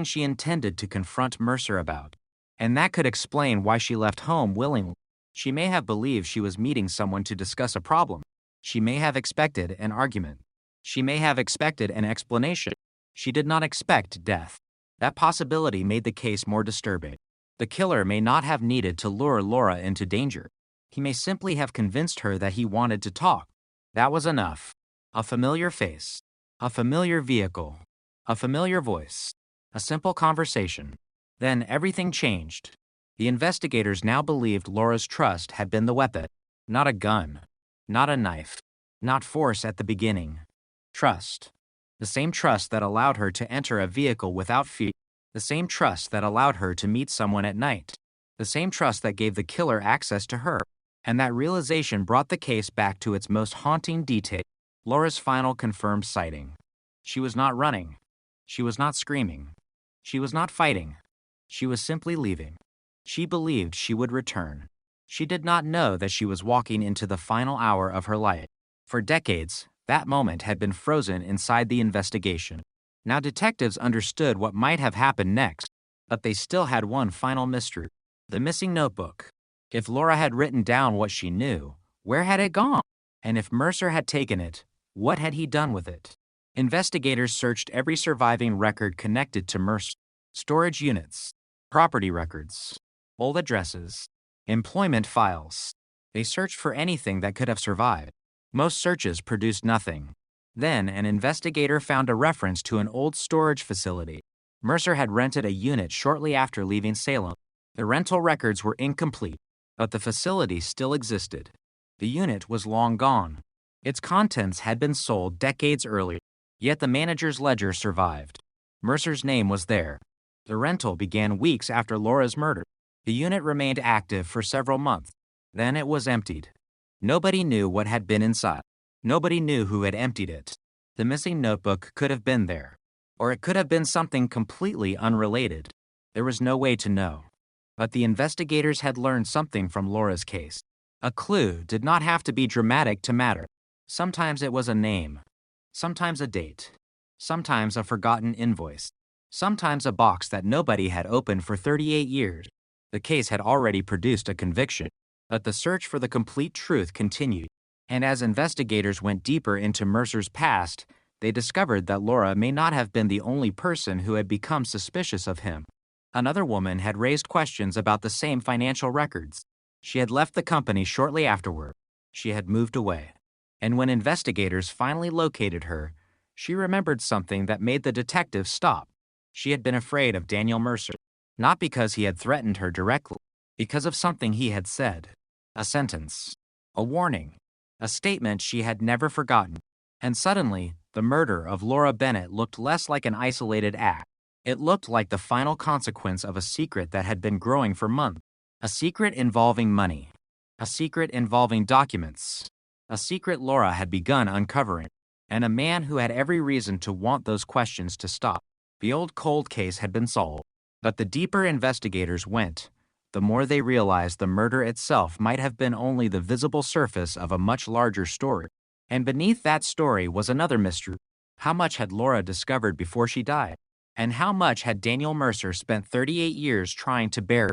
L: she intended to confront Mercer about. And that could explain why she left home willingly. She may have believed she was meeting someone to discuss a problem. She may have expected an argument. She may have expected an explanation. She did not expect death. That possibility made the case more disturbing. The killer may not have needed to lure Laura into danger. He may simply have convinced her that he wanted to talk. That was enough. A familiar face. A familiar vehicle. A familiar voice. A simple conversation. Then everything changed. The investigators now believed Laura's trust had been the weapon. Not a gun. Not a knife. Not force at the beginning. Trust. The same trust that allowed her to enter a vehicle without fear. The same trust that allowed her to meet someone at night. The same trust that gave the killer access to her. And that realization brought the case back to its most haunting detail. Laura's final confirmed sighting. She was not running. She was not screaming. She was not fighting. She was simply leaving. She believed she would return. She did not know that she was walking into the final hour of her life. For decades, that moment had been frozen inside the investigation. Now detectives understood what might have happened next, but they still had one final mystery. The missing notebook. If Laura had written down what she knew, where had it gone? And if Mercer had taken it, what had he done with it? Investigators searched every surviving record connected to Mercer. Storage units, property records, old addresses, employment files. They searched for anything that could have survived. Most searches produced nothing. Then an investigator found a reference to an old storage facility. Mercer had rented a unit shortly after leaving Salem. The rental records were incomplete, but the facility still existed. The unit was long gone. Its contents had been sold decades earlier, yet the manager's ledger survived. Mercer's name was there. The rental began weeks after Laura's murder. The unit remained active for several months. Then it was emptied. Nobody knew what had been inside. Nobody knew who had emptied it. The missing notebook could have been there, or it could have been something completely unrelated. There was no way to know. But the investigators had learned something from Laura's case. A clue did not have to be dramatic to matter. Sometimes it was a name, sometimes a date, sometimes a forgotten invoice, sometimes a box that nobody had opened for 38 years. The case had already produced a conviction, but the search for the complete truth continued. And as investigators went deeper into Mercer's past, they discovered that Laura may not have been the only person who had become suspicious of him. Another woman had raised questions about the same financial records. She had left the company shortly afterward. She had moved away. And when investigators finally located her, she remembered something that made the detectives stop. She had been afraid of Daniel Mercer, not because he had threatened her directly, because of something he had said. A sentence, a warning, a statement she had never forgotten. And suddenly, the murder of Laura Bennett looked less like an isolated act. It looked like the final consequence of a secret that had been growing for months. A secret involving money. A secret involving documents. A secret Laura had begun uncovering. And a man who had every reason to want those questions to stop. The old cold case had been solved. But the deeper investigators went, the more they realized the murder itself might have been only the visible surface of a much larger story. And beneath that story was another mystery. How much had Laura discovered before she died? And how much had Daniel Mercer spent 38 years trying to bury?